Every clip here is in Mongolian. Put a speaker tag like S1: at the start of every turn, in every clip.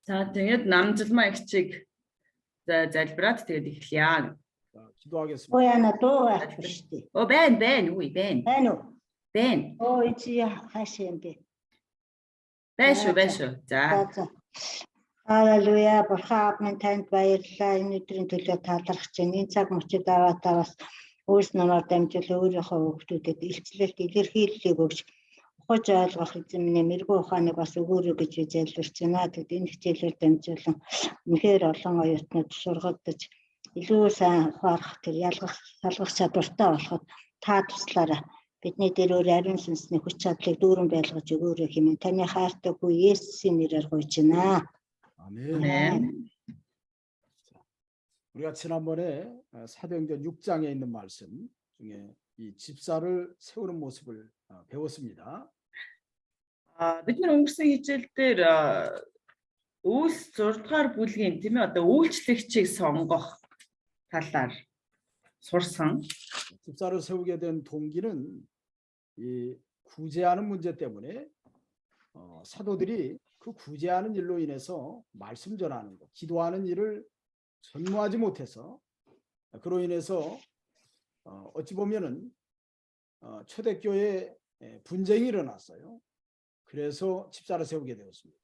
S1: За тэгээд намжлмаа их чиг залбираад тэгээд эхлэе.
S2: 자, 기도하겠습니다.
S3: Яна дуу байхгүй шүү дээ.
S1: Оо байна уу байна.
S3: Байна уу?
S1: Байна.
S3: Чи хаашаа юм бэ?
S1: Байна шүү. За.
S3: Халелуя. Бурхан минь танд баярлалаа. Энэ өдрийн төлөө талархаж байна. Энэ цаг мөчид аваатаа бас өөрс намаар дамжуул өөрийнхөө хүүхдүүдэд илчлэлт илэрхийллийг өгч ухаж ойлгох эзэн минь мэрэгүү ухааныг бас өгөөрэй гэж би залбирч байна. Тэгэд энэ хичээлээр дамжуулан үнэхээр олон оюутнууд сургагдаж илүү сайн ухаарах тэр ялгах чадвартай болоход та туслаарай. Бидний дээр өөр ариун сүнсний хүч чадлыг дүүрэн байлгаж өгөөрэй хэмээн таны хайртай хүү Есүсийн нэрээр гуйж байна.
S1: 아멘.
S2: 우리가 지난번에 사도행전 6장에 있는 말씀 중에 이 집사를 세우는 모습을 배웠습니다.
S1: Бид нар өнгөрсөн хичээлдээр үйлс 6 дугаар бүлгийн тийм ээ одоо үйлчлэгчийг сонгох талаар сурсан.
S2: 집사를 세우게 된 동기는 이 구제하는 문제 때문에 사도들이 그 구제하는 일로 인해서 말씀 전하는 것, 기도하는 일을 전무하지 못해서 그로 인해서 어찌 보면은 초대교회에 분쟁이 일어났어요. 그래서 집사를 세우게 되었습니다.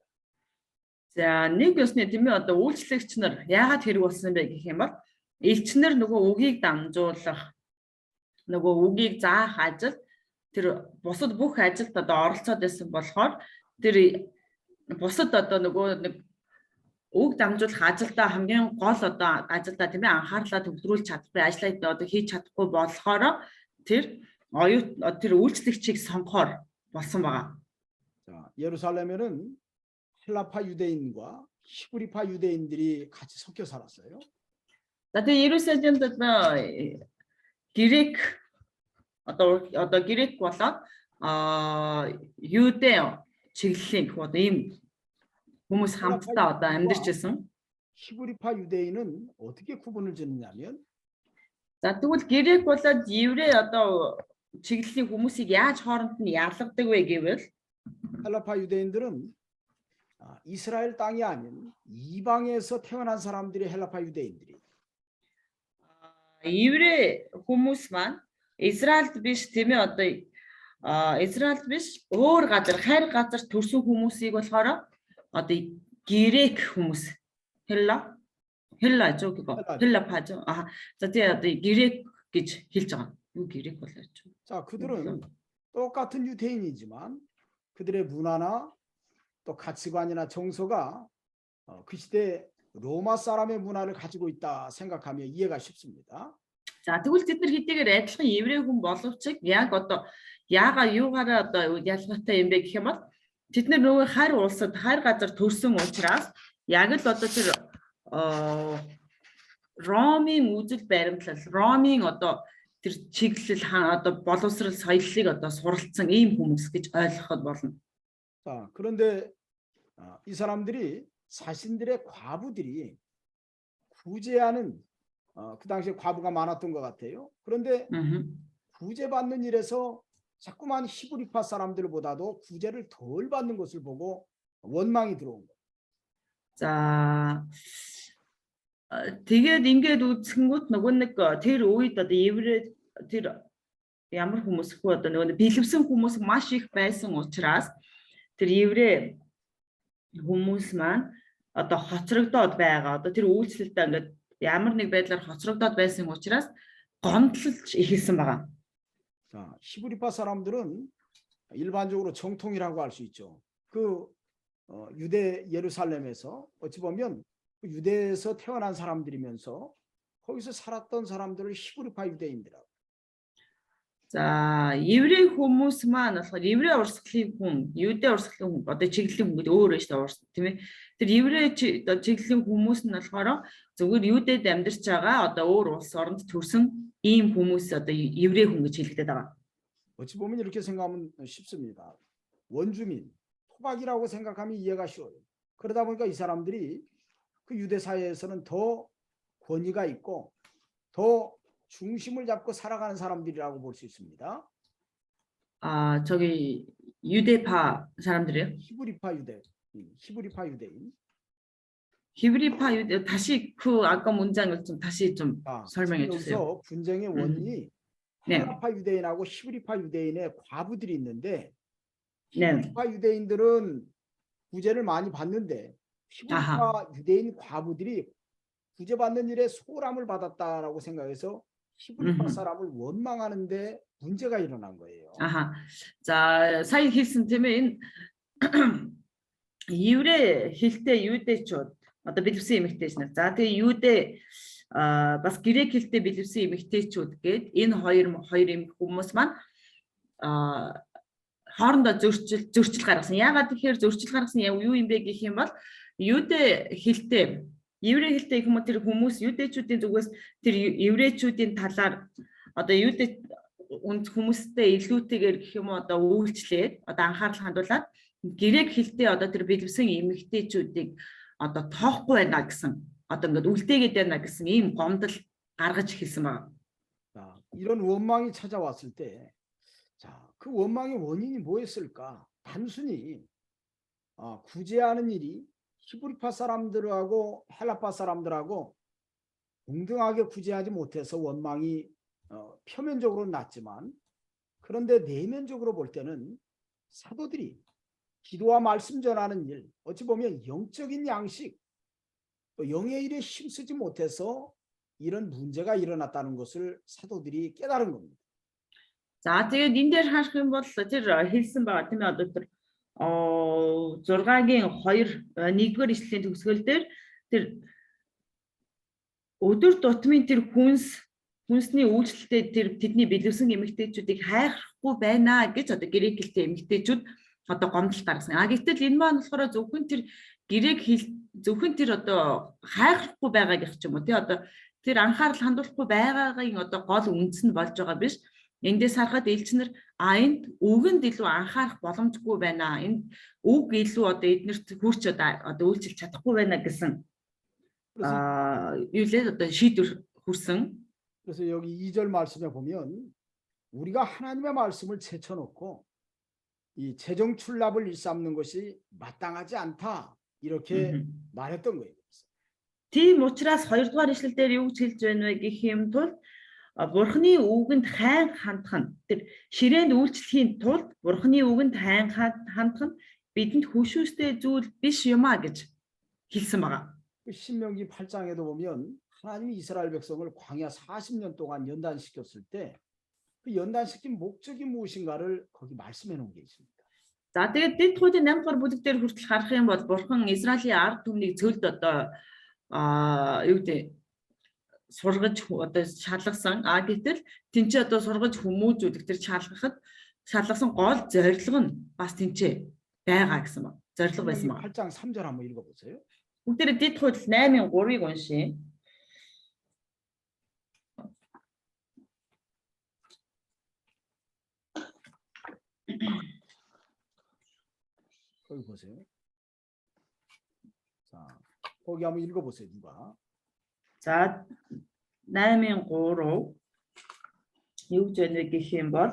S1: За нэг ёсны тийм ээ одоо үйлчлэгч нар яагаад хэрэг болсон бэ гэх юм бол элчнэр нөгөө үгийг дамжуулах нөгөө үгийг заах ажил тэр бусад бүх ажилд одоо оролцоод байсан болохоор тэр бусад одоо нөгөө нэг үг дамжуулах ажилдаа хамгийн гол одоо ажилдаа тийм ээ анхаарлаа төвлөрүүлж чадахгүй ажлаа одоо хийж чадахгүй болохоор тэр үйлчлэгчийг сонгохоор болсон байгаа.
S2: 자, 예루살렘에는 헬라파 유대인과 히브리파 유대인들이 같이 섞여 살았어요.
S1: За тэгээ Иерусалимд одоо грек одоо грек болоод юудэ чиглэлийн одоо ийм хүмүүс хамтдаа одоо амьдарч байсан.
S2: 히브리파 유대인은 어떻게 구분을 짓느냐면
S1: За тэгвэл грек болоод еврей одоо чиглэлийн хүмүүсийг яаж хооронд нь ялгадаг вэ гэвэл
S2: 헬라파 유대인들은 이스라엘 땅이 아닌 이방에서 태어난 사람들이 헬라파 유대인들이
S1: еврей хүмүүс маань Израильд биш тийм ээ одоо Израильд биш өөр газар хайр газар төрсэн хүмүүсийг болохоор одоо грек хүмүүс 헬라 паж за тий одоо грек гэж хэлж байгаа. Юу грек болооч.
S2: 자, 그들은 똑같은 유대인이지만 그들의 문화나 또 가치관이나 정서가 그 시대 로마 사람의 문화를 가지고 있다 생각하면 이해가 쉽습니다.
S1: За тэгвэл тэд нар хэдийгээр адилхан еврей хүн боловч яг одоо яага юугаараа одоо ялгаатай юм бэ гэх юм бол тэд нар нөгөө хайр улсад хайр газар төрсэн учраас яг л одоо тэр Ромын үзэл баримтлал Ромын одоо тэр чиглэл одоо боловсрал соёлыг одоо суралцсан ийм хүмүүс гэж ойлгоход болно.
S2: 자, 그런데 이 사람들이 자신들의 과부들이 구제하는 그 당시에 과부가 많았던 것 같아요. 그런데 구제받는 일에서 자꾸만 히브리파 사람들보다도 구제를 덜 받는 것을 보고 원망이 들어온 거예요.
S1: За тэгээд ингээд үзэнгүүт нөгөө нэг тэр үед одоо еврей тэр ямар хүмүүс хөө одоо нөгөө бэлэвсэн хүмүүс маш их байсан учраас тэр еврей хүмүүс маань одоо хоцрогдоод байгаа. Одоо тэр үйлчлэлдээ ингээд ямар нэг байдлаар хоцрогдоод байсан учраас гомдлж эхэлсэн байгаа.
S2: 자, 히브리파 사람들은 일반적으로 정통이라고 할 수 있죠. 그 유대 예루살렘에서 어찌 보면 유대에서 태어난 사람들이면서 거기서 살았던 사람들을 히브리파 유대인들이라고.
S1: За еврей хүмүүс маань болохоор еврей урсгалын хүн, юудэ урсгалын хүн одоо чиглэлийн хүн гэдэг өөр шүү дээ урс тийм ээ. Тэр еврей чиглэлийн хүмүүс нь болохоор зөвхөн юудэд амьдарч байгаа одоо өөр улс оронд төрсэн ийм хүмүүс одоо еврей хүн гэж хэлэгдэт байгаа.
S2: 어찌 보면 이렇게 생각하면 쉽습니다. 원주민, 토박이라고 생각하면 이해가 쉬워요. 그러다 보니까 이 사람들이 그 유대 사회에서는 더 권위가 있고 더 중심을 잡고 살아가는 사람들이라고 볼 수 있습니다.
S1: 저기 유대파 사람들이요?
S2: 히브리파 유대인.
S1: 히브리파 유대 다시 그 아까 문장을 좀 다시 좀 설명해 주세요.
S2: 여기서 분쟁의 원인이
S1: 네.
S2: 헬라파 유대인하고 히브리파 유대인의 과부들이 있는데
S1: 네.
S2: 히브리파 유대인들은 구제를 많이 받는데 히브리파 유대인 과부들이 구제받는 일에 소홀함을 받았다라고 생각해서 히브리파 사람을 원망하는데 문제가 일어난 거예요.
S1: Aha. За сая хэлсэн тийм ээ энэ еврей хэлтэй юудэчүүд одоо бэлэвсэн эмэгтэйч нар. За тэгээ юудэ бас грек хэлтэй бэлэвсэн эмэгтэйчүүд гээд энэ хоёр эмэгтэй хүмүүс маань хоорондоо зөрчил гаргасан. Яагаад тэгэхээр зөрчил гаргасан юу юм бэ гэх юм бол юудэ хэлтэй еврей хэлтэй гэх юм уу тэр хүмүүс юудэчүүдийн зүгээс тэр еврейчүүдийн талаар одоо юудэ хүмүүстэй илүүтэйгээр гэх юм уу одоо үйлчлээд одоо анхаарал хандуулаад грек хэлтэй одоо тэр бэлэвсэн эмэгтэйчүүдийг одоо тоохгүй байна гэсэн одоо ингээд үлдээгээд байна гэсэн ийм гомдол гаргаж хэлсэн байна.
S2: 자, 이런 원망이 찾아왔을 때, 자, 그 원망의 원인이 뭐였을까? 단순히 구제하는 일이 히브리파 사람들하고 헬라파 사람들하고 동등하게 구제하지 못해서 원망이 표면적으로 났지만 그런데 내면적으로 볼 때는 사도들이 기도와 말씀 전하는 일, 어찌 보면 영적인 양식, 또 영의 일에 힘쓰지 못해서 이런 문제가 일어났다는 것을 사도들이 깨달은 겁니다.
S1: За тэгээд энэ дээр харах юм бол тэр хэлсэн байгаа тийм ээ одоо тэр 6-гийн 2 1-р ишлэлийн төгсгөл дээр тэр өдөр тутмын тэр хүнсний үйлчлэлтэй тэр тэдний бэлэвсэн эмэгтэйчүүдийг хайхгүй байна гэж одоо грек хэлтэй эмэгтэйчүүд одоо гомдол гаргасан. Гэтэл энэ маань болохоор зөвхөн тэр грек хэл зөвхөн тэр одоо хайхгүй байгаа гэх ч юм уу тий одоо тэр анхаарал хандуулахгүй байгаагийн одоо гол үндэс нь болж байгаа биш. Эндээс харахад элчнэр энд үгэнд илүү анхаарах боломжгүй байна. Энд үг илүү одоо эднэрт хүрч одоо үйлчилж чадахгүй байна гэсэн юулээ одоо шийдвэр хүрсэн.
S2: 그래서 여기 2절 말씀에 보면 우리가 하나님의 말씀을 제쳐놓고 이 재정 출납을 일삼는 것이 마땅하지 않다 이렇게 말했던 거예요.
S1: Тийм учраас 2 дугаар ишлэл дээр юу гэж хэлж байна вэ гэх юм бол Бурхны үгэнд хайн хандах нь тэр ширээнд үйлчлэхийн тулд Бурхны үгэнд хайн хандах нь бидэнд хөшөөстэй зүйл биш юм а гэж хэлсэн байгаа.
S2: 신명기 8장에도 보면 하나님이 이스라엘 백성을 광야 40년 동안 연단시켰을 때 그 연단시킨 목적이 무엇인가를 거기 말씀해 놓은 게 있습니다.
S1: За тэгээд дэд хуудын 8 дугаар бүлэг дээр хүртэл харах юм бол Бурхан Израилийн ард түмнийг цөлд одоо юу гэдэг сургаж одоо шалгасан. Гэтэл тэнцээ одоо сургаж хүмүүжүүлэх тэр шалгасан гол зорилго нь бас тэнцээ байгаа гэсэн ба. Зорилго байсан ба.
S2: 8장 3절 한번 읽어 보세요.
S1: Бүгдээ дэд хуудал 8-ын 3-ыг уншия.
S2: 거기 보세요. 자, 거기 한번 읽어 보세요, 누가.
S1: За 8-ын 3 юу гэж байна вэ гэх юм бол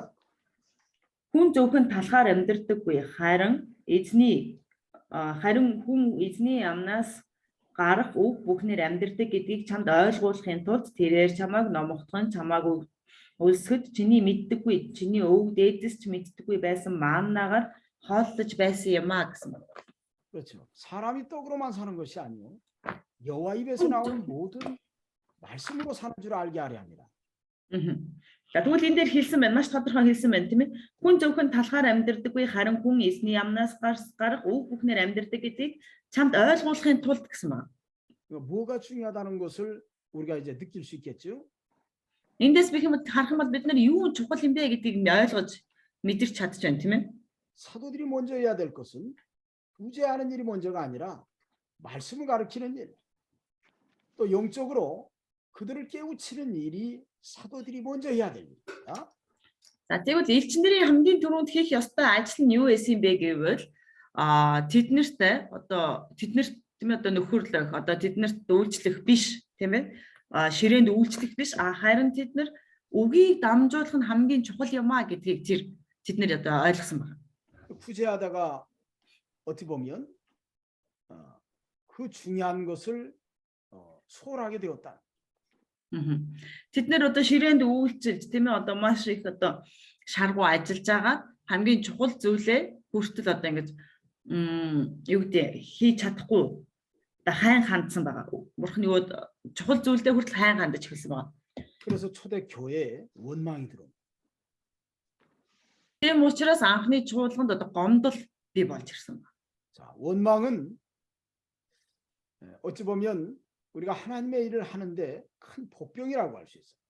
S1: хүн зөвхөн талхаар амьдрдаггүй харин хүн эзний амнаас гарах үг бүхнээр амьдрдаг гэдгийг чамд ойлгуулахын тулд тэрээр чамайг номогдохын чамайг өлсгөд чиний мэддэггүй чиний өвөг дээдэс ч мэддэггүй байсан мааннагаар хооллож байсан юм а гэсэн.
S2: 그렇죠. 사람이 떡으로만 사는 것이 아니요 여호와 입에서 나오는 모든 말씀으로 사는 줄 알게 하려 합니다.
S1: Тэгвэл энэ дээр хэлсэн байна, маш тодорхой хэлсэн байна тийм ээ. Хүн зөвхөн талхаар амьдрдаггүй харин хүн эзний амнаас гарах үг бүхнээр амьдрдаг гэдгийг чамд ойлгуулахын тулд гэсэн байна.
S2: 뭐가 중요하다는 것을 우리가 이제 느낄 수 있겠죠?
S1: Эндээс би харах юм бол бид нар юу чухал юм бэ гэдгийг ойлгож мэдэрч чадж байна тийм ээ.
S2: 사도들이 먼저 해야 될 것은 구제하는 일이 먼저가 아니라 말씀을 가르치는 일, 또 영적으로 그들을 깨우치는 일이 사도들이 먼저 해야 됩니다.
S1: За тэгвэл элчнэрийн хамгийн түрүүнд хийх ёстой ажил нь юу байсан бэ гэвэл тэднэрт тийм одоо нөхөрлөх одоо тэднэрт үйлчлэх биш тийм ээ ширээнд үйлчлэх биш харин тэднэр үгийг дамжуулах нь хамгийн чухал юм а гэдгийг тэднэр одоо ойлгосон байна.
S2: 구제하다가 어떻게 보면 그 그 중요한 것을 소홀하게 되었다.
S1: Тэд нэр одоо ширээнд үйлчилж тийм ээ одоо маш их одоо шаргуу ажиллаж байгаа хамгийн чухал зүйлээ хүртэл одоо ингэж юу гэдэг хийж чадахгүй одоо хайн хандсан байгаа. Бурхны үед чухал зүйлдээ хүртэл хайн хандаж эхэлсэн байгаа.
S2: 그래서 초대 교회에 원망이 들어옵니다.
S1: Тийм учраас анхны чуулганд одоо гомдол бий болж ирсэн байна.
S2: 자, 원망은 어찌 보면 우리가 하나님의 일을 하는데 큰 복병이라고 할 수 있어요.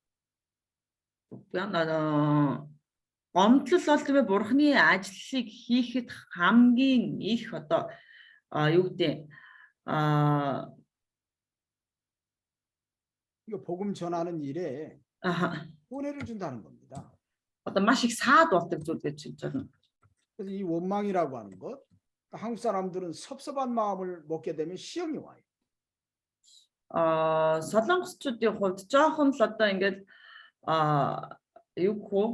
S1: Гомдлол бол тийм бурхны ажлыг хийхэд хамгийн их одоо юу гэдэг
S2: 이거 복음 전하는 일에 손해를 준다는 겁니다.
S1: одоо маш их саад болдог зүйл гэж хэлж байна.
S2: 그래서 이 원망이라고 하는 것, 한국 사람들은 섭섭한 마음을 먹게 되면 시험이 와요.
S1: Солонгосчуудын хувьд жоохон л одоо ингээд юу хөө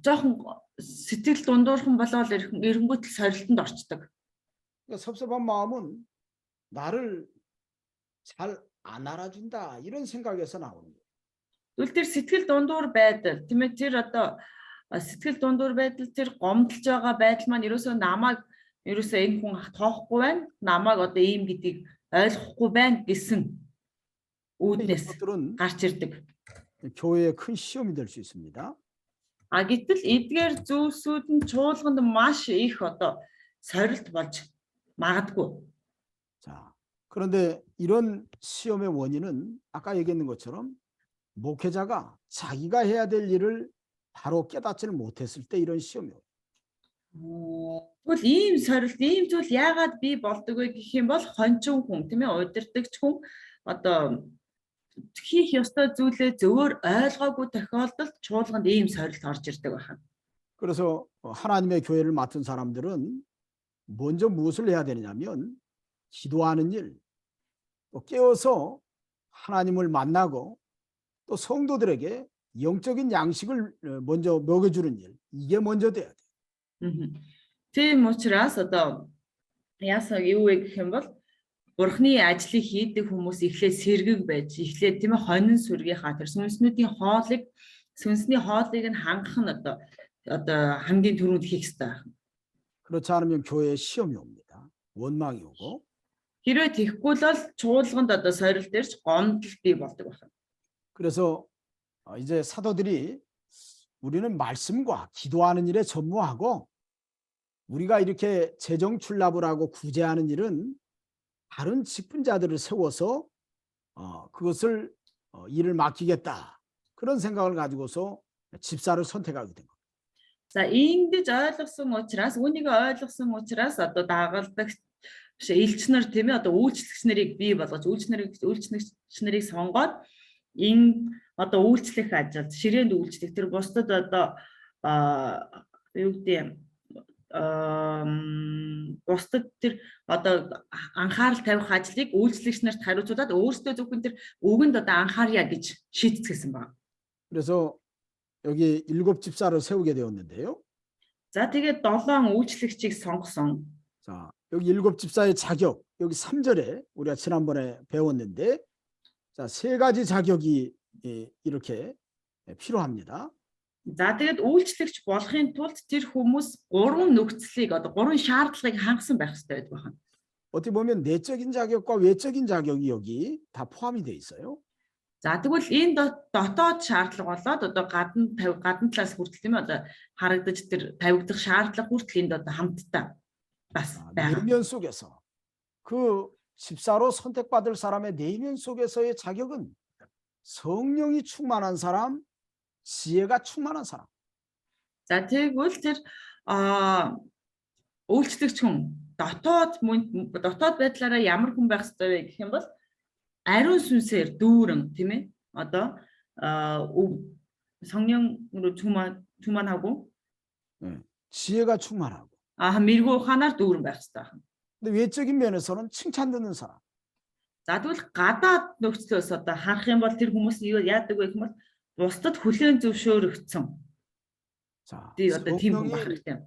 S1: жоохон сэтгэл дундуурхан болоод эренгүүт сорилтонд орчдөг.
S2: 그러니까 섭섭한 마음은 나를 잘 안 알아준다 이런 생각에서 나오는 거예요.
S1: Тэгвэл тэр сэтгэл дундуур байдал тийм ээ тэр одоо сэтгэл дундуур байдал тэр гомдлж байгаа байдал маань ерөөсөө намайг ерөөсөө энэ хүн тоохгүй байна. Намайг одоо ийм гэдгийг ойлгохгүй байна гэсэн үүднээс гарч ирдэг.
S2: 교회에 큰 시험이 될 수 있습니다.
S1: Гэтэл эдгээр зүйлсүүд нь чуулганд маш их одоо сорилт болж магадгүй.
S2: 자, 그런데 이런 시험의 원인은 아까 얘기했는 것처럼 목회자가 자기가 해야 될 일을 바로 깨닫지를 못했을 때 이런 시험이 와요.
S1: Тэгвэл ийм сорилт, ийм зүйл яагаад бий болдог вэ гэх юм бол хончин хүн тийм ээ удирдагч хүн одоо хийх ёстой зүйлээ зөвөр ойлгоогүй тохиолдолд чуулганд ийм сорилт орж ирдэг байна.
S2: 그래서 하나님의 교회를 맡은 사람들은 먼저 무엇을 해야 되느냐면 기도하는 일, 또 깨어서 하나님을 만나고 또 성도들에게 영적인 양식을 먼저 먹여주는 일, 이게 먼저 돼야 돼.
S1: Тийм учраас одоо яасаа юу вэ гэх юм бол Бурхны ажлыг хийдэг хүмүүс эхлээд сэргэг байж, эхлээд тийм ээ хонин сүргийнхаа тэр сүнснүүдийн хоолыг нь хангах нь одоо хамгийн түрүүнд хийх хэрэгтэй байна.
S2: 그렇지 않으면 교회에 시험이 옵니다. 원망이 오고.
S1: Хэрвээ тийхгүй л чуулганд одоо сорилт дээрч гомдол бий болдог байна.
S2: 그래서 이제 사도들이 우리는 말씀과 기도하는 일에 전무하고 우리가 이렇게 재정 출납을 하고 구제하는 일은 다른 직분자들을 세워서 그것을 일을 맡기겠다. 그런 생각을 가지고서 집사를 선택하게 된 겁니다.
S1: За ингэж үүнийг ойлгосон учраас одоо дагалдаг элч нар тийм ээ одоо үйлчлэгч нарыг бий болгож үйлчлэгч нарыг сонгоод энэ одоо үйлчлэх ажилд ширээнд үйлчлэх тэр бусдад одоо юу гэдэг бусдад тэр одоо анхаарал тавих ажлыг үйлчлэгч нарт хариуцуулаад өөрсдөө зөвхөн тэр үгэнд одоо анхаарья гэж шийдчихсэн байна.
S2: 그래서 여기 7 집사를 세우게 되었는데요.
S1: За тэгээд 7 үйлчлэгчийг сонгосон.
S2: 자, 여기 7 집사의 자격, 여기 3절에 우리가 지난번에 배웠는데 자, 3가지 자격이 이렇게 필요합니다.
S1: За тэгээд үйлчлэгч болохын тулд тэр хүмүүс 3 нөхцөлийг одоо 3 шаардлагыг хангасан байх хэрэгтэй байдаг.
S2: 어떻게 보면 내적인 자격과 외적인 자격이 여기 다 포함이 돼 있어요.
S1: За тэгвэл энэ дотоод шаардлага болоод одоо гадна талаас хүртэл тийм одоо харагдаж тэр тавигдах шаардлага хүртэл энд одоо хамтдаа бас байна.
S2: 내면 속에서 그 집사로 선택받을 사람의 내면 속에서의 자격은 성령이 충만한 사람, 지혜가 충만한 사람.
S1: За тэгвэл тэр үйлчлэгч хүн дотоод байдлаараа ямар хүн байх ёстой вэ гэх юм бол ариун сүнсээр дүүрэн тийм ээ одоо 성령으로 충만하고
S2: 지혜가 충만하고
S1: 밀고 ухаанаар дүүрэн байх ёстой.
S2: 근데 외적인 면에서는 칭찬 듣는 사람.
S1: За тэгвэл гадаад нөхцлөөс одоо харах юм бол тэр хүмүүс яадаг вэ гэх юм бол бусдад хүлээн зөвшөөрөгдсөн.
S2: 자,
S1: одоо тийм хүн байх хэрэгтэй.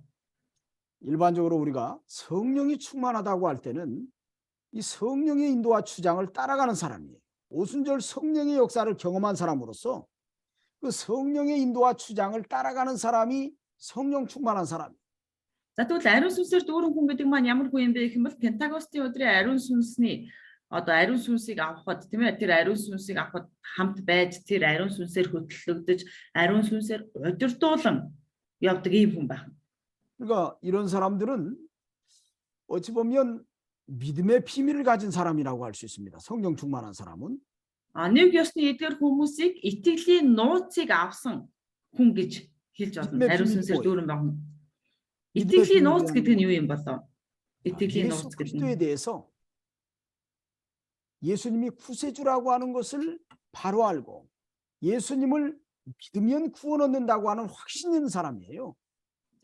S2: 일반적으로 우리가 성령이 충만하다고 할 때는 이 성령의 인도와 주장을 따라가는 사람이에요. 오순절 성령의 역사를 경험한 사람으로서 그 성령의 인도와 주장을 따라가는 사람이 성령 충만한 사람이에요.
S1: За тэгвэл ариун сүнсээр дүүрэн хүн гэдэг маань ямар хүн юм бэ гэх юм бол Пентакостын өдрийн ариун сүнсний одоо ариун сүнсийг авахд тийм ээ тэр ариун сүнсийг авахд хамт байж тэр ариун сүнсээр хөтлөгдөж ариун сүнсээр удирдуулан явдаг ийм хүн байна.
S2: 그러니까 이런 사람들은 어찌 보면 믿음의 비밀을 가진 사람이라고 할 수 있습니다. 성령 충만한 사람은.
S1: Нэг ёсны эдгээр хүмүүсийг итгэлийн нууцыг авсан хүн гэж хэлж болно. Ариун сүнсээр дүүрэн байна. 이tikлийн нууц гэдэг нь юу юм болоо? 이tikлийн
S2: 예수
S1: нууц гэдэг
S2: 그리스도에
S1: нь
S2: 대해서 예수님이 구세주라고 하는 것을 바로 알고 예수님을 믿으면 구원 얻는다고 하는 확신 있는 사람이에요.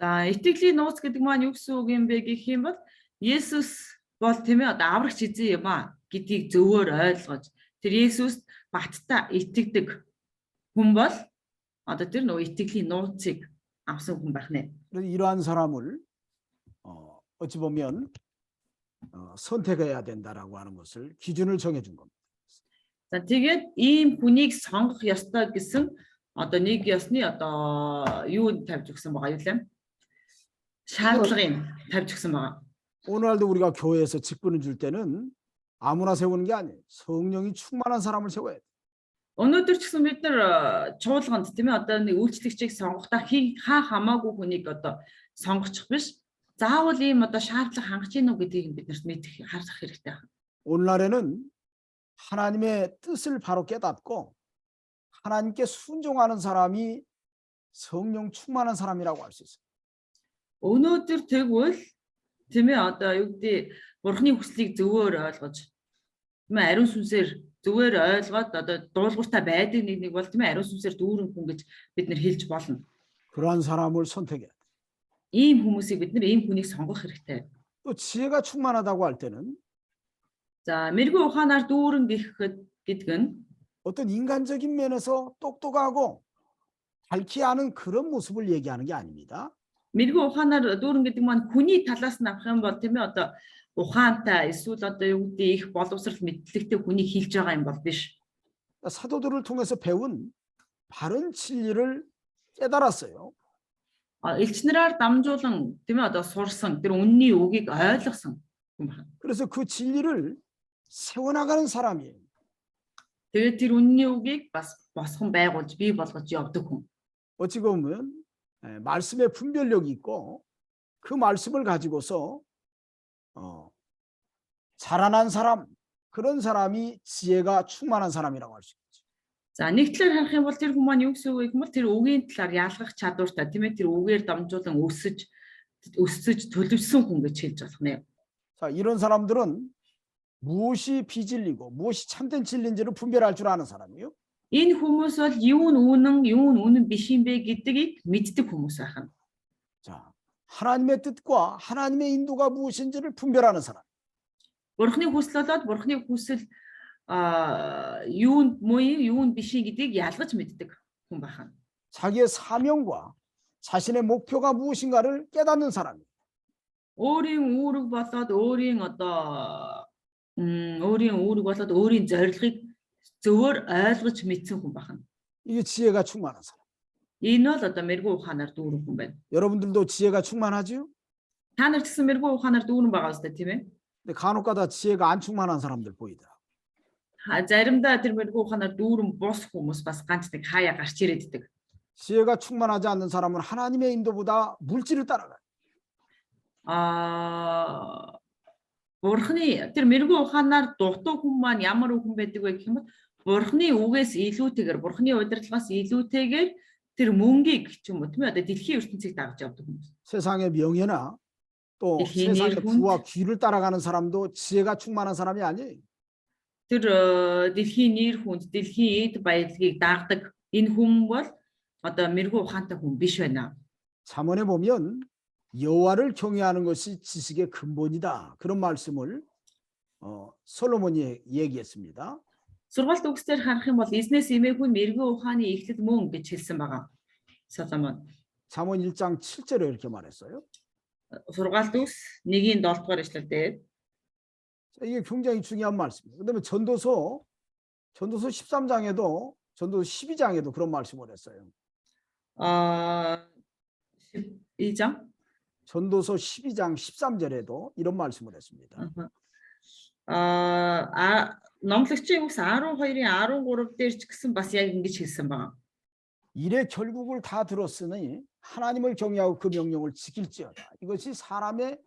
S1: за иtikлийн нууц гэдэг маань юу гэсэн үг юм бэ гэх юм бол Есүс бол тийм ээ одоо аврагч эзэн юм а гэдгийг зөвөр ойлгож тэр Есүст баттай итгэдэг хүн бол одоо тэр нөгөө итгэлийн нууцыг авсан хүн байх нэ.
S2: 그래서 이러한 사람을 어찌 보면 선택해야 된다라고 하는 것을 기준을 정해준 겁니다.
S1: За тэгээд ийм хүнийг сонгох ёстой гэсэн одоо нэг ёсны одоо юу тавьж өгсөн байгаа юу лээ? шаардлагыг тавьж өгсөн байгаа.
S2: 오늘날도 우리가 교회에서 직분을 줄 때는 아무나 세우는 게 아니에요. 성령이 충만한 사람을 세워야 돼요.
S1: Өнөөдөр ч гэсэн бид нар чуулганд тийм ээ одоо нэг үйлчлэгчийг сонгохдоо хаа хамаагүй хүнийг одоо сонгочих биш. Заавал ийм одоо шаардлага хангаж ийн үү гэдгийг бид нарт мэдэх харах хэрэгтэй байна.
S2: 오늘날에는 하나님의 뜻을 바로 깨닫고 하나님께 순종하는 사람이 성령 충만한 사람이라고 할 수 있어요.
S1: Өнөөдөр тэгвэл тийм ээ одоо юу гэдэг Бурхны хүслийг зөвөр ойлгож тийм ээ ариун сүнсээр зөвөр ойлгоод одоо дуулууртай байдаг нэг бол тийм ээ ариун сүнсээр дүүрэн хүн гэж бид нар хэлж болно.
S2: 그러한 사람을 선택해야 돼.
S1: Ийм хүмүүсийг бид нар ийм хүнийг сонгох хэрэгтэй.
S2: 또 지혜가 충만하다고 할 때는
S1: За мэрэгүү ухаанаар дүүрэн гэдэг нь
S2: 어떤 인간적인 면에서 똑똑하고 밝히 아는 그런 모습을 얘기하는 게 아닙니다.
S1: мэрэгүү ухаанаар дүүрэн гэдэг маань хүний талаас нь авах юм бол тийм ээ одоо ухаантай эсвэл одоо юу гэдэг их боловсрал мэдлэгтэй хүнийг хэлж байгаа юм бол биш.
S2: 사도들을 통해서 배운 바른 진리를 깨달았어요.
S1: Элчнэрээр дамжуулан тийм ээ одоо сурсан тэр үнний үгийг ойлгосон хүн байна.
S2: 그래서 그 진리를 세워나가는 사람이에요.
S1: Тэгээд тэр үнний үгийг бас босгон байгуулж бий болгож явдаг хүн.
S2: 어찌 보면 말씀의 분별력이 있고 그 말씀을 가지고서 자라난 사람, 그런 사람이 지혜가 충만한 사람이라고 할 수 있죠.
S1: За нэг талаар харах юм бол тэр хүн маань юу гэсэн үг юм бол тэр үгийн талаар ялгах чадвартай тийм ээ тэр үгээр дамжуулан өсөж төлөвсөн хүн гэж хэлж болох нэ.
S2: 자, 이런 사람들은 무엇이 비진리고 무엇이 참된 진리인지를 분별할 줄 아는 사람이에요.
S1: Энэ хүмүүс бол юу нь үнэн биш юм бэ гэдгийг мэддэг хүмүүс байна.
S2: 자, 하나님의 뜻과 하나님의 인도가 무엇인지를 분별하는 사람.
S1: Бурхны хүсэл болоод Бурхны хүсэл юунд муу юунд биш гэдгийг ялгаж мэддэг хүн байна.
S2: 자기의 사명과 자신의 목표가 무엇인가를 깨닫는 사람이에요.
S1: Өөрийн үүрэг болоод өөрийн зорилгыг зөвөр ойлгож мэдсэн хүн байна.
S2: 이게 지혜가 충만한 사람.
S1: Энэ бол одоо мэрэгүү ухаанаар дүүрэн хүн байна.
S2: 여러분들도 지혜가 충만하지요?
S1: Та нар ч гэсэн мэрэгүү ухаанаар дүүрэн байгаа үстэй тийм ээ.
S2: 근데 간혹가다 지혜가 안 충만한 사람들 보이더라.
S1: Заримдаа тэр мэрэгүү ухаанаар дүүрэн бос хүмүүс бас ганц нэг хаяа гарч ирээд идэг.
S2: 지혜가 충만하지 않는 사람은 하나님의 인도보다 물질을 따라가요.
S1: Бурхны тэр мэрэгүү ухаанаар дутуу хүн маань ямар хүн байдаг вэ гэх юм бол Бурхны үгээс илүүтэйгээр Бурхны удирдлагаас илүүтэйгээр тэр мөнгийг ч юм уу тийм ээ одоо дэлхийн ертөнцийг дагаж явдаг хүмүүс.
S2: 세상의 명예나 또 세상의 부와 귀를 따라가는 사람도 지혜가 충만한 사람이 아니에요.
S1: Тэр дэлхийн нэр хүнд дэлхийн эд баялагийг дагдаг энэ хүн бол одоо мэрэгүү ухаантай хүн биш байна.
S2: 잠언에 보면 여호와를 경외하는 것이 지식의 근본이다. 그런 말씀을 솔로몬이 얘기했습니다.
S1: Сургаалт үгсээр харах юм бол эзнээс эмээгүй мэрэгүү ухааны эхлэл мөн гэж хэлсэн байгаа. Соломон.
S2: 잠언 1장 7절에 이렇게 말했어요.
S1: сургаалт ус 1-ийн 7 дугаар ишлэл дээр.
S2: 자, 이게 굉장히 중요한 말씀이에요. 그다음에 전도서 13장에도 전도서 12장에도 그런 말씀을 했어요.
S1: 12장.
S2: 전도서 12장 13절에도 이런 말씀을 했습니다.
S1: Номлогчийн ус 12-ийн 13 дээр ч гэсэн бас яг ингэж хэлсэн байна.
S2: 일의 결국을 다 들었으니 하나님을 경외하고 그 명령을 지킬지어다. 이것이 사람의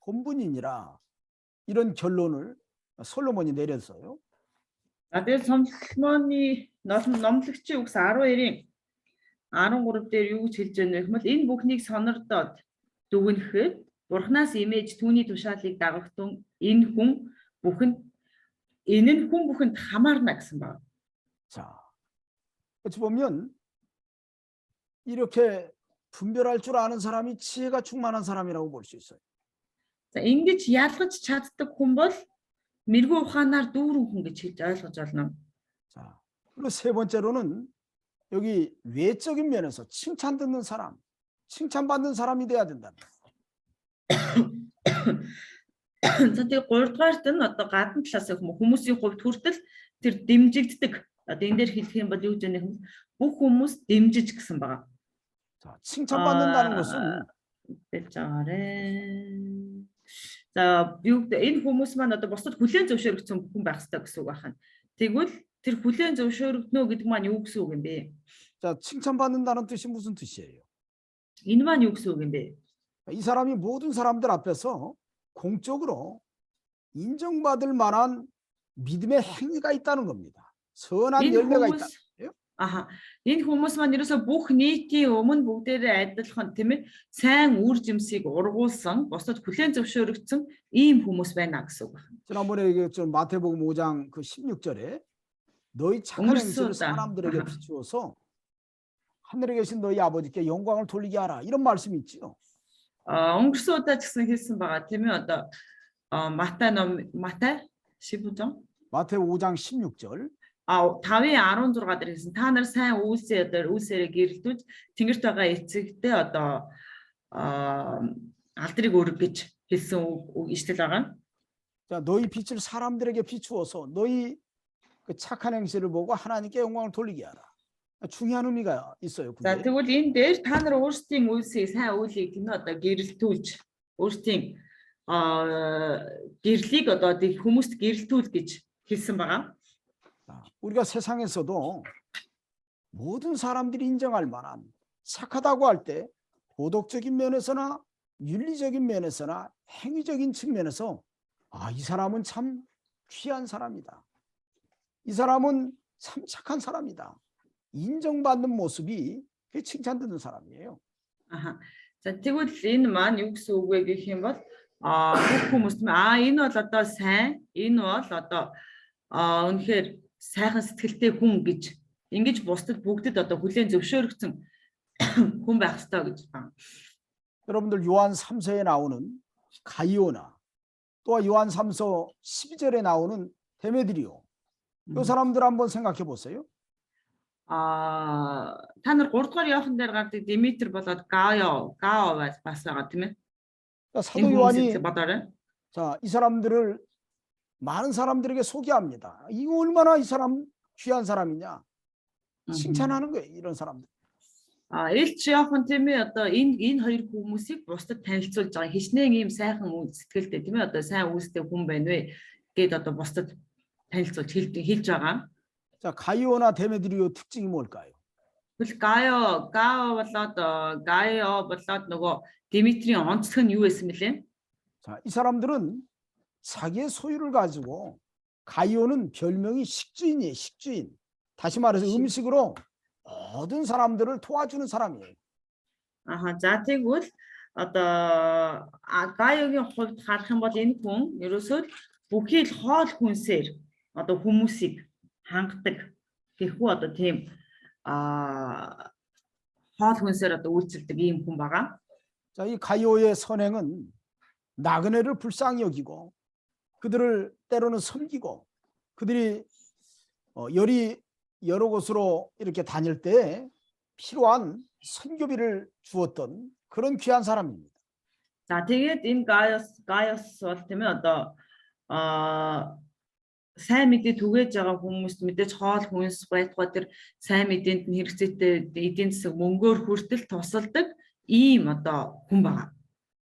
S2: 본분이니라. 이런 결론을 솔로몬이 내렸어요.
S1: Тэгээд Соломоны номлогчийн ус 12-ийн 13 дээр юу гэж хэлж байна вэ гэвэл энэ бүхнийг сонирдоод дүгнэхэд Бурханаас имэж түүний тушаалыг дагахтун энэ хүн бүхэнд хамаарна гэсэн байна.
S2: 자, 어찌 보면 이렇게 분별할 줄 아는 사람이 지혜가 충만한 사람이라고 볼 수 있어요.
S1: За ингэж ялгаж чаддаг хүн бол мэрэгүү ухаанаар дүүрэн хүн гэж хэлж ойлгож байна.
S2: 자, 그리고 세 번째로는 여기 외적인 면에서 칭찬 듣는 사람, 칭찬받는 사람이 돼야 된다.
S1: За тэгээ 3 дугаарт нь одоо гадна талаас хүмүүсийн хувьд хүртэл тэр дэмжигддэг. Одоо энэ дээр хэлэх юм бол юу гэж байна вэ? Бүх хүмүүс дэмжиж гэсэн байгаа.
S2: 자, 칭찬받는다는 것은
S1: За энэ хүмүүс маань одоо бусдад хүлээн зөвшөөрөгдсөн хүн байх хэрэгтэй гэсэн үг байна. Тэгвэл тэр хүлээн зөвшөөрөгднө гэдэг маань юу гэсэн үг юм бэ?
S2: 자, 칭찬받는다는 뜻이 무슨 뜻이에요?
S1: Энэ маань юу гэсэн үг юм бэ?
S2: 이 사람이 모든 사람들 앞에서 공적으로 인정받을 만한 믿음의 행위가 있다는 겁니다. 선한 열매가 있다.
S1: Энэ хүмүүс маань ерөөсө бүх нийтийн өмнө бүгдээрээ адилхан тийм ээ сайн үр жимсийг ургуулсан бусдад хүлээн зөвшөөрөгдсөн ийм хүмүүс байна гэсэн үг байна.
S2: 지난번에 얘기했죠. 마태복음 5장 그 16절에 너희 착한 행실을 사람들에게 비추어서 하늘에 계신 너희 아버지께 영광을 돌리게 하라. 이런 말씀이 있지요.
S1: өнгөрсөн удаа ч гэсэн хэлсэн байгаа тийм ээ одоо Матай 15장
S2: 마태 5장 16절
S1: 5-ийн 16 дээр хэлсэн та нар сайн үйлсээрээ гэрэлтүүлж тэнгэрт байгаа эцэгтэй одоо алдрыг өрг гэж хэлсэн үг ишлэл байгаа.
S2: 자, 너희 빛을 사람들에게 비추어서 너희 그 착한 행실을 보고 하나님께 영광을 돌리게 하라. 중요한 의미가 있어요.
S1: За тэгвэл энэ дээр та нар өөрсдийн үйлсийг сайн үйлийг тийм одоо гэрэлтүүлж өөрсдийн гэрлийг одоо хүмүүст гэрэлтүүл гэж хэлсэн байгаа.
S2: 우리가 세상에서도 모든 사람들이 인정할 만한 착하다고 할 때 도덕적인 면에서나 윤리적인 면에서나 행위적인 측면에서 이 사람은 참 귀한 사람이다. 이 사람은 참 착한 사람이다. 인정받는 모습이 칭찬받는 사람이에요.
S1: За тэгвэл энэ маань юу гэсэн үг вэ гэх юм бол бүх хүмүүс энэ бол одоо сайн, энэ бол одоо үнэхээр сайхан сэтгэлтэй хүн гэж ингэж бусдад бүгдэд одоо хүлээн зөвшөөрөгдсөн хүн байх ёстой гэж байна.
S2: 여러분들 요한 3서에 나오는 가이오나 또 요한 3서 12절에 나오는 데메드리오 이 사람들 한번 생각해 보세요.
S1: та нар 3 дугаар Иохан дээр гардаг Димитр болоод Гао бас байгаа тийм ээ.
S2: 사도 요한이 자, 이 사람들을 많은 사람들에게 소개합니다. 이거 얼마나 이 사람 귀한 사람이냐. 칭찬하는 거예요. 이런 사람들.
S1: Илч Иохан тийм ээ одоо энэ хоёр хүмүүсийг бусдад танилцуулж байгаа хичнээн ийм сайхан сэтгэлтэй тийм ээ одоо сайн үйлстэй хүн байна вэ гэд одоо бусдад танилцуулж хэлж байгаа.
S2: 자, 가이오나 데메드리오 특징이 뭘까요?
S1: Гао болоод нөгөө Димитрийн онцлог нь юу байсан бэлээ?
S2: 자, 이 사람들은 자기의 소유를 가지고 가이오는 별명이 식주인이에요. 식주인. 다시 말해서 음식으로 모든 사람들을 도와주는 사람이에요.
S1: За тэгвэл одоо Гаогийн хувьд харах юм бол энэ хүн ерөөсөө бүхий л хоол хүнсээр одоо хүмүүсийг хангадаг гэхүү одоо тийм хоол хүнсээр одоо үйлчилдэг ийм хүн байгаа.
S2: 자, 이 가이오의 선행은 나그네를 불쌍히 여기고 그들을 때로는 섬기고 그들이 여러 곳으로 이렇게 다닐 때 필요한 선교비를 주었던 그런 귀한 사람입니다.
S1: За тэгээд энэ Гaius бол тийм ээ одоо сайн мэдээ түгээж байгаа хүмүүст мэдээж хоол хүнс байтугай тэр сайн мэдээнд нь хэрэгцээтэй эдийн засаг мөнгөөр хүртэл тусалдаг ийм одоо хүн байгаа.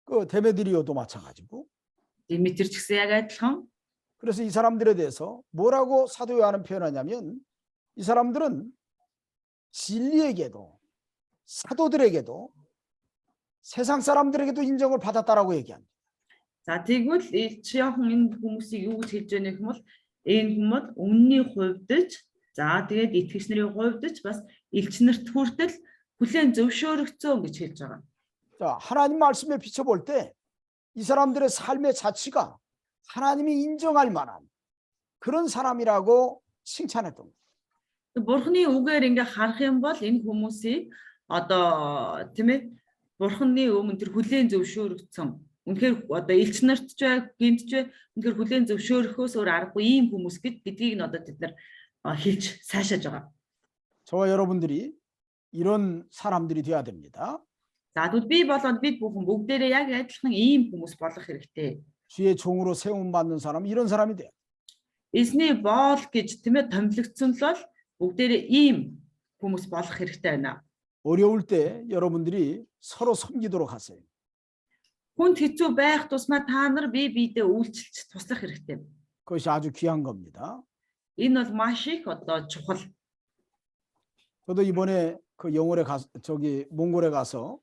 S2: 그 데메드리오도 마찬가지고.
S1: Димитр ч гэсэн яг адилхан.
S2: 그래서 이 사람들에 대해서 뭐라고 사도 요한은 표현하냐면 이 사람들은 진리에게도 사도들에게도 세상 사람들에게도 인정을 받았다라고 얘기합니다.
S1: За тэгвэл Илч Иохан энэ хүмүүсийг юу гэж хэлж байгаа юм бол энэ хүмүүс үнний хувьд ч за тэгээд итгэгч нарын хувьд ч бас элч нарт хүртэл хүлээн зөвшөөрөгцөө гэж хэлж байгаа.
S2: 자, 하나님 말씀에 비춰볼 때 이 사람들의 삶의 자치가 하나님이 인정할 만한 그런 사람이라고 칭찬했던 거예요.
S1: Бурхны үгээр ингээ харах юм бол энэ хүмүүсийг одоо тийм ээ Бурхны өмнө тэр хүлээн зөвшөөрөгцөн үнэхээр одоо элч нарт ч бай гинт ч бай үнэхээр хүлээн зөвшөөрөхөөс өөр аргагүй ийм хүмүүс гэдгийг нь одоо тэд нар хэлж сайшааж байгаа.
S2: 저와 여러분들이 이런 사람들이 돼야 됩니다.
S1: За тэгвэл би болоод бид бүхэн бүгдээрээ яг адилхан ийм хүмүүс болох хэрэгтэй.
S2: 주의 종으로 세움 받는 사람 이런 사람이 돼요.
S1: Эзний боол гэж тийм ээ томилогдсон л бол бүгдээрээ ийм хүмүүс болох хэрэгтэй байна.
S2: 어려울 때 여러분들이 서로 섬기도록 하세요.
S1: Хүнд хэцүү байх тусмаа та нар бие биедээ үйлчлж туслах хэрэгтэй.
S2: 그것이 아주 귀한 겁니다.
S1: Энэ бол маш их одоо чухал.
S2: 저도 이번에 그 영월에 몽골에 가서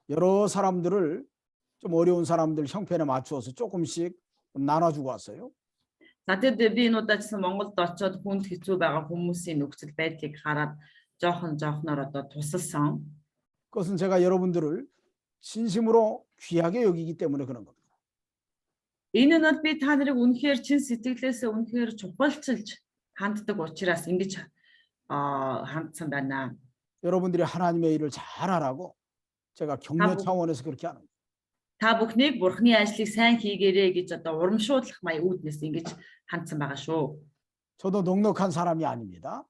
S2: 여러 사람들을 좀 어려운 사람들 형편에 맞추어서 조금씩 나눠주고 왔어요.
S1: За тэгээд би энэ удаач Монголд очиод хүнд хэцүү байгаа хүмүүсийн нөхцөл байдлыг хараад жоохноор одоо тусалсан.
S2: 그것은 제가 여러분들을 진심으로 귀하게 여기기 때문에 그런 겁니다.
S1: Энэ нь бол би та нарыг үнэхээр чин сэтгэлээсээ үнэхээр чухалчилж ханддаг учраас ингэж хандсан байна.
S2: 여러분들이 하나님의 일을 잘하라고 제가 격려 차원에서 그렇게 하는 거예요.
S1: Та бүхнийг Бурхны ажлыг сайн хийгээрэй гэж одоо урамшуулах маяг үүднээс ингэж хандсан байгаа шүү.
S2: 저도 넉넉한 사람이 아닙니다.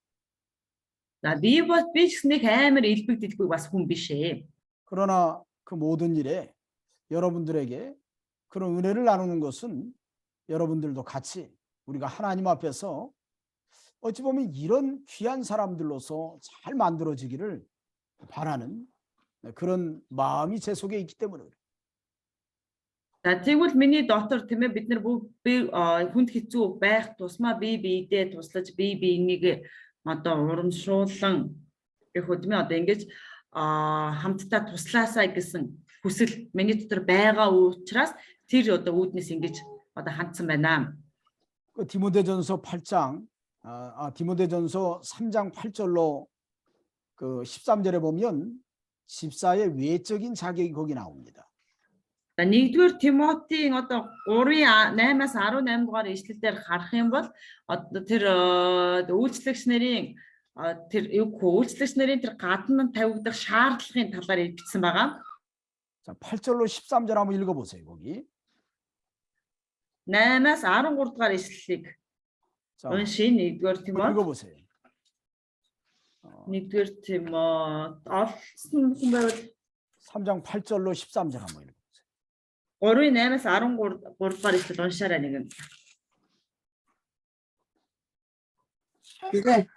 S1: За би ч нэг амар элбэг дэлбэг бас хүн биш ээ.
S2: 그러나 그 모든 일에 여러분들에게 그런 은혜를 나누는 것은 여러분들도 같이 우리가 하나님 앞에서 어찌 보면 이런 귀한 사람들로서 잘 만들어지기를 바라는 그런 마음이 제 속에 있기 때문에 그래요.
S1: За тэгвэл миний дотор тийм ээ бид нар хүнд хэцүү байх тусмаа бие биедээ туслаж бие биенийг одоо урамшуулан гэх үгмээ одоо ингэж хамтдаа туслаасаа гэсэн хүсэл миний дотор байгаа учраас тэр одоо үүднээс ингэж одоо хандсан байна.
S2: 그 디모데전서 8장 디모데전서 3장 8절로 그 13절에 보면 집사의 외적인 자격이 거기 나옵니다.
S1: За 1-р Тимотийн одоо 3-ын 8-аас 18 дугаар ишлэлээр харах юм бол одоо тэр үйлчлэгч нарын тэр гадна тавигдах шаардлагын талаар бичсэн байгаа.
S2: 자, 8절로 13절 한번 읽어 보세요. 거기.
S1: 8-аас 13 дугаар ишлэлийг уншин 1-р Тимот.
S2: 읽어 보세요.
S1: 1-р Тимот олсон хүн байвал
S2: 3장 8절로 13절 한번 읽어 보세요.
S1: 3-ын 8-аас 13 дугаар ишлэл уншаарай нэг.
S4: Тэгээ.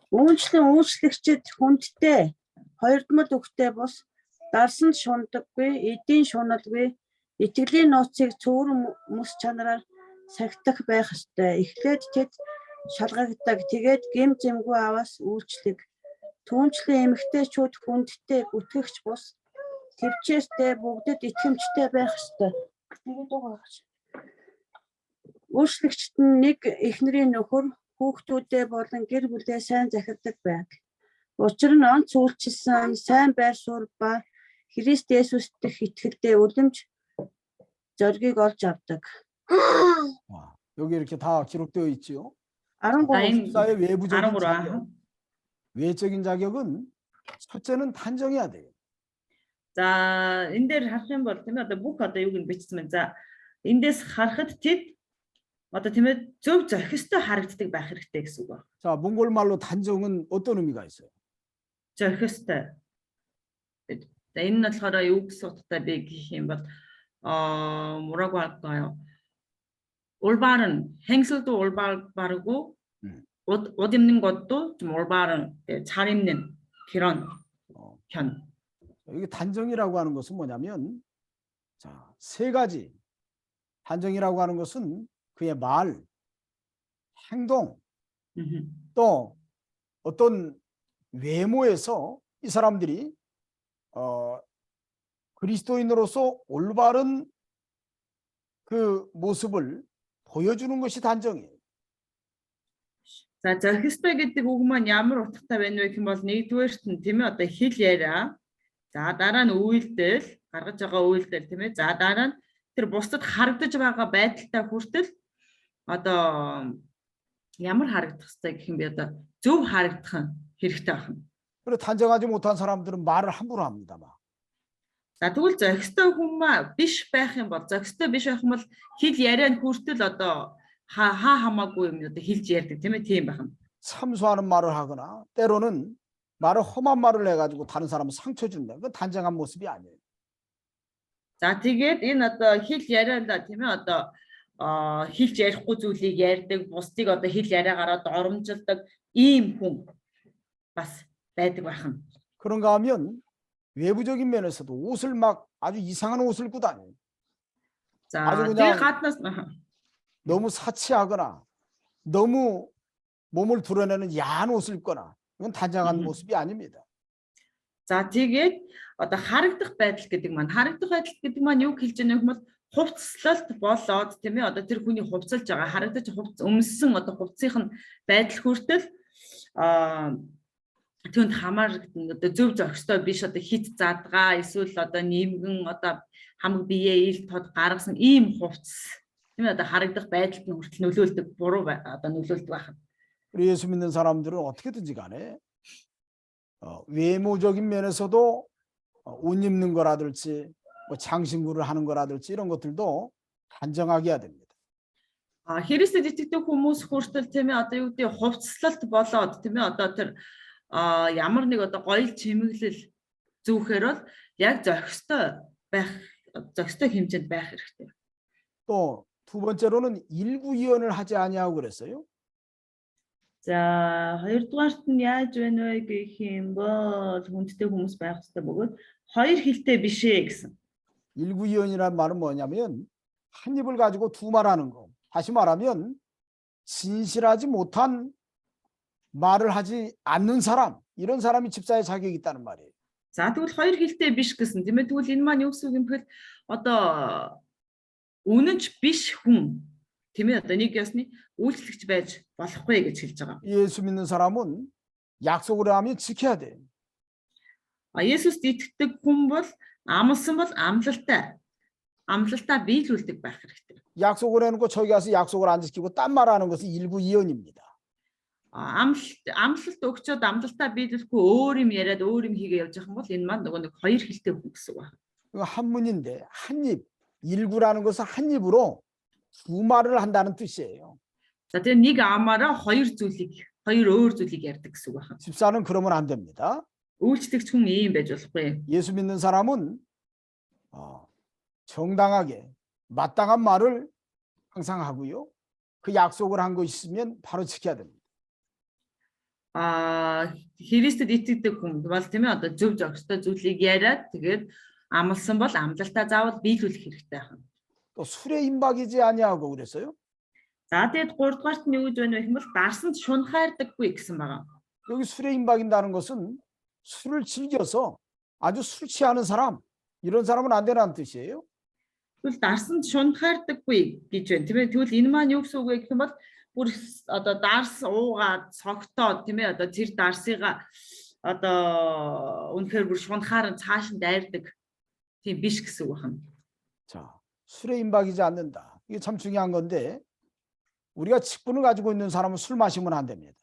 S4: Үйлчлэгчид хүндтэй, хоёрдмол үгтэй бус, дарсан шундаггүй, эдийн шуналгүй, итгэлийн нууцыг цөөрөн мөс чанараар сахидах байх ёстой. Эхлээд тэд шалгагдаг. Тэгээд гэм зэмгүй аваас үйлчлэг. Түүнчлэн эмэгтэйчүүд хүндтэй, бүтгэгч бус, төвчээртэй, бүгдэд итгэмжтэй байх ёстой. Тэгээд угаач. Үйлчлэгчд нь нэг эхнэрийн нөхөр, хүүхдүүдээ болон гэр бүлээ сайн захирдаг байг. Учир нь онц үйлчилсэн сайн байр суурь ба Христ Есүс дэх итгэлдээ үлэмж зоргийг олж авдаг.
S2: 여기 이렇게 다 기록되어 있지요.
S1: 13
S2: 집사의 외부적인 자격, 외적인 자격은 첫째는 단정해야 돼요.
S1: За энэ дээр харах юм бол тийм ээ одоо бүх одоо юуг нь бичсэн байна. За эндээс харахад тэд одоо тийм ээ зөв зохистой харагддаг байх хэрэгтэй гэсэн үг байна.
S2: 자, 몽골 말로 단정은 어떤 의미가 있어요?
S1: Зохистой. За энэ нь болохоор юу гэсэн утгатай бэ гэх юм бол 뭐라고 할까요? 올바른 행실도 올바르고 옷 입는 것도 좀 올바른 잘 입는 그런 편.
S2: 이게 단정이라고 하는 것은 뭐냐면 자, 세 가지. 단정이라고 하는 것은 그의 말, 행동, 또 어떤 외모에서 이 사람들이 그리스도인으로서 올바른 그 모습을 보여주는 것이 단정이에요.
S1: За зохистой гэдэг үг маань ямар утгатай байна вэ гэх юм бол нэгдүгээрт нь тийм ээ одоо хэл яриа. За дараа нь үйлдэл, гаргаж байгаа үйлдэл тийм ээ. За дараа нь тэр бусдад харагдаж байгаа байдалтай хүртэл одоо ямар харагдах ёстой гэх юм бэ одоо зөв харагдах хэрэгтэй байна.
S2: 그리고 단정하지 못한 사람들은 말을 함부로 합니다. 막.
S1: За тэгвэл зохистой хүн биш байх юм бол зохистой биш байх юм бол хэл ярианд хүртэл одоо хамаагүй юм одоо хэлж ярьдаг тийм ээ тийм байна.
S2: 참소하는 말을 하거나 때로는 말을 험한 말을 해가지고 다른 사람을 상처 준다. 그건 단정한 모습이 아니에요.
S1: За тэгээд энэ одоо хэл ярианда тийм ээ одоо хэлж ярихгүй зүйлийг ярьдаг, бусдыг одоо хэл яриагаараа доромжилдаг ийм хүн бас байдаг байна.
S2: 그런가 하면 외부적인 면에서도 옷을 막 아주 이상한 옷을 입고 다녀요.
S1: За
S2: 아주
S1: тэгээд
S2: 그냥
S1: гаднаас
S2: 너무 사치하거나 너무 몸을 드러내는 야한 옷을 입거나 이건 단정한 모습이 아닙니다.
S1: За тэгээд одоо харагдах байдал гэдэг маань юу хэлж байгаа юм бол хувцаслалт болоод тийм ээ одоо тэр хүний хувцалж байгаа харагдаж өмссөн одоо хувцсынх нь байдал хүртэл түнд хамаарагдана одоо зөв зохистой биш одоо хит задгаа эсвэл одоо нэмгэн одоо хамаг биеэ ил тод гаргасан ийм хувцс тийм ээ одоо харагдах байдалд нь хүртэл нөлөөлдөг буруу одоо нөлөөлдөг байна.
S2: 우리 예수 믿는 사람들은 어떻게든지 간에 외모적인 면에서도 옷 입는 거라든지 뭐 장신구를 하는 거라든지 이런 것들도 단정하게 해야 됩니다.
S1: Христэд итгэдэг хүмүүс хүртэл тийм ээ одоо юу гэдэг хувцслалт болоод тийм ээ одоо тэр ямар нэг одоо гоё чимэглэл зүүхээр бол яг зохистой хэмжээнд байх хэрэгтэй.
S2: 또 두 번째로는 일구이언을 하지 아니하고 그랬어요.
S1: За хоёрдугаарт нь яаж байна вэ гэх юм бол хүндтэй хүмүүс байх хэрэгтэй бөгөөд хоёр хэлтэй биш ээ гэсэн.
S2: 일구이언이란 말은 뭐냐면 한 입을 가지고 두 말하는 거. 다시 말하면 진실하지 못한 말을 하지 않는 사람, 이런 사람이 집사의 자격이 있다는 말이에요.
S1: За тэгвэл хоёр хэлтэй биш гэсэн. Тийм ээ тэгвэл энэ маань юу гэсэн үг юм бэ? Одоо үнэнч биш хүн тийм ээ одоо нэг ясны үйлчлэгч байж болохгүй гэж хэлж байгаа.
S2: 예수 믿는 사람은 약속을 하면 지켜야 돼.
S1: Есүст итгэдэг хүн бол амласан бол амлалтаа биелүүлдэг байх хэрэгтэй.
S2: 약속을 해놓고 저기 가서 약속을 안 지키고 딴 말하는 것은 일구이언입니다.
S1: амлалт өгчөөд амлалтаа биелүүлэхгүй өөр юм яриад өөр юм хийгээ явж байгаа юм бол энэ маань нөгөө нэг хоёр хэлтэй хүн гэсэн үг байна.
S2: 한문인데 한 입, 일구라는 것은 한 입으로 두 말을 한다는 뜻이에요.
S1: За тэгээ нэг амаараа хоёр өөр зүйлийг ярьдаг гэсэн үг байна.
S2: 집사는 그러면 안 됩니다.
S1: Үйлчлэгч хүн ийм байж болохгүй.
S2: 예수 믿는 사람은 정당하게 마땅한 말을 항상 하고요. 그 약속을 한 거 있으면 바로 지켜야 됩니다.
S1: Христэд итгэдэг хүн бол тийм ээ одоо зөв зохистой зүйлийг яриад тэгээд амласан бол амлалтаа заавал биелүүлэх хэрэгтэй байна.
S2: 또 술에 임박이지 아니하고 그랬어요.
S1: За тэгээд 3 дугаарт нь юу гэж байна вэ гэвэл дарсанд шунхаардаггүй гэсэн байгаа.
S2: 여기 술에 임박인다는 것은 술을 즐겨서 아주 술 취하는 사람, 이런 사람은 안 되라는 뜻이에요.
S1: Тэгвэл дарсанд шунхаардаггүй гэж байна. Тийм ээ тэгвэл энэ маань юу гэсэн үг вэ гэх юм бол бүр одоо дарс уугаад цогтоод тийм ээ одоо тэр дарсыга одоо үнэхээр бүр шунхаар нь цааш нь дайрдаг тийм биш гэсэн үг байна.
S2: 자, 술에 임박이지 않는다. 이게 참 중요한 건데 우리가 직분을 가지고 있는 사람은 술 마시면 안 됩니다.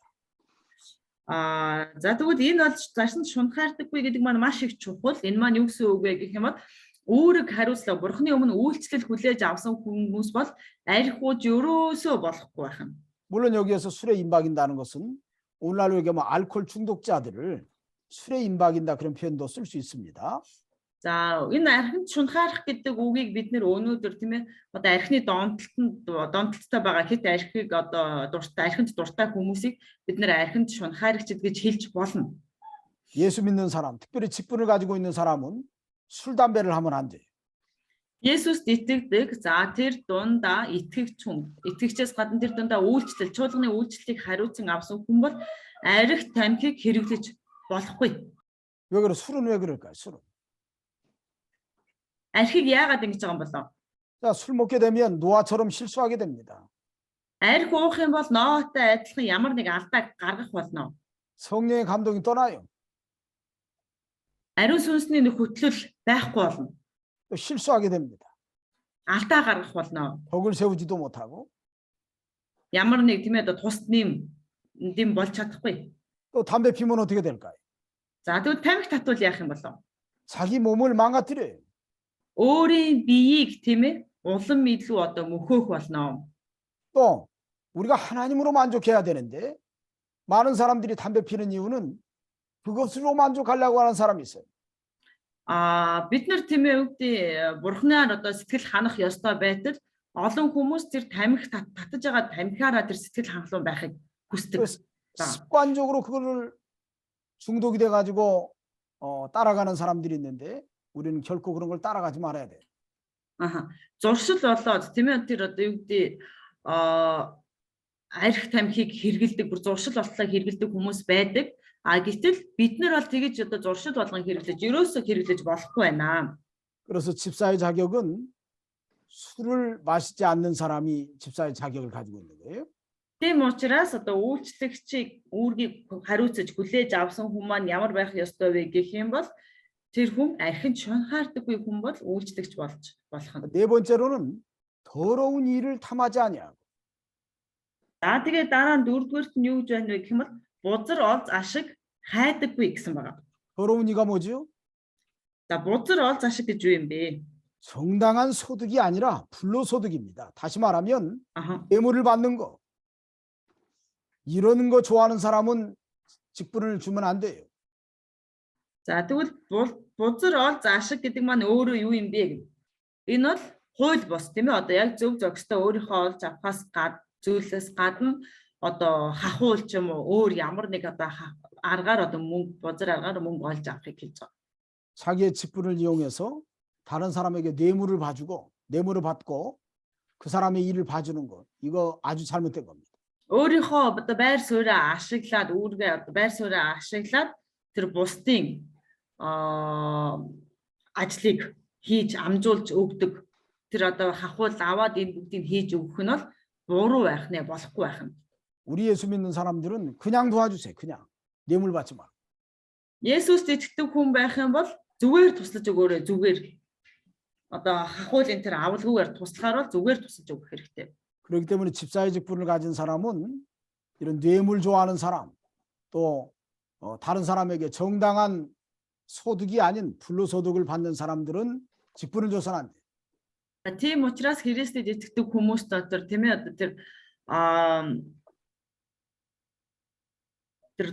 S1: За тэгвэл энэ бол зарсанд шунхаардаггүй гэдэг маань маш их чухал. Энэ маань юу гэсэн үг вэ гэх юм бол өөрөг хариуцлага бурхны өмнө үйлчлэл хүлээж авсан хүмүүс бол архиуж өрөөсөө болохгүй байна.
S2: 물론 여기에서 술에 임박인다는 것은 오늘날로 얘기하면 알코올 중독자들을 술에 임박인다 그런 표현도 쓸 수 있습니다.
S1: За энэ архинд шунхаарах гэдэг үгийг бид нэр өнөөдөр тийм ээ одоо архины донтолтой байгаа хэд архийг одоо дуртай архинд дуртай хүмүүсийг бид нэр архинд шунхаарагч гэж хэлж болно.
S2: 예수 믿는 사람, 특별히 직분을 가지고 있는 사람은 술 담배를 하면 안 돼.
S1: Есүст итгэдэг. За тэр дундаа итгэгч хүн. Итгэгчээс гадна тэр дундаа үйлчлэл, чуулганы үйлчлэлийг хариуцсан авсан хүн бол арх тамхиг хэрэглэж болохгүй.
S2: 왜 그래? 술은 왜 그럴까요? 술은.
S1: Архийг яагаад ингэж байгаа юм болоо?
S2: 자, 술 먹게 되면 노아처럼 실수하게 됩니다.
S1: Арх уух юм бол ноотой адилхан ямар нэг алдааг гаргах болно.
S2: 성령의 감동이 떠나요.
S1: Ариун сүнсний нэг хөтлөл байхгүй болно.
S2: 또 실수하게 됩니다.
S1: Алдаа гаргах болно.
S2: 덕을 세우지도 못하고
S1: Ямар нэг тийм ээ тус нэм болж чадахгүй.
S2: 또 담배 피면 어떻게 될까요?
S1: За тэгвэл тамхи татвал яах юм болов?
S2: 자기 몸을 망가뜨려요.
S1: Өөрийн биеийг тийм ээ улам илүү одоо мөхөөх болно.
S2: 또 우리가 하나님으로 만족해야 되는데 많은 사람들이 담배 피는 이유는 그것으로 만족하려고 하는 사람이 있어요.
S1: Бид нар тийм ээ үгдээ бурхнаар одоо сэтгэл ханах ёстой байтал олон хүмүүс тэр тамхи татаж байгаа тамхиараа тэр сэтгэл хангалуун байхыг хүсдэг.
S2: 습관적으로 그거를 중독이 돼 가지고 따라가는 사람들이 있는데 우리는 결코 그런 걸 따라가지 말아야 돼.
S1: Зуршил болоод тийм ээ тэр одоо юу гэдэг арх тамхиг хэрэгэлдэг бүр зуршил болтлоо хэрэгэлдэг хүмүүс байдаг. Гэтэл бид нар бол тэгэж одоо зуршил болгон хэрэглэж ерөөсөө хэрэглэж болохгүй байна.
S2: 그래서 집사의 자격은 술을 마시지 않는 사람이 집사의 자격을 가지고 있는 거예요.
S1: Тийм учраас одоо үйлчлэгчийг үүргийг хариуцаж хүлээж авсан хүн маань ямар байх ёстой вэ гэх юм бол тэр хүн архинд шунхаардаггүй хүн бол үйлчлэгч болж болох нь.
S2: 네 번째로는 더러운 일을 탐하지 아니하고.
S1: За тэгээ дараа нь дөрөвдүгээрт нь юу гэж байна вэ гэх юм бол бузар олз ашиг хайдаггүй гэсэн байна.
S2: 더러운 이가 뭐죠?
S1: За бузар олз ашиг гэж юу юм бэ?
S2: 정당한 소득이 아니라 불로소득입니다. 다시 말하면 뇌물을 받는 거. 이런 거 좋아하는 사람은 직분을 주면 안 돼요.
S1: За тэгвэл бузар олз ашиг гэдэг маань өөрөө юу юм бэ? Энэ бол хууль бос тийм ээ одоо яг зөв зохистой өөрийнхөө олж авахаас зүйлээс гадна одоо хахуул ч юм уу өөр ямар нэг одоо аргаар одоо мөнгө бузар аргаар мөнгө олж авахыг хэлж байгаа.
S2: 자기의 직분을 이용해서 다른 사람에게 뇌물을 받고 그 사람의 일을 봐주는 거 이거 아주 잘못된 겁니다.
S1: Өөрийнхөө одоо байр сууриа ашиглаад үүргээ одоо байр сууриа ашиглаад тэр бусдын ажлыг хийж амжуулж өгдөг тэр одоо хахуул аваад энэ бүгдийг хийж өгөх нь бол буруу байх нэ болохгүй байх нь.
S2: 우리 예수 믿는 사람들은 그냥 도와주세요. 그냥 뇌물 받지 마.
S1: Есүст итгэдэг хүн байх юм бол зүгээр туслаж өгөөрэй зүгээр. Одоо хахуулын тэр авалгүйгээр туслахаар бол зүгээр тусалж өгөх хэрэгтэй.
S2: 그렇기 때문에 집사의 직분을 가진 사람은 이런 뇌물 좋아하는 사람 또 다른 사람에게 정당한 소득이 아닌 불로소득을 받는 사람들은 직분을 줘서는 안 돼.
S1: Тийм учраас Христэд итгэдэг хүмүүс дотор тийм ээ тэр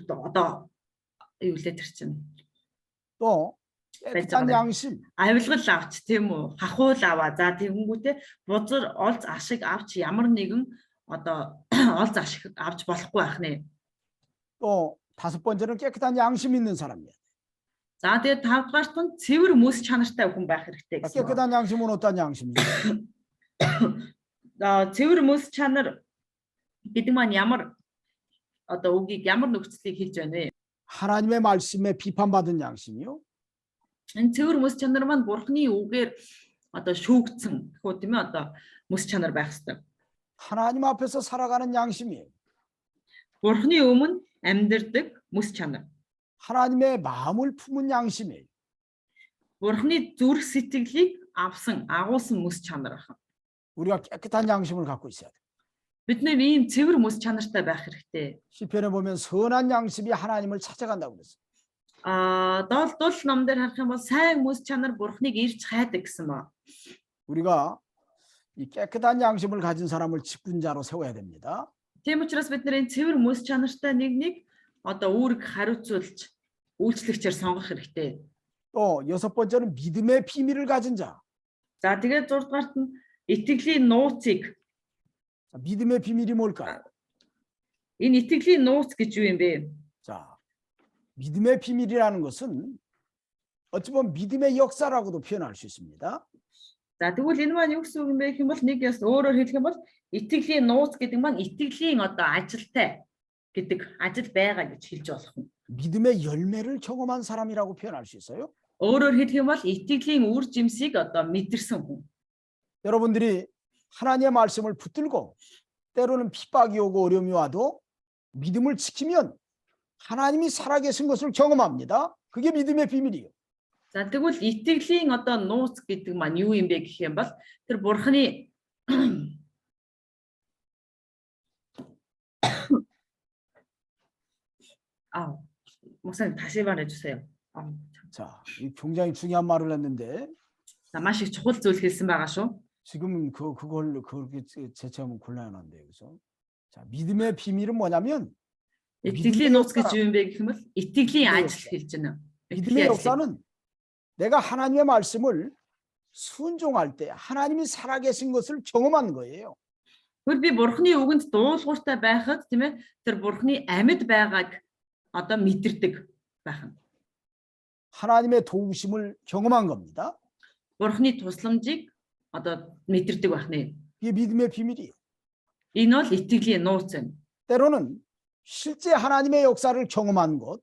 S1: одоо юу лээ тэр чинь
S2: 또 깨끗한 양심.
S1: авилгал авч тийм үү хахуул аваа за тэгэнгүүтээ бузар олз ашиг авч ямар нэгэн одоо олз ашиг авч болохгүй байх нэ.
S2: 또 다섯 번째는 깨끗한 양심 있는 사람이야.
S1: За тэгээд тавдугаарт нь цэвэр мөс чанартай хүн байх хэрэгтэй гэсэн.
S2: 깨끗한 양심은 어떤 양심이죠?
S1: цэвэр мөс чанар гэдэг маань ямар одоо үгийг ямар нөхцөлийг хэлж байна вэ?
S2: 하나님의 말씀에 비판받은 양심이요.
S1: Энэ цэвэр мөс чанар маань бурхны үгээр одоо шүүгдсэн гэх үү тийм ээ одоо мөс чанар байх хэрэгтэй.
S2: 하나님 앞에서 살아가는 양심이에요.
S1: Бурхны өмнө амьдардаг мөс чанар.
S2: 하나님의 마음을 품은 양심이에요.
S1: Бурхны зүрх сэтгэлийг авсан агуулсан мөс чанар ах.
S2: 우리가 깨끗한 양심을 갖고 있어야 돼.
S1: Бид нэр ийм цэвэр мөс чанартай байх хэрэгтэй.
S2: 시편에 보면 선한 양심이 하나님을 찾아간다고 그랬어요.
S1: Дол ном дээр харах юм бол сайн мөс чанар бурхныг ирж хайдаг гэсэн ба.
S2: 우리가 이 깨끗한 양심을 가진 사람을 직분자로 세워야 됩니다.
S1: Тийм учраас бид нэр энэ цэвэр мөс чанартай нэг одоо үүрэг хариуцуулж үйлчлэгчээр сонгох хэрэгтэй.
S2: 또 여섯 번째는 믿음의 비밀을 가진 자.
S1: За тэгээд 6 дугаарт нь итгэлийн нууцыг
S2: 자, 믿음의 비밀이 뭘까요?
S1: энэ итгэлийн нууц гэж юу юм бэ?
S2: 자, 믿음의 비밀이라는 것은 어찌 보면 믿음의 역사라고도 표현할 수 있습니다.
S1: За тэгвэл энэ маань юу гэсэн үг юм бэ гэх юм бол нэг яс өөрөөр хэлэх юм бол итгэлийн нууц гэдэг маань итгэлийн одоо ажилтай гэдэг ажил байгаа гэж хэлж болох юм.
S2: 믿음의 열매를 경험한 사람이라고 표현할 수 있어요.
S1: өөрөөр хэлэх юм бол итгэлийн үр жимсийг одоо мэдэрсэн хүн.
S2: 여러분들이 하나님의 말씀을 붙들고 때로는 핍박이 오고 어려움이 와도 믿음을 지키면 하나님이 살아계신 것을 경험합니다. 그게 믿음의 비밀이에요.
S1: За тэгвэл итгэлийн одоо нууц гэдэг маань юу юм бэ гэх юм бол тэр бурхны 목사님 다시 말해주세요.
S2: 자, 굉장히 중요한 말을 했는데
S1: 나 маш их чухал зүйл хэлсэн байгаа шүү.
S2: 지금 그걸 그렇게 제체하면 곤란한데요, 그래서 자, 믿음의 비밀은 뭐냐면
S1: 이тгэлийн нууц гэж юу юм бэ гэх юм бол итгэлийн ажил хэлж байна.
S2: 믿음의 역사는 내가 하나님의 말씀을 순종할 때 하나님이 살아계신 것을 경험한 거예요.
S1: Тэгвэл би бурхны үгэнд дуулууртай байхад тийм ээ тэр бурхны амьд байгааг одоо мэдэрдэг байх нь.
S2: 하나님의 도우심을 경험한 겁니다.
S1: бурхны тусламжийг одоо мэдэрдэг байх нэ.
S2: 이게 믿음의 비밀이에요.
S1: Энэ бол итгэлийн нууц байна.
S2: 때로는 실제 하나님의 역사를 경험한 것,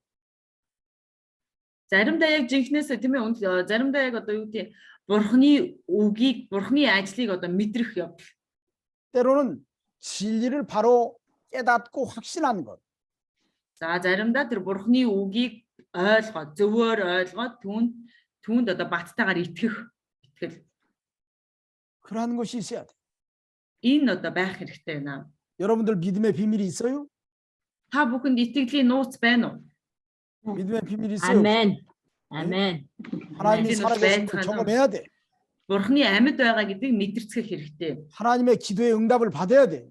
S1: заримдаа яг жинхнээс тийм ээ заримдаа яг одоо юу гэдэг бурхны үгийг бурхны ажлыг одоо мэдрэх явдал.
S2: 때로는 진리를 바로 깨닫고 확신한 것.
S1: За заримдаа тэр бурхны үгийг ойлгоод зөвөр ойлгоод түүнд одоо баттайгаар итгэх итгэл.
S2: 그러한 것이 있어야 돼.
S1: Энэ одоо байх хэрэгтэй байна.
S2: 여러분들 믿음의 비밀이 있어요?
S1: Та бүхэнд итгэлийн нууц байна уу?
S2: 믿음의 비밀이 있어요?
S4: 아멘. 아멘.
S2: 하나님이 살아계신 걸 경험해야 돼.
S1: бурхны амьд байгаа гэдгийг мэдэрцгэх хэрэгтэй.
S2: 하나님의 기도의 응답을 받아야 돼.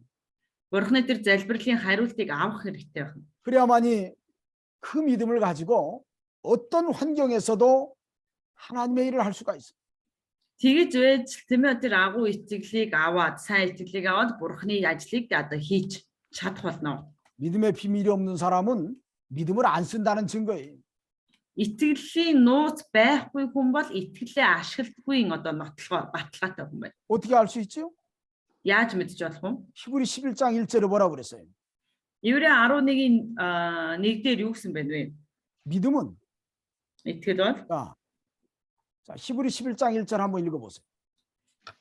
S1: бурхны тэр залбирлын хариултыг авах хэрэгтэй байна.
S2: 그래야만이 그 믿음을 가지고 어떤 환경에서도 하나님의 일을 할 수가 있어.
S1: Тэгэж байж тийм ээ тэр агуу итгэлийг аваад сайн итгэлийг аваад бурхны ажлыг одоо хийж чадах болно.
S2: 믿음의 비밀이 없는 사람은 믿음을 안 쓴다는 증거예요.
S1: Итгэлийн нууц байхгүй хүн бол итгэлээ ашигладаггүй одоо баталгаатай хүн байна.
S2: 어떻게 알 수 있죠?
S1: Яаж мэдж болох вэ?
S2: 히브리 11장 1절에 뭐라고 그랬어요?
S1: Еврей 11-ийн 1-ээр юу гэсэн байна вэ?
S2: 믿음은
S1: 이тгэл бол
S2: 자, 히브리 11장 1절 한번 읽어 보세요.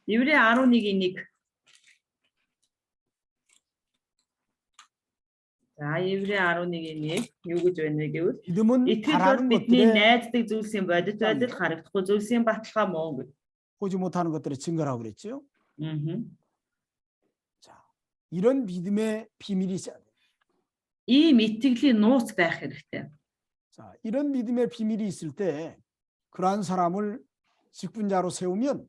S1: Еврей 11-ийн 1. За Еврей 11-ийн 1 юу гэж байна вэ гэвэл
S2: 믿음은
S1: итгэл бол бидний найддаг зүйлсийн бодит байдал харагдахгүй зүйлсийн баталгаа мөн гэж.
S2: 보지 못하는 것들의 증거라고 그랬죠.
S1: Аа.
S2: 자, 이런 믿음의 비밀이 있어야 돼.
S1: Ийм итгэлийн нууц байх хэрэгтэй.
S2: 자, 이런 믿음의 비밀이 있을 때 그러한 사람을 직분자로 세우면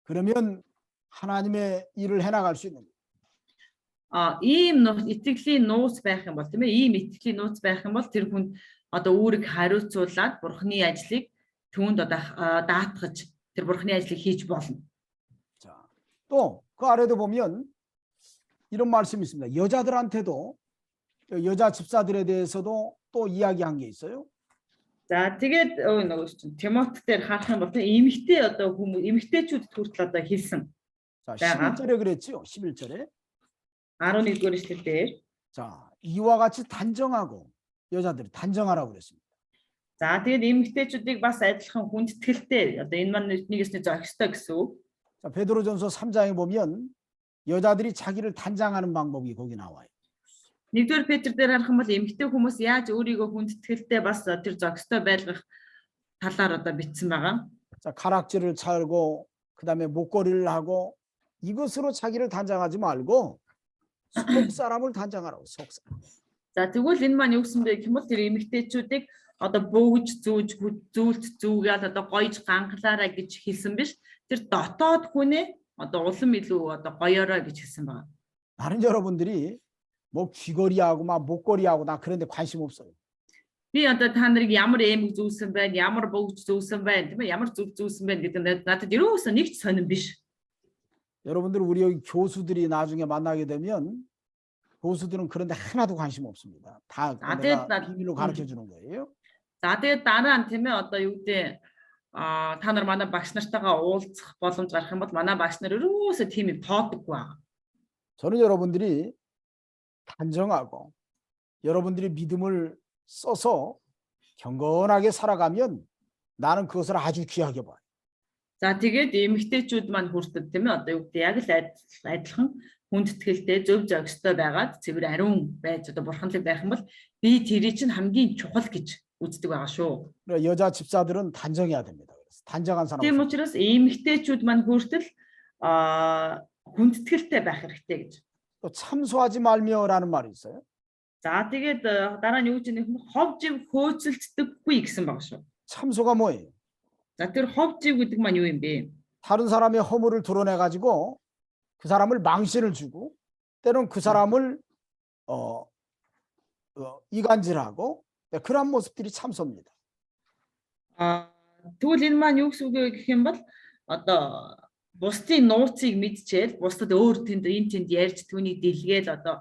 S2: 그러면 하나님의 일을 해나갈 수 있는 거예요.
S1: Ийм итгэлийн нууц байх юм бол тийм ээ ийм итгэлийн нууц байх юм бол тэр хүн одоо үүрэг хариуцуулаад бурхны ажлыг түүнд одоо даатгаж тэр бурхны ажлыг хийж болно.
S2: 자, 또 그 아래도 보면 이런 말씀이 있습니다. 여자들한테도 여자 집사들에 대해서도 또 이야기한 게 있어요.
S1: За тэгээд нөгөө чинь Тимот дээр харах юм бол эмэгтэй одоо хүмүүс эмэгтэйчүүд хүртэл одоо хэлсэн.
S2: 자, 11절에 그랬지요. 11절에.
S1: 11-р эшлэлээр.
S2: 자, 이와 같이 단정하고 여자들이 단정하라고 그랬습니다.
S1: За тэгээд эмэгтэйчүүдийг бас адилхан хүндэтгэлтэй одоо энэ маань нэгнээс зохистой гэсэн үг.
S2: 자, 베드로전서 3장에 보면 여자들이 자기를 단장하는 방법이 거기 나와요.
S1: 1-р Петр дээр харах юм бол эмэгтэй хүмүүс яаж өөрийгөө хүндэтгэлтэй бас тэр зохистой байлгах талаар одоо бичсэн байгаа.
S2: 자, 가락지를 차고 그다음에 목걸이를 하고 이것으로 자기를 단장하지 말고 속 사람을 단장하라고 속 사람.
S1: За тэгвэл энэ маань юу гэсэн бэ гэх юм бол тэр эмэгтэйчүүдийг одоо бөөгж зүйлт зүүгээл одоо гоёж гангалаараа гэж хэлсэн биш. Тэр дотоод хүнээ одоо улам илүү одоо гоёороо гэж хэлсэн байна.
S2: 다른 여러분들이 뭐 귀걸이하고 막 목걸이하고 나 그런 데 관심 없어요.
S1: Би одоо та нарыг ямар эмэг зүүсэн байна, ямар богж зүүсэн байна, тийм ээ, ямар зүг зүүсэн байна гэдэг надад ерөөсөө нэг ч сонирн биш.
S2: 여러분들 우리 여기 교수들이 나중에 만나게 되면 교수들은 그런데 하나도 관심 없습니다. 다 내가 비밀로 가르쳐 주는 거예요.
S1: За тэгээд дараа нь тийм ээ одоо юу гэдэг та нар манай багш нартайгаа уулзах боломж гарах юм бол манай багш нар ерөөсөө тийм юм тоодоггүй байгаа.
S2: 저는 여러분들이 단정하고 여러분들이 믿음을 써서 경건하게 살아가면 나는 그것을 아주 귀하게 봐요.
S1: За тэгээд эмэгтэйчүүд маань хүртэл тийм ээ одоо юу гэдэг яг л адилхан хүндэтгэлтэй зөв зохистой байгаад цэвэр ариун байж одоо бурханлаг байх юм бол би тэрий чинь хамгийн чухал гэж үздэг байгаа шүү.
S2: 여자 집사들은 단정해야 됩니다. 그래서 단정한 사람.
S1: Тийм учраас эмэгтэйчүүд маань хүртэл хүндэтгэлтэй байх хэрэгтэй гэж.
S2: 또 참소하지 말며라는 말이 있어요.
S1: За тэгээд дараа нь юу гэж нэг хов жив хөөцөлддөггүй гэсэн баг шүү.
S2: 참소가 뭐예요?
S1: За тэр хов жив гэдэг маань юу юм бэ?
S2: 다른 사람의 허물을 드러내 가지고 그 사람을 망신을 주고 때론 그 사람을 이간질하고 그런 모습들이 참소입니다.
S1: Тэгвэл энэ маань юу гэсэн үг вэ гэх юм бол одоо бусдын нууцыг мэдчихэл бусдад өөр тэнд энэ тэнд ярьж түүнийг дэлгээл одоо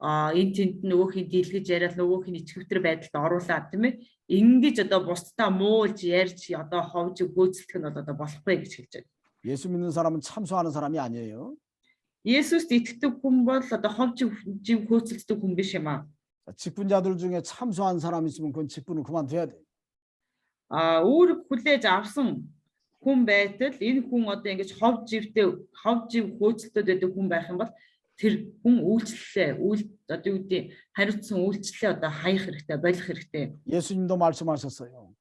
S1: энэ тэнд нөгөөхийг дэлгэж яриад нөгөөхийг ичгэвтер байдалд оруулаад тийм ээ ингэж одоо бусдаа муулж ярьж одоо ховж хөөцөлдөх нь одоо болохгүй гэж хэлж байна.
S2: 예수 믿는 사람은 참소하는 사람이 아니에요.
S1: Есүст итгэдэг хүн бол одоо ховж хөөцөлддөг хүн биш юм аа.
S2: 직분자들 중에 참소한 사람 있으면 그건 직분을 그만둬야 돼.
S1: Үүрэг хүлээж авсан хүн байтал энэ хүн одоо ингэж ховж хөөцөлдөд байдаг хүн байх юм бол тэр хүн үйлчлэлээ одоо юу гэдэг хариуцсан үйлчлэлээ одоо хаях хэрэгтэй, болох хэрэгтэй.
S2: 예수님도 말씀하셨어요.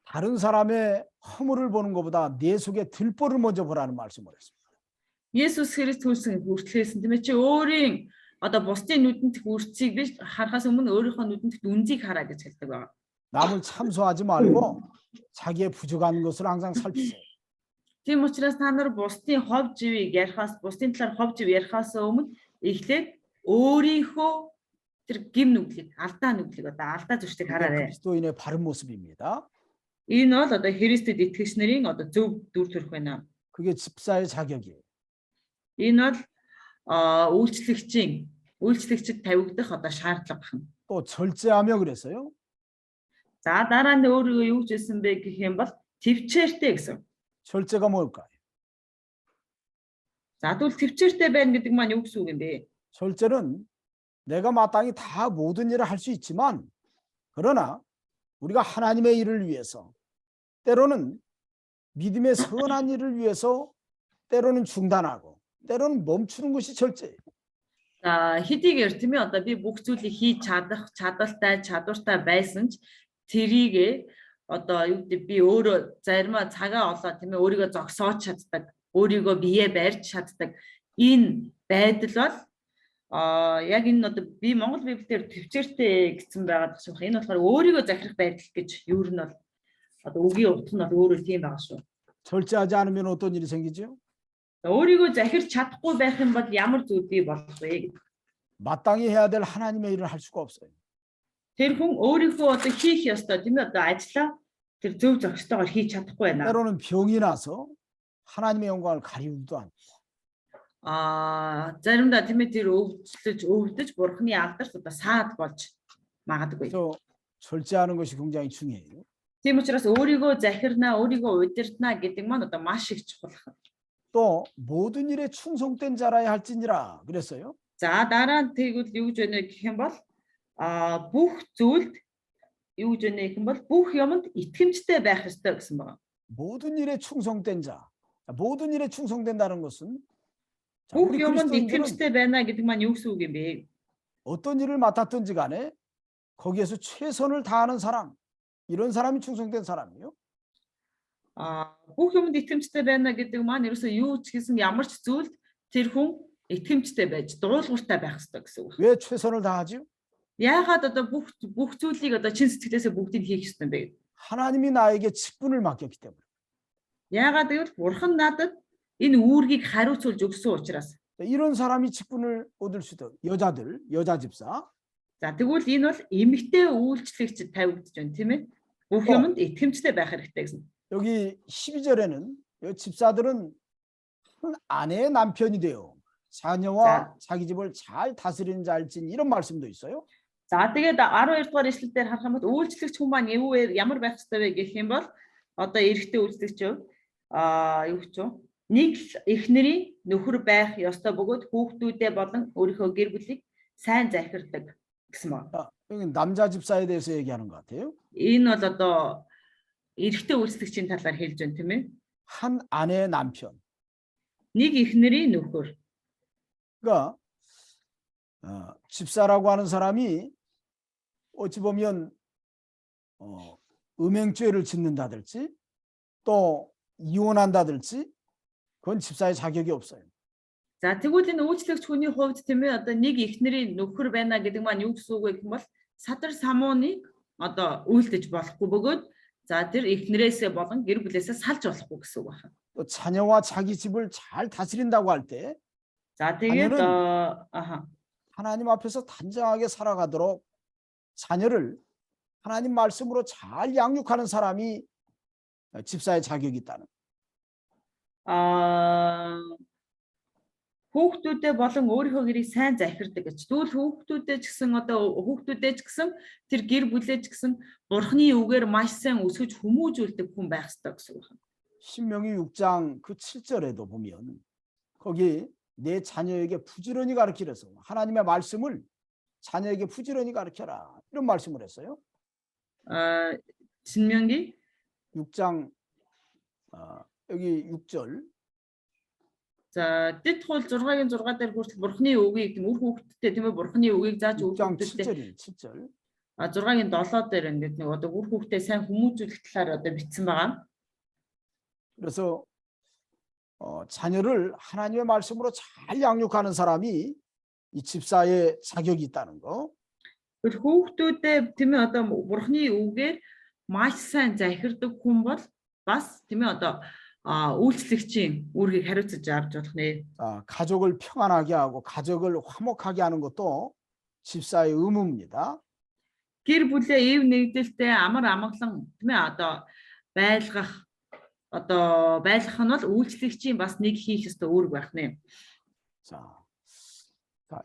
S2: 다른 사람의 허물을 보는 것보다 내 속에 들보를 먼저 보라는 말씀을 했습니다.
S1: Есүс Христոսийн хүртлээсэн тийм ээ чи өөрийн одоо бусдын нүдэнд хүрцгийг биш харахаас өмнө өөрийнхөө нүдэнд үнзийг хараа гэж хэлдэг байна.
S2: 남을 참소하지 말고 자기의 부족한 것을 항상 살피세요.
S1: Тийм учраас та нар бусдын хов живийг ярихаас бусдын талаар хов жив ярихаас өмнө эхлээд өөрийнхөө тэр гим нүглийг алдаа нүглийг одоо алдаа зуршиг хараарай.
S2: 그리스도인의 바른 모습입니다.
S1: Энэ бол одоо Христэд итгэгч нарын одоо зөв дүр төрх байна.
S2: 그게 집사의 자격이에요.
S1: Энэ бол үйлчлэгчид тавигдах одоо шаардлага байна.
S2: 또 절제하며 그랬어요.
S1: За дараа нь өөрийгөө юу гэж хэлсэн бэ гэх юм бол төвчээртэй гэсэн.
S2: 절제가 뭘까요?
S1: За тэгвэл төвчээртэй байна гэдэг маань юу гэсэн үг юм бэ?
S2: 절제는 내가 마땅히 다 모든 일을 할 수 있지만 그러나 우리가 하나님의 일을 위해서 때로는 믿음의 선한 일을 위해서 때로는 중단하고 때로는 멈추는 것이 절제예요.
S1: За хэдийгээр тийм ээ одоо би бүх зүйлийг хийж чадвартай байсан ч тэрийг одоо юу гэдэг би өөрөө заримаа цагаа олоод тийм ээ өөрийгөө зогсоож чаддаг, өөрийгөө бие барьж чаддаг энэ байдал бол яг энэ одоо би Монгол Библиэр төвчээртэй гэсэн байгаад байгаа шүү. Энэ болохоор өөрийгөө захирах байдал гэж юу нь бол одоо үгийн утга нь бол өөрөө тийм байгаа шүү.
S2: 절제하지 않으면 어떤 일이 생기죠?
S1: өөрийгөө захирч чадахгүй байх юм бол ямар зүйл бий болох вэ?
S2: 마땅히 해야 될 하나님의 일을 할 수가 없어요.
S1: Тэр хүн өөрийнхөө одоо хийх ёстой тийм ээ одоо ажиллаа тэр зөв зохистойгоор хийж чадахгүй байна.
S2: 때로는 병이 나서 하나님의 영광을 가리우기도 합니다.
S1: Заримдаа тийм ээ тэр өвдөж бурхны алдарт одоо саад болж магадгүй.
S2: 그래서 절제하는 것이 굉장히 중요해요.
S1: Тийм учраас өөрийгөө захирнаа, өөрийгөө удирднаа гэдэг маань одоо маш их чухал.
S2: 또 모든 일에 충성된 자라야 할지니라 그랬어요.
S1: За дараа нь тэгвэл юу гэж байна гэх юм бол бүх зүйлд юу гэж байна гэх юм бол бүх юмд итгэмжтэй байх ёстой гэсэн байна.
S2: 모든 일에 충성된 자. 모든 일에 충성된다는 것은
S1: бүх юмд итгэмжтэй байна гэдэг маань юу гэсэн үг юм бэ?
S2: 어떤 일을 맡았든지 간에 거기에서 최선을 다하는 사람, 이런 사람이 충성된 사람이요.
S1: Бүх юмд итгэмжтэй байна гэдэг маань ерөөсөө юу ч гэсэн ямар ч зүйлд тэр хүн итгэмжтэй байж дуулууртай байх ёстой гэсэн үг.
S2: 왜 최선을 다하지요?
S1: Яагаад одоо бүх зүйлийг одоо чин сэтгэлээсээ бүгдийг хийх ёстой юм бэ?
S2: 하나님이 나에게 직분을 맡겼기 때문에.
S1: Яагаад гэвэл бурхан надад энэ үүргийг хариуцуулж өгсөн учраас.
S2: 이런 사람이 직분을 얻을 수 있도록 여자 집사
S1: За тэгвэл энэ бол эмэгтэй үйлчлэгчд тавигдж байна тийм ээ. Бүх юмд итгэмжтэй байх хэрэгтэй гэсэн.
S2: 여기 12절에는 집사들은 한 아내의 남편이 되어 자녀와 자기 집을 잘 다스리는 자일진 이런 말씀도 있어요.
S1: За тэгээд 12 дугаар ишлэлээр харах юм бол үйлчлэгч хүн маань ямар байх ёстой вэ гэх юм бол одоо эрэгтэй үйлчлэгч юу гэж нэг эхнэрийн нөхөр байх ёстой бөгөөд хүүхдүүдээ болон өөрийнхөө гэр бүлийг сайн захирдаг гэсэн байна.
S2: 여기 남자 집사에 대해서 얘기하는 것 같아요.
S1: Энэ бол одоо эрэгтэй үйлчлэгчийн талаар хэлж байна тийм ээ.
S2: 한 아내의 남편.
S1: нэг эхнэрийн нөхөр.
S2: 그러니까 집사라고 하는 사람이 어찌 보면 음행죄를 짓는다든지 또 이혼한다든지 그건 집사의 자격이 없어요.
S1: За тэгвэл энэ үйлчлэгч хүний хувьд тийм ээ одоо нэг эхнэрийн нөхөр байна гэдэг маань юу гэсэн үг вэ гэх юм бол садар самууныг одоо үйлдэж болохгүй бөгөөд за тэр эхнэрээсээ болон гэр бүлээсээ салж болохгүй гэсэн үг байна.
S2: 또 자녀와 자기 집을 잘 다스린다고 할 때
S1: 자 тэгээд
S2: 하나님 앞에서 단정하게 살아가도록 자녀를 하나님 말씀으로 잘 양육하는 사람이 집사의 자격이 있다는.
S1: хүүхдүүдээ болон өөрийнхөө гэрийг сайн захирдаг гэж. Тэгвэл хүүхдүүдээ ч гэсэн одоо хүүхдүүдээ ч гэсэн тэр гэр бүлээ ч гэсэн Бурхны үгээр маш сайн өсгөж хүмүүжүүлдэг хүн байх ёстой гэсэн үг.
S2: 신명기 6장 그 7절에도 보면 거기 내 자녀에게 부지런히 가르치래서 하나님의 말씀을 자녀에게 부지런히 가르쳐라 이런 말씀을 했어요.
S1: 신명기
S2: 6장 여기 6절.
S1: За дэд хууль 6-гийн 6 дээр хүртэл Бурхны үгийг үр хүүхдтэй тийм ээ Бурхны үгийг зааж үр хүүхдтэй
S2: 7절.
S1: 6-гийн 7 дээр ингээд нэг одоо үр хүүхдээ сайн хүмүүжүүлэх талаар одоо бичсэн байгаа.
S2: 그래서 자녀를 하나님의 말씀으로 잘 양육하는 사람이 이 집사의 자격이 있다는 거.
S1: 그 хүүхдүүдээ тийм ээ одоо Бурхны үгээр маш сайн захирдаг хүн бол бас тийм ээ одоо үйлчлэгчийн үүргийг хариуцаж авч болох нэ.
S2: 가족을 평안하게 하고 가족을 화목하게 하는 것도 집사의 의무입니다.
S1: гэр бүлээ ив нэгдэлтэй амар амгалан тийм ээ одоо байлгах нь бол үйлчлэгчийн бас нэг хийх ёстой үүрэг байх нэ.
S2: 자,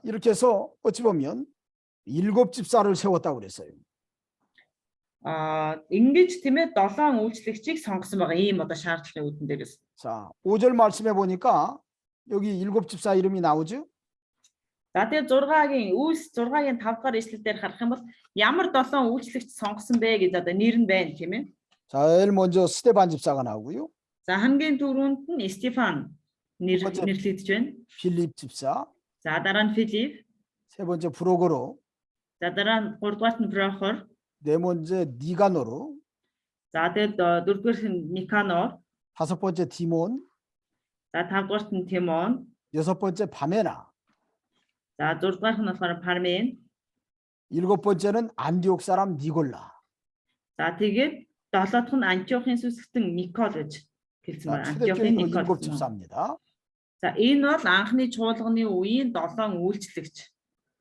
S2: 이렇게 해서 어찌 보면 7 집사를 세웠다고 그랬어요.
S1: ингэж тийм ээ 7 үйлчлэгчийг сонгосон байгаа ийм одоо шаардлагын үүдэн дээрээс.
S2: 자, 5절 말씀해 보니까 여기 7 집사 이름이 나오죠?
S1: За тэгээд 6-гийн 5 дахь ишлэл дээр харах юм бол ямар 7 үйлчлэгч сонгосон бэ гэж одоо нэр нь байна тийм ээ.
S2: 자, 제일 먼저 스데반 집사가 나오고요.
S1: За хамгийн түрүүнд нь Стефан нэрлэгдэж байна.
S2: 필립 집사.
S1: За дараа нь Филипп.
S2: 세 번째 브로거로.
S1: За дараа нь 3 дугаарт нь Прохор.
S2: 네 번째 니가노로.
S1: За тэгээд 4 дугаарт нь Никанор.
S2: 5 번째 디몬.
S1: За 5 дугаарт нь Тимон.
S2: 6 번째 바메나.
S1: За 6 дугаарт нь болохоор Пармен.
S2: 7 번째는 안디옥 사람 니골라.
S1: За тэгээд 7 дахь нь Антиохын сүсгтэн Никол гэж хэлсэн байна. Антиохын Никол
S2: 집사입니다.
S1: За энэ бол анхны чуулганы үеийн 7 үйлчлэгч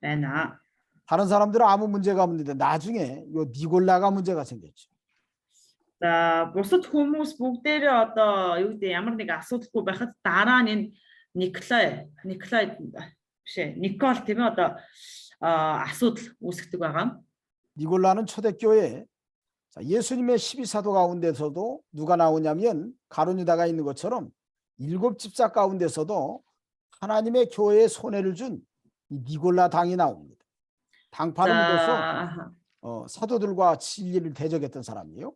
S1: байна.
S2: 다른 사람들은 아무 문제가 없는데 나중에 요 니골라가 문제가 생겼죠.
S1: За бусад хүмүүс бүгдээрээ одоо юу гэдэг ямар нэг асуудалгүй байхад дараа нь энэ Никол тийм ээ одоо асуудал үүсгдэг байгаа.
S2: 니골라는 초대교회 예수님의 12사도 가운데서도 누가 나오냐면 가룟유다가 있는 것처럼 7 집사 가운데서도 하나님의 교회에 손해를 준 이 니골라 당이 나옵니다. 당파를 묻어서 사도들과 진리를 대적했던 사람이에요.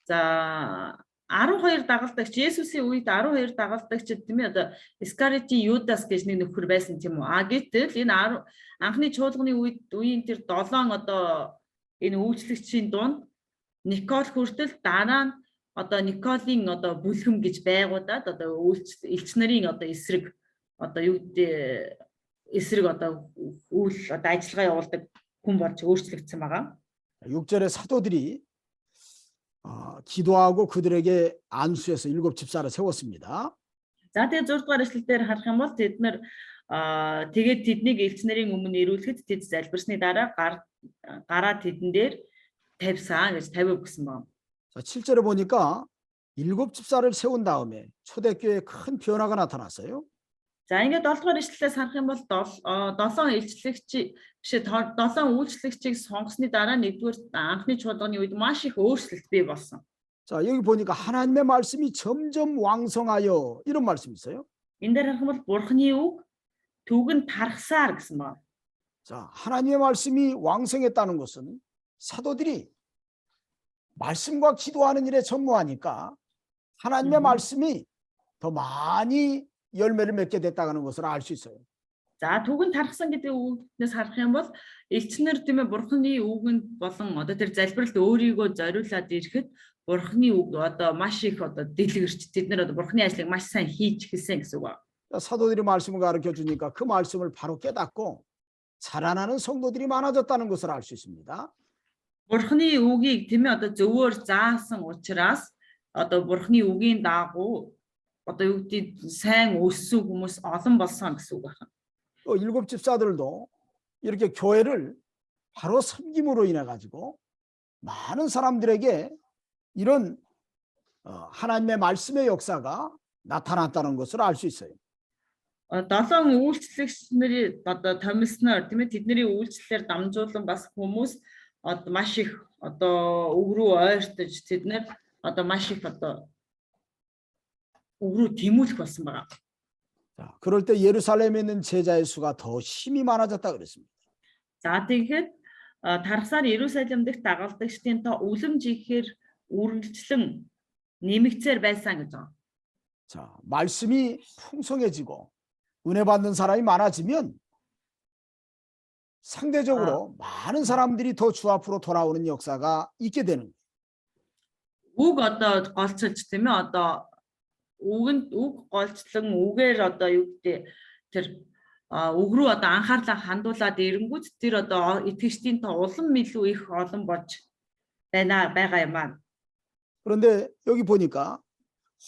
S1: За 12 дагалдагч Есүсийн үед 12 дагалдагчид тийм ээ одоо Искариотын Юдас гэж нэг нөхөр байсан тийм үү. Гэтэл энэ анхны чуулганы үеийн тэр 7 одоо энэ үйлчлэгчийн дунд Никол хүртэл дараа нь одоо Николын одоо бүлхэм гэж байгуудаад одоо элч нарын одоо эсрэг одоо юу гэдэг эсрэг одоо үйл одоо ажиллагаа явуулдаг хүн болж өөрчлөгдсөн байгаа.
S2: 6절에 사도들이 기도하고 그들에게 안수해서 7 집사를 세웠습니다.
S1: За тэгээд 6 дугаар эшлэл дээр харах юм бол тэд нар тэгээд тэднийг элч нарын өмнө ирүүлэхэд тэд залбирсны дараа гараа тэдэн дээр тавьсан гэж 50 өгсөн байна.
S2: 자, 7절에 보니까 7 집사를 세운 다음에 초대교회에 큰 변화가 나타났어요.
S1: За ингээд 7 дугаар ишлэлээс харах юм бол 7 илчлэгч бишээ 7 үйлчлэгчийг сонгосны дараа нэгдүгээр анхны чуулганы үед маш их өөрчлөлт бий болсон.
S2: 자, 여기 보니까 하나님의 말씀이 점점 왕성하여 이런 말씀이 있어요.
S1: Энэ дээр харах юм бол Бурхны үг түгэн тархсаар гэсэн байна.
S2: 자, 하나님의 말씀이 왕성했다는 것은 사도들이 말씀과 기도하는 일에 전무하니까 하나님의 말씀이 더 많이 열매를 맺게 됐다는 것을 알 수 있어요.
S1: За түгэн тархсан гэдэг үгнээс харах юм бол элчнэр тийм ээ Бурхны үгэнд болон одоо тэр залбиралд өөрийгөө зориулаад ирэхэд Бурхны үг одоо маш их одоо дэлгэрч тэд нэр одоо Бурхны ажлыг маш сайн хийж эхэлсэн гэсэн үг.
S2: 사도들이 말씀을 가르쳐 주니까 그 말씀을 바로 깨닫고 자라나는 성도들이 많아졌다는 것을 알 수 있습니다.
S1: Бурхны үгийг тийм ээ одоо зөвөр заасан учраас одоо Бурхны үгийн дагуу одоо юу гэдэг сайн өссөн хүмүүс олон болсон гэсэн үг байна.
S2: 또 7 집사들도 이렇게 교회를 바로 섬김으로 인해 가지고 많은 사람들에게 이런 하나님의 말씀의 역사가 나타났다는 것을 알 수 있어요.
S1: 7 үйлчлэгчнэрийн одоо томилсноор тийм ээ тэдний үйлчлэлээр дамжуулан бас хүмүүс одоо маш их одоо үг рүү ойртож тэд нэр одоо маш их одоо үг рүү тэмүүлэх болсон байна.
S2: 자, 그럴 때 예루살렘에 있는 제자의 수가 더 힘이 많아졌다 그랬습니다.
S1: За тэгэхэд тархсаар Иерусалим дахь дагалдагчдын тоо үлэмжихээр үргэлжлэн нэмэгцээр байсан гэж байна.
S2: 자, 말씀이 풍성해지고 은혜 받는 사람이 많아지면 상대적으로 많은 사람들이 더 주 앞으로 돌아오는 역사가 있게 되는 거예요.
S1: Үг одоо голцолж тийм ээ одоо үг голцлон үгээр одоо юу гэдэг тэр үг рүү одоо анхаарлаа хандуулад ирэнгүүт тэр одоо итгэжтийн тоо улам илүү их олон болж байгаа юм аа.
S2: 그런데 여기 보니까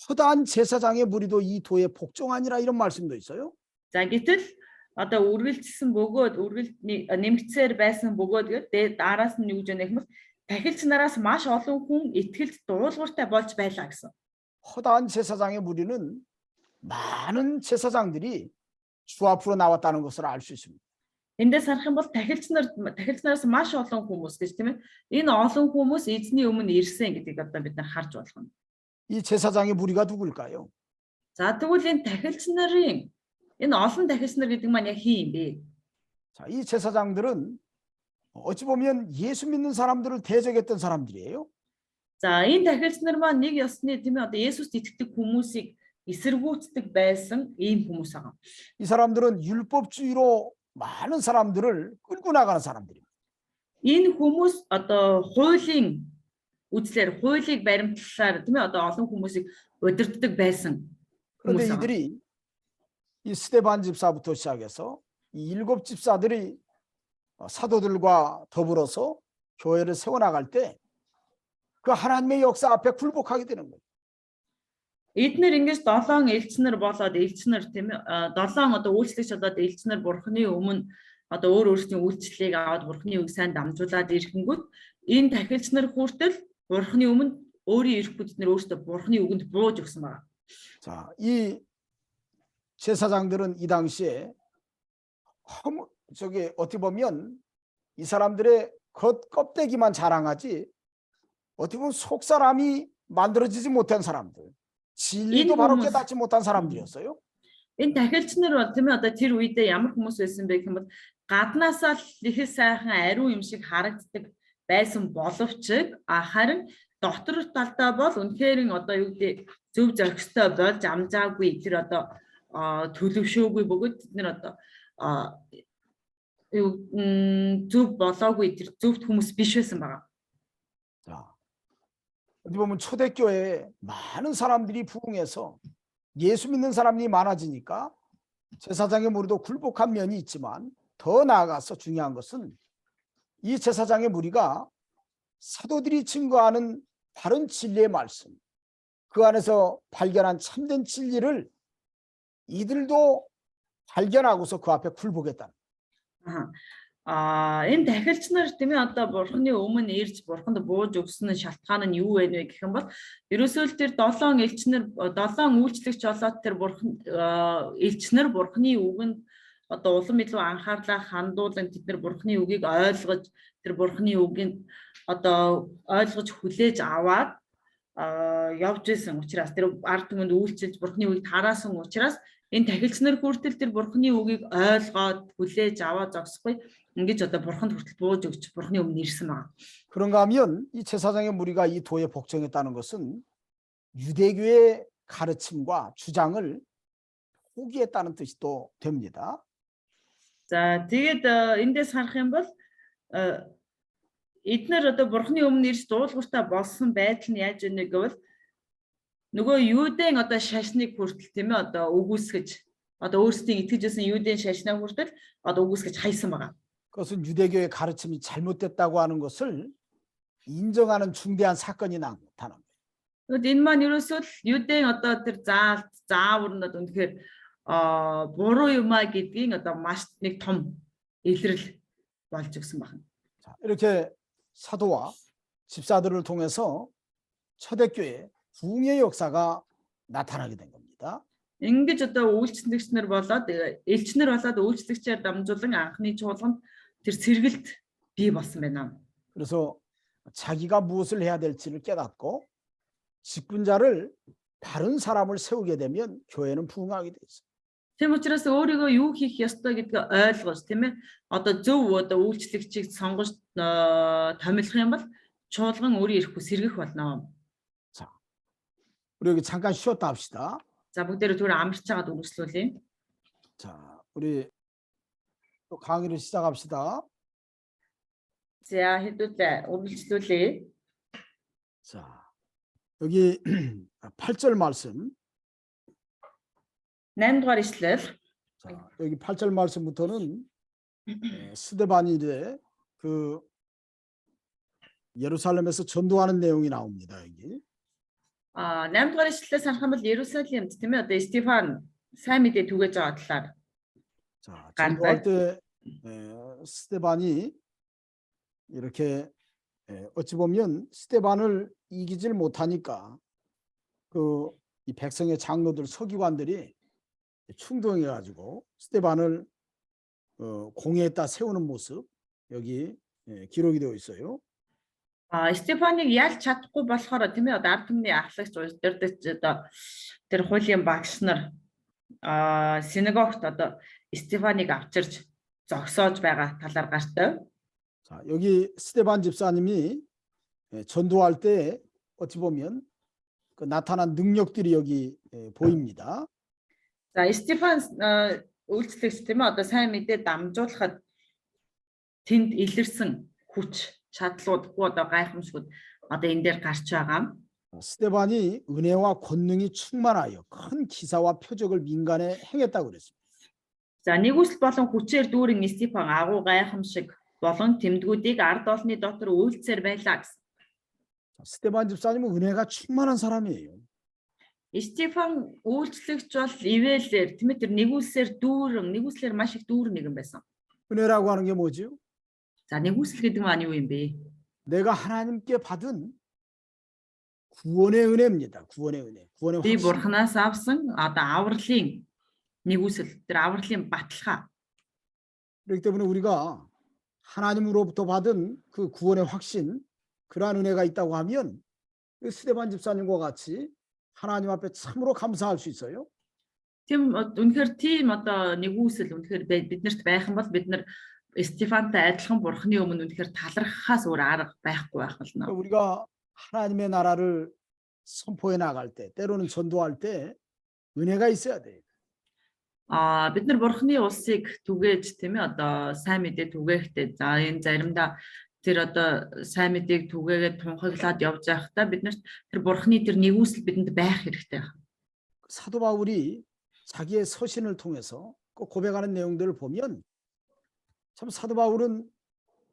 S2: 허다한 제사장의 무리도 이 도에 복종하니라 이런 말씀도 있어요.
S1: За гэтэл одоо үргэлжлсэн бөгөөд нэмэгцээр байсан бөгөөд тэгээд араас нь юу гэж нэх юм тахилч нараас маш олон хүн итгэлд дуулууртай болж байлаа гэсэн.
S2: 허다한 제사장의 무리는 많은 제사장들이 주 앞으로 나왔다는 것을 알 수 있습니다.
S1: Эндээс харах юм бол тахилч нараас маш олон хүмүүс гэж тийм ээ. Энэ олон хүмүүс эзний өмнө ирсэн гэдгийг одоо бид нар харж болох нь.
S2: 이 제사장의 무리가 누굴까요?
S1: За тэгвэл энэ тахилч нарын энэ олон тахилч нар гэдэг маань яг хин юм бэ?
S2: 자, 이 제사장들은 어찌 보면 예수 믿는 사람들을 대적했던 사람들이에요.
S1: За энэ тахилч нар маань нэг ёсны тийм ээ одоо Есүст итгэдэг хүмүүсийг эсэргүүцдэг байсан ийм хүмүүс байгаа.
S2: 이 사람들은 율법주의로 많은 사람들을 끌고 나가는 사람들입니다.
S1: Энэ хүмүүс одоо хуулийн үзлэр хуулийг баримтлалаар тийм ээ одоо олон хүмүүсийг удирддаг байсан.
S2: 그런데 이들이 이 스데반 집사부터 시작해서 이 7 집사들이 사도들과 더불어서 교회를 세워나갈 때 그 하나님의 역사 앞에 굴복하게 되는 거예요.
S1: Эднэр ингэж 7 элчнэр болоод элчнэр тийм ээ 7 одоо үйлчлэгч болоод элчнэр Бурхны өмнө одоо өөрсдийн үйлчлэлийг аваад Бурхны үг сайн дамжуулаад ирэхэнгүүт энэ тахилч нар хүртэл Бурхны өмнө өөрийн эрх бүднэр өөрсдөө Бурхны үгэнд бууж өгсөн байна.
S2: 자, 이 제사장들은 이 당시에 저기 어떻게 보면 이 사람들의 껍데기만 자랑하지 어떻게 보면 속 사람이 만들어지지 못한 사람들, 진리도 바로 깨닫지 못한 사람들이었어요.
S1: Энэ тахилч нар бол тийм ээ одоо тэр үедээ ямар хүмүүс байсан бэ гэх юм бол гаднаасаа л их сайхан ариун юм шиг харагддаг байсан боловч харин дотор талдаа бол үнэхээр одоо юу гэдэг зөв зохистой болж амжаагүй тэр одоо төлөвшөөгүй бөгөөд бид нэр одоо зөв болоогүй тэр зөвхт хүмүүс биш байсан байгаа.
S2: 자, 어디 보면 초대교회에 많은 사람들이 부흥해서 예수 믿는 사람이 많아지니까 제사장의 무리도 굴복한 면이 있지만 더 나아가서 중요한 것은 이 제사장의 무리가 사도들이 증거하는 바른 진리의 말씀, 그 안에서 발견한 참된 진리를 이들도 발견하고서 그 앞에 굴복했다.
S1: Энэ дахилч нар тийм ээ одоо бурхны өмнө ирж бурханд бууж өгсөн шалтгаан нь юу вэ гэх юм бол ерөөсөө л тэр 7 элчнэр 7 үйлчлэгч болоод тэр бурхан элчнэр бурхны үгэнд одоо улам илүү анхаарлаа хандуулан тэд нар бурхны үгийг ойлгож тэр бурхны үгийг одоо ойлгож хүлээж аваад явж исэн учраас тэр ард түмэнд үйлчилж бурхны үгийг тараасан учраас энэ дахилч нар хүртэл тэр бурхны үгийг ойлгоод хүлээж аваад зогсохгүй ингэж одоо бурханд хүртэл бууж өгч бурхны өмнө ирсэн байна.
S2: 그런가 하면 이 제사장의 무리가 이 도에 복종했다는 것은 유대교의 가르침과 주장을 포기했다는 뜻이 또 됩니다.
S1: За тэгээд эндээс харах юм бол эдгээр одоо бурхны өмнө ирж дуулууртаа болсон байдал нь яаж ийнэ гэвэл нөгөө юудын одоо шашныг хүртэл тийм ээ одоо үгүйсгэж одоо өөрсдийн итгэж байсан юудын шашнаа хүртэл одоо үгүйсгэж хайсан байгаа.
S2: 그것은 유대교의 가르침이 잘못됐다고 하는 것을 인정하는 중대한 사건이 나타난 거예요.
S1: Тэгэд энэ маань ерөөсөө л юудын одоо тэр заавар нь үнэхээр буруу юмаа гэдгийг одоо маш нэг том илрэл болж өгсөн байна.
S2: 자, 이렇게 사도와 집사들을 통해서 초대교회 부흥의 역사가 나타나게 된 겁니다.
S1: Ингэж одоо үйлчлэгчнэр болоод элчнэр болоод үйлчлэгчээр дамжуулан анхны чуулганд тэр сэргэлт бий болсон байна.
S2: 그래서 자기가 무엇을 해야 될지를 깨닫고 직분자를 바른 사람을 세우게 되면 교회는 부흥하게 돼 있어요.
S1: Тийм учраас өөрийгөө юу хийх ёстой гэдгийг ойлгож тийм ээ одоо зөв одоо үйлчлэгчийг сонгож томилох юм бол чуулган өөрийн ирэхгүй сэргэх болно.
S2: 자, 우리 여기 잠깐 쉬었다 합시다.
S1: За бүгдээрээ түр амарч чагаад үргэлжлүүлье.
S2: 자, 우리 또 강의를 시작합시다.
S1: За хэдүүлээ үргэлжлүүлье.
S2: 자, 여기 8절 말씀.
S1: 8-р ишлэл.
S2: 자, 여기 8절 말씀부터는 스데반일의 그 예루살렘에서 전도하는 내용이 나옵니다. 여기.
S1: 8-р ишлэлээс харах юм бол Иерусалимд тийм ээ одоо Стефан сайн мэдээ түгэж байгаа талаар.
S2: 자, 전도할 때 스데반이 이렇게 어찌 보면 스데반을 이기질 못하니까 그 이 백성의 장로들 서기관들이 충동해 가지고 스데반을 공회에다 세우는 모습 여기 기록이 되어 있어요.
S1: Стефаныг ялж чадахгүй болохоор тийм ээ одоо ард түмний ахлагч удирдагч одоо тэр хуулийн багш нар синагогт одоо Стефаныг авчирч зогсоож байгаа талаар гартай.
S2: 자, 여기 스데반 집사님이 전도할 때 어찌 보면 그 나타난 능력들이 여기 보입니다.
S1: За Стефан үйлчлэгч тийм ээ одоо сайн мэдээ дамжуулахад тэнд илэрсэн хүч чадлууд одоо гайхамшгууд одоо энэ дээр гарч байгаа.
S2: 스데반이 은혜와 권능이 충만하여 큰 기사와 표적을 민간에 행했다고 그랬습니다.
S1: За нэгүсэл болон хүчээр дүүрэн Стефан агуу гайхамшиг болон тэмдгүүдийг ард олны дотор үйлцээр байлаа гэсэн.
S2: 스데반 집사님은 은혜가 충만한 사람이에요.
S1: Стефан үйлчлэгч бол ивэлээр тийм ээ тэр нэгүслэр маш их дүүрэн нэгэн байсан.
S2: 은혜라고 하는 게 뭐죠?
S1: За нэгүсэл гэдэг нь юу юм бэ?
S2: 내가 하나님께 받은 구원의 은혜입니다. 구원의 은혜. 구원의
S1: Би
S2: 확신.
S1: бурханаас авсан одоо авралын нэгүсэл тэр авралын баталгаа.
S2: 그렇기 때문에 우리가 하나님으로부터 받은 그 구원의 확신, 그러한 은혜가 있다고 하면 스데반 집사님과 같이 하나님 앞에 참으로 감사할 수 있어요.
S1: Тийм үнэхээр тийм одоо нэгүсэл үнэхээр биднэрт байх юм бол бид нар Стефантай адилхан бурхны өмнө үнэхээр талархахаас өөр арга байхгүй байх болно.
S2: 우리가 하나님의 나라를 선포해 나갈 때, 때로는 전도할 때 은혜가 있어야 돼요.
S1: Бид нар бурхны улсыг түгээж тийм ээ одоо сайн мэдээ түгээхдээ за энэ заримдаа тэр одоо сайн мэдээг түгээгээд тунхаглаад явж байхдаа биднэрт тэр бурхны тэр нэгүсэл бидэнд байх хэрэгтэй байна.
S2: 사도 바울이 자기의 서신을 통해서 그 고백하는 내용들을 보면 참 사도 바울은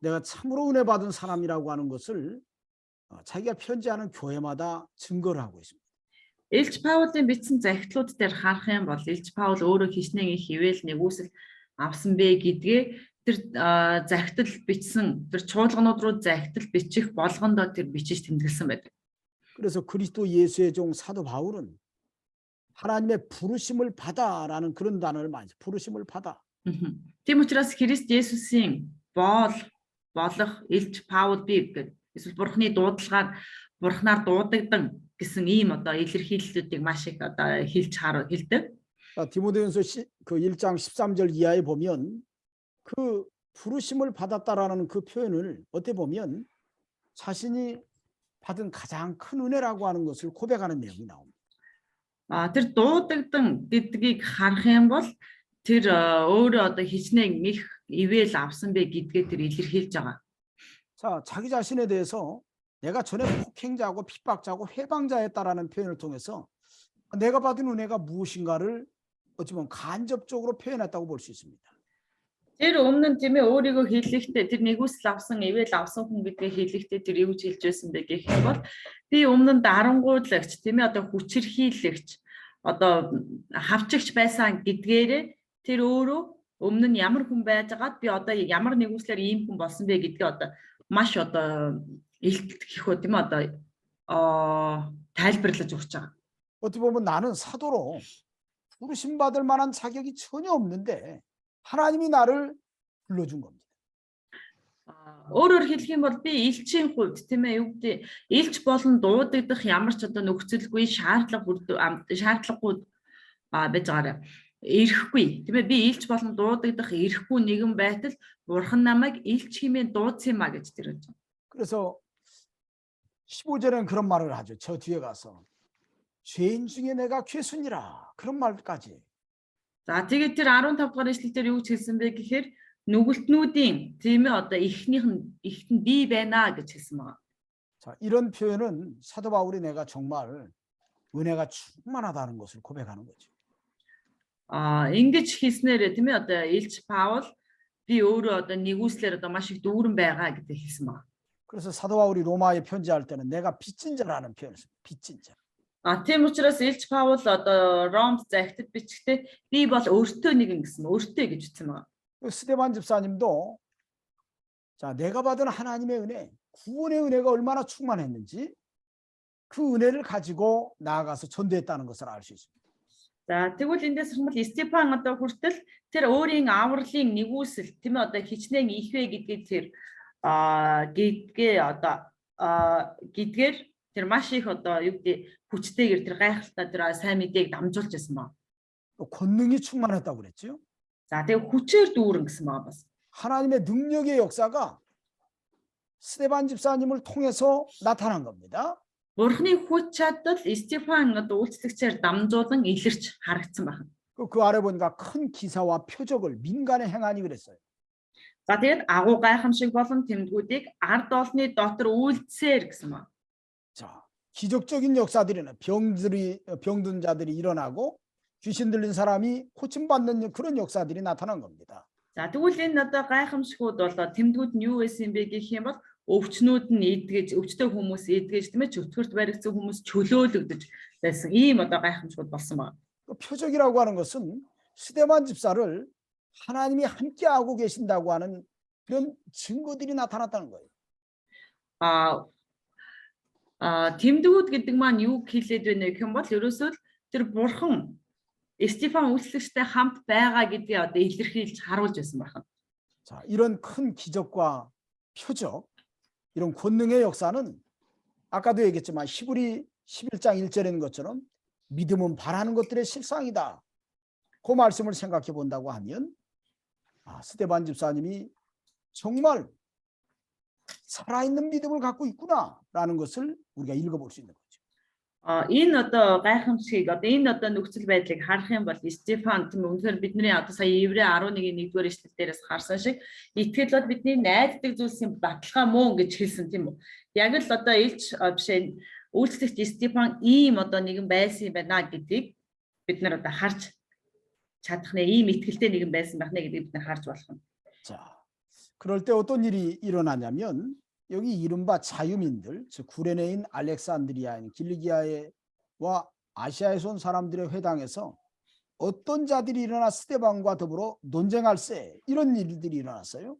S2: 내가 참으로 은혜 받은 사람이라고 하는 것을 자기가 편지하는 교회마다 증거를 하고 있습니다.
S1: Илч Паулын бичсэн захидлууд дээр харах юм бол Илч Паул өөрөө хичнээн их ивэл нэгүсэл авсан бэ гэдгээ тэр захидал бичсэн тэр чуулганууд руу захидал бичих болгондоо тэр бичиж тэмдэглэсэн байдаг.
S2: 그래서 그리스도 예수의 종 사도 바울은 하나님의 부르심을 받아라는 그런 단어를 많이 써요. 부르심을 받아.
S1: Тийм учраас Христ Есүсийн болох Илч Паул би гэдэг эсвэл Бурхны дуудлагаар Бурхнаар дуудагдан гэсэн ийм одоо илэрхийллүүдийг маш их одоо хэлдэг.
S2: 디모데전서 그 1장 13절 이하에 보면 그 부르심을 받았다라는 그 표현을 어떻게 보면 자신이 받은 가장 큰 은혜라고 하는 것을 고백하는 내용이 나옵니다.
S1: Тэр дуудагдан гэдгийг харах юм бол тэр өөрөө одоо хичнээн их ивэл авсан бэ гэдгээ тэр илэрхийлж байгаа.
S2: 자, 자기 자신에 대해서 내가 전에 폭행자고 핍박자고 해방자였다라는 표현을 통해서 내가 받은 은혜가 무엇인가를 어찌 보면 간접적으로 표현했다고 볼 수 있습니다.
S1: Тэр өмнө нь тийм ээ өөрийгөө хэлэхдээ тэр нэгүсэл авсан, ивэл авсан хүн гэдгээ хэлэхдээ тэр юу ч хэлж байсан бэ гэх юм бол би өмнө нь дарангуйлагч, тийм ээ одоо хүчирхийлэгч, одоо хавчигч байсан гэдгээрээ тэр өөрөө өмнө нь ямар хүн байжгаад би одоо ямар нэгүслэр ийм хүн болсон бэ гэдгээ одоо маш одоо илт гэх үү тийм ээ одоо тайлбарлаж өгч байгаа.
S2: 어떻게 보면 나는 사도로 부르심 받을 만한 자격이 전혀 없는데 하나님이 나를 불러준 겁니다.
S1: Өөрөөр хэлэх юм бол би элчийн хувьд тийм ээ юу гэдэг элч болон дуудагдах ямар ч одоо нөхцөлгүй шаардлагагүй байж байгаарай. Ирэхгүй тийм ээ би элч болон дуудагдах ирэхгүй нэгэн байтал Бурхан намайг элч хэмээн дуудсан юм а гэж тэр хэлж байна.
S2: 그래서 15절에는 그런 말을 하죠. 저 뒤에 가서 죄인 중에 내가 괴순이라 그런 말까지.
S1: За тэгээд тэр 15 дугаар ишлэлээр юу ч хэлсэн бэ гэхээр нүгэлтнүүдийн тийм ээ одоо ихнийх нь би байна гэж хэлсэн байна.
S2: 자, 이런 표현은 사도 바울이 내가 정말 은혜가 충만하다는 것을 고백하는 거죠.
S1: Ингэж хэлснээр тийм ээ одоо Илч Паул би өөрөө одоо нэгүслэр одоо маш их дүүрэн байгаа гэдэг хэлсэн байна.
S2: 그래서 사도 바울이 로마에 편지할 때는 내가 빚진 자라는 표현을 써요. 빚진 자.
S1: Тийм учраас Илч Паул одоо Ромд захидад бичгтээ би бол өөртөө нэгэн гэсэн өөртөө гэж ütсэн байна.
S2: 스데반 집사님도 자, 내가 받은 하나님의 은혜, 구원의 은혜가 얼마나 충만했는지 그 은혜를 가지고 나아가서 전도했다는 것을 알 수 있습니다.
S1: За тэгвэл эндээс хамбал Стефан одоо хүртэл тэр өөрийн авралын нэгүсэл тийм ээ одоо хичнээн ихвэ гэдгийг тэр гэдгээ одоо гэдгээр тэр маш их одоо юу гэдэг хүчтэйгээр тэр гайхалтай тэр сайн мэдээг дамжуулж байсан ба.
S2: 권능이 충만했다고 그랬죠.
S1: За тэгээ хүчээр дүүрэн гэсэн ба бас.
S2: 하나님의 능력의 역사가 스데반 집사님을 통해서 나타난 겁니다.
S1: Бурхны хүч чадал Стефан одоо үйлчлэгчээр дамжуулан илэрч харагдсан байна.
S2: 그 아래 보니까 큰 기사와 표적을 민간에 행하니 그랬어요.
S1: За тэгээд агуу гайхамшиг болон тэмдгүүдийг ард олны дотор үйлдсээр гэсэн ба.
S2: 자, 기적적인 역사들에는 병든 자들이 일어나고 귀신 들린 사람이 고침받는 그런 역사들이 나타난 겁니다.
S1: За тэгвэл энэ одоо гайхамшигуд болоо тэмдгүүд нь юу байсан бэ гэх юм бол өвчнүүд нь эдгэж өвчтэй хүмүүс эдгэж тийм ээ чөтгөрт баригдсан хүмүүс чөлөөлөгдөж байсан ийм одоо гайхамшигуд болсон байна.
S2: 표적이라고 하는 것은 스데반 집사를 하나님이 함께하고 계신다고 하는 그런 증거들이 나타났다는 거예요.
S1: Тэмдгүүд гэдэг маань юу хэлээд байна гэх юм бол ерөөсөө тэр бурхан Стефан үйлчлэгчтэй хамт байгаа гэдгийг одоо илэрхийлж харуулж байсан байна.
S2: 자, 이런 큰 기적과 표적, 이런 권능의 역사는 아까도 얘기했지만 히브리 11장 1절에 있는 것처럼 믿음은 바라는 것들의 실상이다. 그 말씀을 생각해 본다고 하면 스데반 집사님이 정말 살아있는 믿음을 갖고 있구나라는 것을 우리가 읽어볼 수 있는 거죠.
S1: Энэ одоо гайхамшиг одоо энэ одоо нөхцөл байдлыг харах юм бол Стефан тийм үнэхээр бидний одоо сая Еврей 11-ийн 1-р эшлэл дээрээс харсан шиг итгэл бол бидний найддаг зүйлсийн баталгаа мөн гэж хэлсэн тийм үү. Яг л одоо илч бишээ үйлчлэгч Стефан ийм одоо нэгэн байсан юм байна гэдгийг бид нар одоо харж чадах нэ ийм итгэлтэй нэгэн байсан байх нэ гэдгийг бид нар харж болох юм.
S2: 자, 그럴 때 어떤 일이 일어나냐면 여기 이른바 자유민들, 즉 구레네인 알렉산드리아인 길리기아와 아시아에서 온 사람들의 회당에서 어떤 자들이 일어나 스데반과 더불어 논쟁할세 이런 일들이 일어났어요.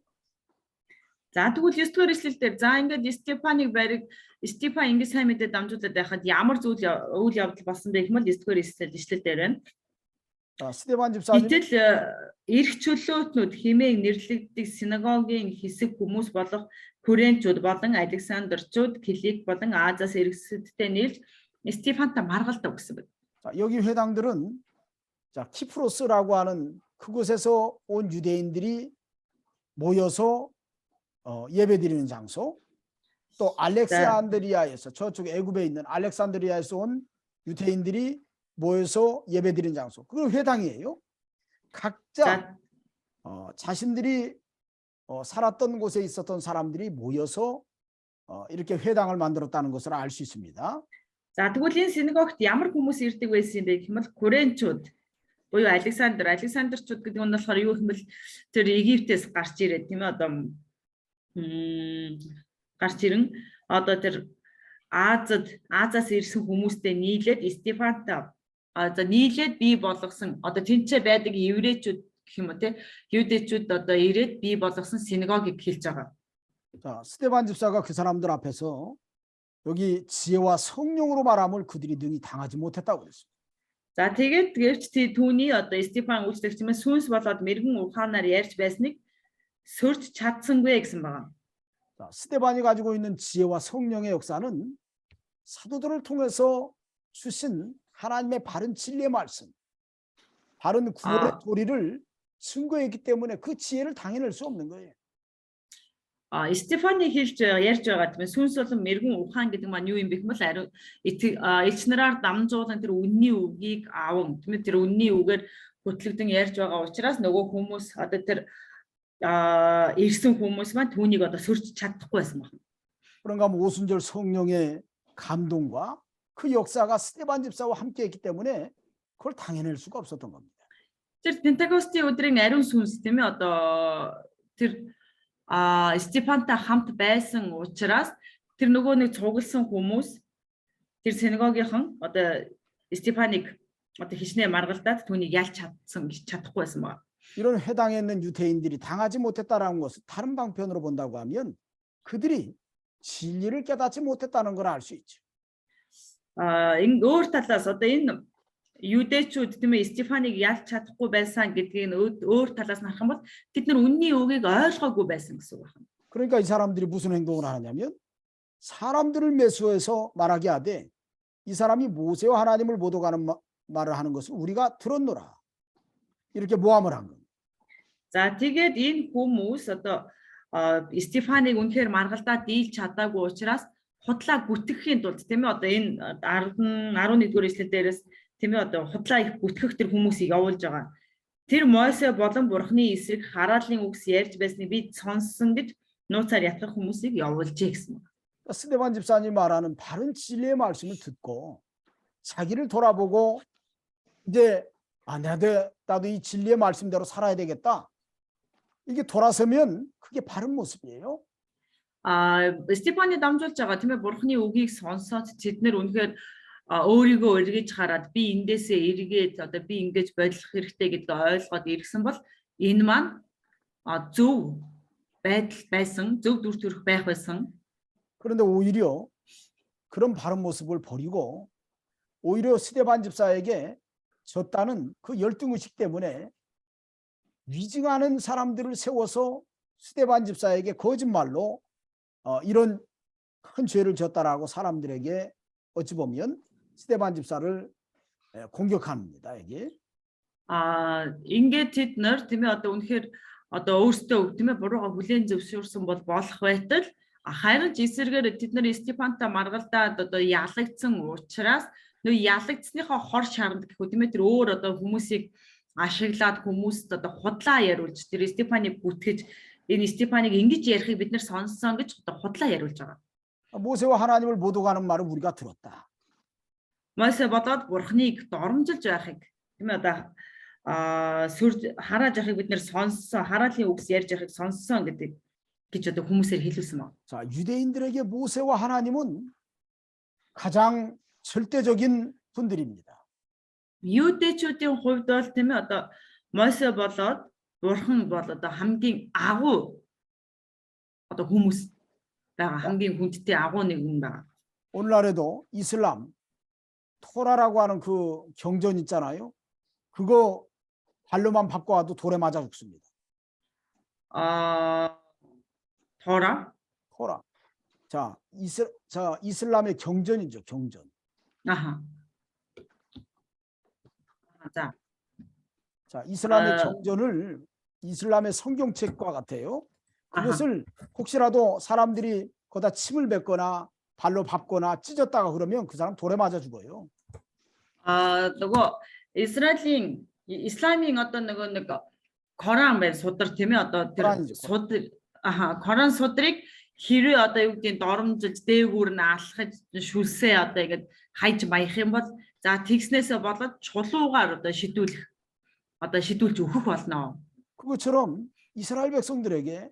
S1: За тэгвэл 9 дугаар эшлэл дээр за ингээд Стефаныг бариг Стефан ингээд сайн мэдээ дамжуулаад байхад ямар үйл явдал болсон бэ гэмэл 9 дугаар эшлэл дээр байна.
S2: 스데반 집사님
S1: Гэтэл эрх чөлөөтнүүд хэмээн нэрлэгддэг синагогийн хэсэг хүмүүс болох Коринтууд болон Александрчууд Килик болон Азиас иргэсэдтэй нийлж Стефантай маргалдаг гэсэн байна.
S2: 여기 회당들은 키프로스라고 하는 그곳에서 온 유대인들이 모여서 예배드리는 장소, 또 알렉산드리아에서 저쪽 애굽에 있는 알렉산드리아에서 온 유대인들이 모여서 예배드리는 장소, 그건 회당이에요. 각자 자신들이 살았던 곳에 있었던 사람들이 모여서 이렇게 회당을 만들었다는 것을 알 수 있습니다.
S1: За тэгвэл энэ синагогт ямар хүмүүс ирдэг байсан юм бэ гэхмэл Коринтууд буюу Александрчууд гэдэг нь болохоор юу гэхмэл тэр Египтээс гарч ирээд тийм ээ одоо гарч ирэн одоо тэр Азиас ирсэн хүмүүстэй нийлээд Стефантай за нийлээд бий болгосон одоо тэнцээ байдаг еврейчүүд гэх юм уу те юдэчүүд одоо ирээд бий болгосон синагогийг хэлж байгаа.
S2: 자, 스데반 집사가 그 사람들 앞에서 여기 지혜와 성령으로 말함을 그들이 능히 당하지 못했다고 그랬습니다.
S1: За тэгээд гэвч түүний одоо Стефан үйлчлэгчмээ сүнс болоод мэрэгэн ухаанаар ярьж байсныг сөрж чадсангүй гэсэн байна.
S2: 자, 스데반이 가지고 있는 지혜와 성령의 역사는 사도들을 통해서 주신 하나님의 바른 진리의 말씀, 바른 구원의 도리를 증거했기 때문에 그 지혜를 당해낼 수 없는 거예요.
S1: Стефаны хэлж ярьж байгаа тийм сүнс болон мэрэгэн ухаан гэдэг маань юу юм бэ гэвэл элч нараар дамжуулан тэр үнний үгийг аавн тийм тэр үнний үгээр хөтлөгдөн ярьж байгаа учраас нөгөө хүмүүс одоо тэр ирсэн хүмүүс маань түүнийг одоо сөрж чадахгүй байсан байна.
S2: 그런가 하면 오순절 성령의 감동과 그 역사가 스데반 집사와 함께했기 때문에 그걸 당해낼 수가 없었던 겁니다.
S1: Тэр Пентекостийн өдрийн ариун сүнс тийм ээ одоо тэр Стефантай хамт байсан учраас тэр нөгөө нэг цугласан хүмүүс тэр синагогийнхан одоо Стефанийг одоо хичнээн маргалдаад түүнийг ялч чадахгүй байсан байна.
S2: 이런 회당에 있는 유대인들이 당하지 못했다라는 것을 다른 방편으로 본다고 하면 그들이 진리를 깨닫지 못했다는 걸 알 수 있죠.
S1: Энэ өөр талаас одоо энэ юдэчүүд тийм ээ Стефаныг ялч чадахгүй байсан гэдгийг өөр талаас нь харах юм бол тэд нар үнний үгийг ойлгоогүй байсан гэсэн үг байна.
S2: 그러니까 이 사람들이 무슨 행동을 하냐면 사람들을 매수해서 말하게 하되 이 사람이 모세와 하나님을 못 오가는 말을 하는 것을 우리가 들었노라. 이렇게 모함을 한 겁니다.
S1: За тэгээд энэ хүмүүс одоо Стефаныг үнэхээр маргалдаад дийлж чадаагүй учраас худлаа бүтгэхийн тулд тийм ээ одоо энэ 11-р эшлэл дээрээс тийм ээ одоо худлаа их бүтгэх тэр хүмүүсийг явуулж байгаа. Тэр Мосе болон Бурхны эсрэг хараалын үгс ярьж байсныг бид сонссон гэж нууцаар ятрах хүмүүсийг явуулжээ гэсэн.
S2: 스데반 집사님 말하는 바른 진리의 말씀을 듣고 자기를 돌아보고 이제 나도 이 진리의 말씀대로 살아야 되겠다. 이게 돌아서면 그게 바른 모습이에요.
S1: Стефаны дамжуулж байгаа тийм ээ Бурхны үгийг сонсоод тэд нэр үнэхээр өөрийгөө эргэж хараад би эндээсээ эргээд одоо би ингэж бодлох хэрэгтэй гэдгийг ойлгоод иргсэн бол энэ маань зөв байдал байсан, зөв дүр төрх байх байсан.
S2: 그런데 오히려 그런 바른 모습을 버리고 오히려 스데반 집사에게 졌다는 그 열등의식 때문에 위증하는 사람들을 세워서 스데반 집사에게 거짓말로 이런 큰 죄를 졌다라고 사람들에게 어찌 보면 스데반 집사를 공격합니다. 여기.
S1: Ингээд тэд нар тийм ээ одоо үнэхээр одоо өөрсдөө тийм ээ бурууга хүлээн зөвшөөрсөн бол болох байтал харин ч эсэргээр тэд нар Стефантай маргалдаад одоо ялагдсан учраас нөө ялагдсныхаа хор шаранд гэхүү тийм ээ тэр өөр одоо хүмүүсийг ашиглаад хүмүүст одоо худлаа яриулж тэр Стефаныг бүтгэж энэ Стефаныг ингэж ярихыг бид нар сонссон гэж одоо худлаа яриулж байгаа.
S2: 모세와 하나님을 못 오가는 말을 우리가 들었다.
S1: Мосе бодоод Бурхныг доромжилж байхыг тийм ээ одоо харааж байхыг бид нар сонссон, хараалын үгс ярьж байхыг сонссон гэдэг гэж одоо хүмүүсээр хэлүүлсэн байна.
S2: 자, 유대인들에게 모세와 하나님은 가장 절대적인 분들입니다.
S1: Юудэчүүдийн хувьд бол тийм ээ одоо Мосе болоод Бурхан бол одоо хамгийн агуу одоо хүмүүс байгаа хамгийн хүндтэй агуу нэгэн байгаа.
S2: 오늘날에도 이슬람 토라라고 하는 그 경전 있잖아요. 그거 발로만 바꿔와도 돌에 맞아 죽습니다.
S1: 토라?
S2: 토라. 자, 이슬람의 경전이죠, 경전.
S1: 아하. 자,
S2: 이슬람의 경전을 이슬람의 성경책과 같아요. 그것을 혹시라도 사람들이 거기다 침을 뱉거나 발로 밟거나 찢었다가 그러면 그 사람 돌에 맞아 죽어요.
S1: нөгөө исламын одоо нэг Коран байна судар тийм ээ одоо тэр судар Коран судрыг хэрвээ одоо юу гэдэг доромжилж дээгүүр нь алхаж шүлсээ одоо ингэж хайж маях юм бол за тэгснээсээ болоод чулуугаар одоо шидүүлж өгөх болно.
S2: 그것처럼 이스라엘 백성들에게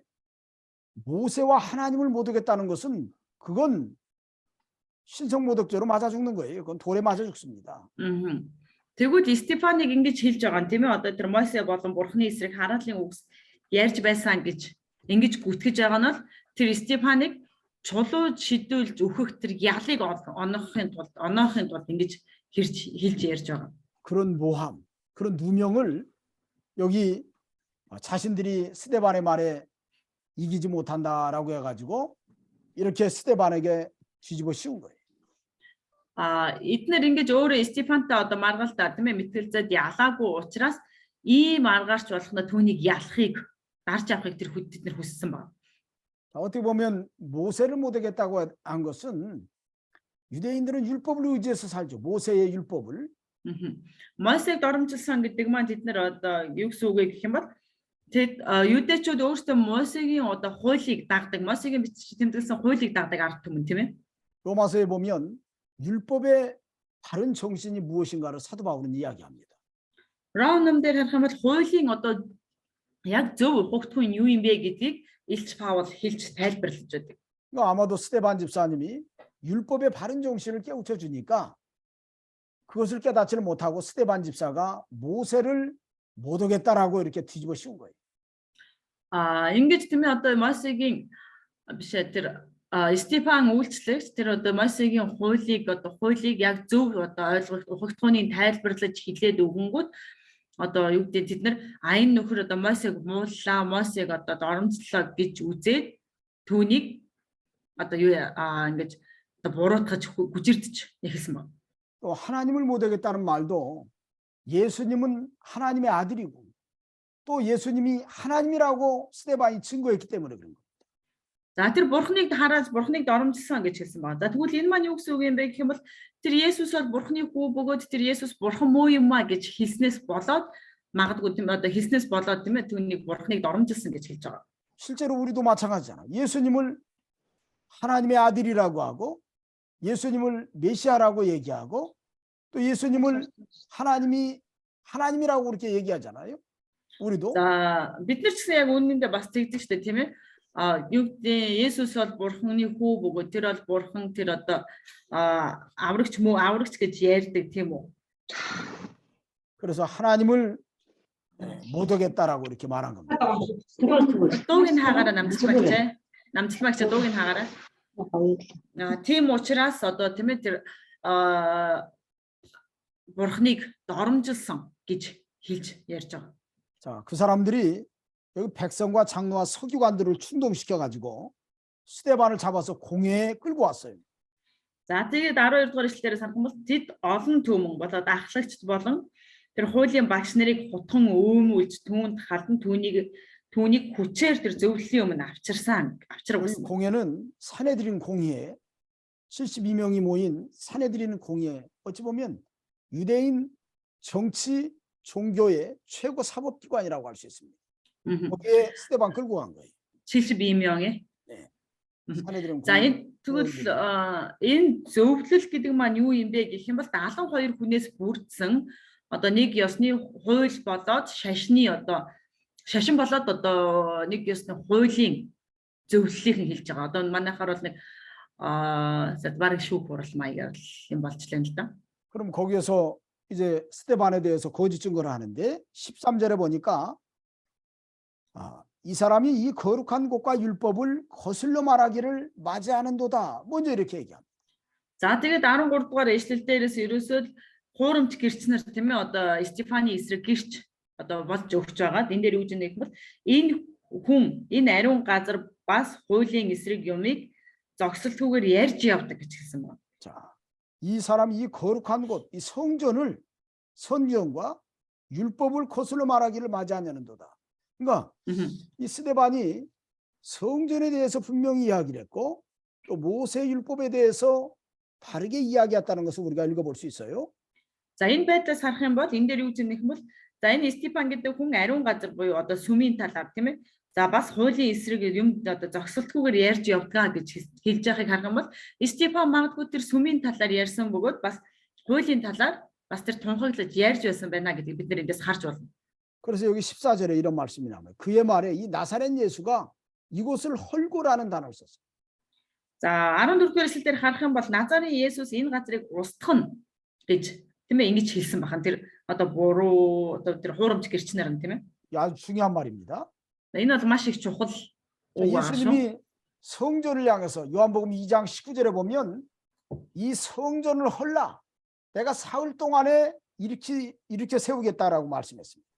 S2: 모세와 하나님을 못 오겠다는 것은 그건 신성모독죄로 맞아 죽는 거예요. 그건 돌에 맞아 죽습니다.
S1: Тэгвэл Стефаныг ингэж хэлж байгаа юм тийм ээ одоо тэр Мосе болон Бурхны эсрэг хараалын үгс ярьж байсан гэж ингэж гүтгэж байгаа нь бол тэр Стефаныг чулуу шидүүлж өгөх тэр ялыг оноохын тулд ингэж хэлж ярьж байгаа.
S2: 그런 모함, 그런 누명을 여기 자신들이 스데반의 말에 이기지 못한다라고 해가지고 이렇게 스데반에게 뒤집어 씌운 거예요.
S1: Эднэр ингэж өөрөө Стефантай одоо маргаалтаа тийм ээ мэтгэлцээд ялаагүй учраас ийм аргаарч болох нь түүнийг ялахыг дарж авахыг тэр хүддэр хүссэн байна.
S2: 어떻게 보면 모세를 못 오겠다고 한 것은 유대인들은 율법을 의지해서 살죠. 모세의 율법을.
S1: Мосег доромжилсан гэдэг маань тэд нэр одоо юу гэсэн үг гэх юм бол тэд юудэчүүд өөрсдөө Мосегийн одоо хуулийг дагдаг, Мосегийн бичиж тэмдэглэсэн хуулийг дагдаг ард түмэн тийм ээ.
S2: 로마서에 보면 율법의 바른 정신이 무엇인가를 사도 바울은 이야기합니다.
S1: Ромнам дээр харах юм бол хуулийн одоо яг зөв ухагтгүй юу юм бэ гэдгийг Илч Паул хэлж тайлбарлаж байдаг.
S2: 아마도 스데반 집사님이 율법의 바른 정신을 깨우쳐 주니까 그것을 깨닫지를 못하고 스데반 집사가 모세를 못 오겠다라고 이렇게 뒤집어 씌운 거예요.
S1: Ингэж тийм ээ одоо Мосегийн биш тэр Стефан үйлчлэгч тэр одоо Мосегийн хуулийг яг зөв одоо ойлгох ухагтхууны тайлбарлаж хэлээд өгөнгүүт одоо юу гэдэг тэд нар аян нөхөр одоо Мосег мууллаа, Мосег одоо доромжлоо гэж үзээд түүнийг одоо юу ингэж одоо буруутгаж гүжирдэж эхэлсэн байна.
S2: 또 하나님을 못 오겠다는 말도 예수님은 하나님의 아들이고 또 예수님이 하나님이라고 스데반이 증거했기 때문에 그런 거예요.
S1: За тэр бурхныг хараад бурхныг доромжилсан гэж хэлсэн байна. За тэгвэл энэ маань юу гэсэн үг юм бэ гэх юм бол тэр Есүс бол бурхны хүү бөгөөд тэр Есүс бурхан муу юм а гэж хэлснээс болоод магадгүй тийм одоо хэлснээс болоод тийм ээ түүнийг бурхныг доромжилсан гэж хэлж байгаа.
S2: 실제로 우리도 마찬가지잖아. 예수님을 하나님의 아들이라고 하고 예수님을 메시아라고 얘기하고 또 예수님을 하나님이라고 그렇게 얘기하잖아요. 우리도.
S1: За бид нар ч гэсэн яг үнэндээ бас тэгдэг шүү дээ тийм ээ. Юу гэдэг Есүс бол бурхны хүү бөгөөд тэр бол бурхан тэр одоо аврагч гэж ярьдаг тийм үү?
S2: 그래서 하나님을 못 오겠다라고 이렇게 말한 겁니다.
S1: Дуугийн хаагаараа намжлагч дуугийн хаагаараа. Тийм учраас одоо тийм ээ тэр бурхныг доромжилсан гэж хэлж ярьж байгаа.
S2: 자, 그 사람들이 여기 백성과 장로와 서기관들을 충동시켜 가지고 스데반을 잡아서 공회에 끌고 왔어요.
S1: За тэгээд 12 дугаар ишлэлээр санах юм бол тэд олон түмэн болоод ахлагчд болон тэр хуулийн багш нарыг хутхан өөмүүлж түүнд халдан түүнийг хүчээр тэр зөвлөлийн өмнө авчиргасан.
S2: 공회는 사내들인 공회 72명이 모인 사내들인 공회 어찌 보면 유대인 정치 종교의 최고 사법기관이라고 할 수 있습니다. 거기에 스데반 끌고 간 거예요.
S1: 72명에.
S2: 네. 사내들인
S1: За тэгвэл энэ зөвлөл гэдэг маань юу юм бэ гэх юм бол 72 хүнээс бүрдсэн одоо нэг ёсны хууль болоод шашин болоод одоо нэг ёсны хуулийн зөвлөлийг хэлж байгаа. Одоо манайхаар бол нэг бараг шүүх хурал маягаар юм болчлаа л да.
S2: 그럼 거기에서 이제 스데반에 대해서 거짓 증거를 하는데 13절에 보니까 이 사람이 이 거룩한 곳과 율법을 거슬러 말하기를 맞이하는도다. 먼저 이렇게 얘기합니다.
S1: За тэгээд 13 дугаар эшлэл дээрээс ерөөсөө хуурамч гэрч нар тийм ээ одоо Стефаны эсрэг гэрч одоо болж өгч байгаад энэ дээр юу гэж нэг бол энэ хүн энэ ариун газар бас хуулийн эсрэг юмыг зогсолтгүйгээр ярьж явдаг гэж хэлсэн байна.
S2: 자, 이 사람이 이 거룩한 곳, 이 성전을 성경과 율법을 거슬러 말하기를 맞이하냐는도다. 그러니까 이 스데반이 성전에 대해서 분명히 이야기를 했고 또 모세 율법에 대해서 바르게 이야기했다는 것을 우리가 읽어볼 수 있어요.
S1: За энэ байдлаас харах юм бол энэ дээр юу гэж нэг юм бол за энэ Стефан гэдэг хүн ариун газар буюу одоо сүмийн талаар тийм ээ. За бас хуулийн эсрэг юм одоо зогсолтгүйгээр ярьж явдгаа гэж хэлж байгааг харах юм бол Стефан магадгүй тэр сүмийн талаар ярьсан бөгөөд бас хуулийн талаар бас тэр тунхаглаж ярьж байсан байна гэдгийг бид нэр эндээс харж байна.
S2: 그래서 여기 14절에 이런 말씀이 나와요. 그의 말에 이 나사렛 예수가 이곳을 헐고라는 단어를 썼어요.
S1: За 14-р эшлэл дээр харах юм бол Назарын Есүс энэ газрыг устгах нь гэж тийм ээ ингэж хэлсэн бахан тэр одоо буруу одоо тэр хуурамч гэрч нар нь тийм ээ.
S2: 아주 중요한 말입니다.
S1: Энэ бол маш их чухал үг байна шүү.
S2: 예수님이 성전을 향해서 요한복음 2장 19절에 보면 이 성전을 헐라 내가 사흘 동안에 이렇게 세우겠다라고 말씀했습니다.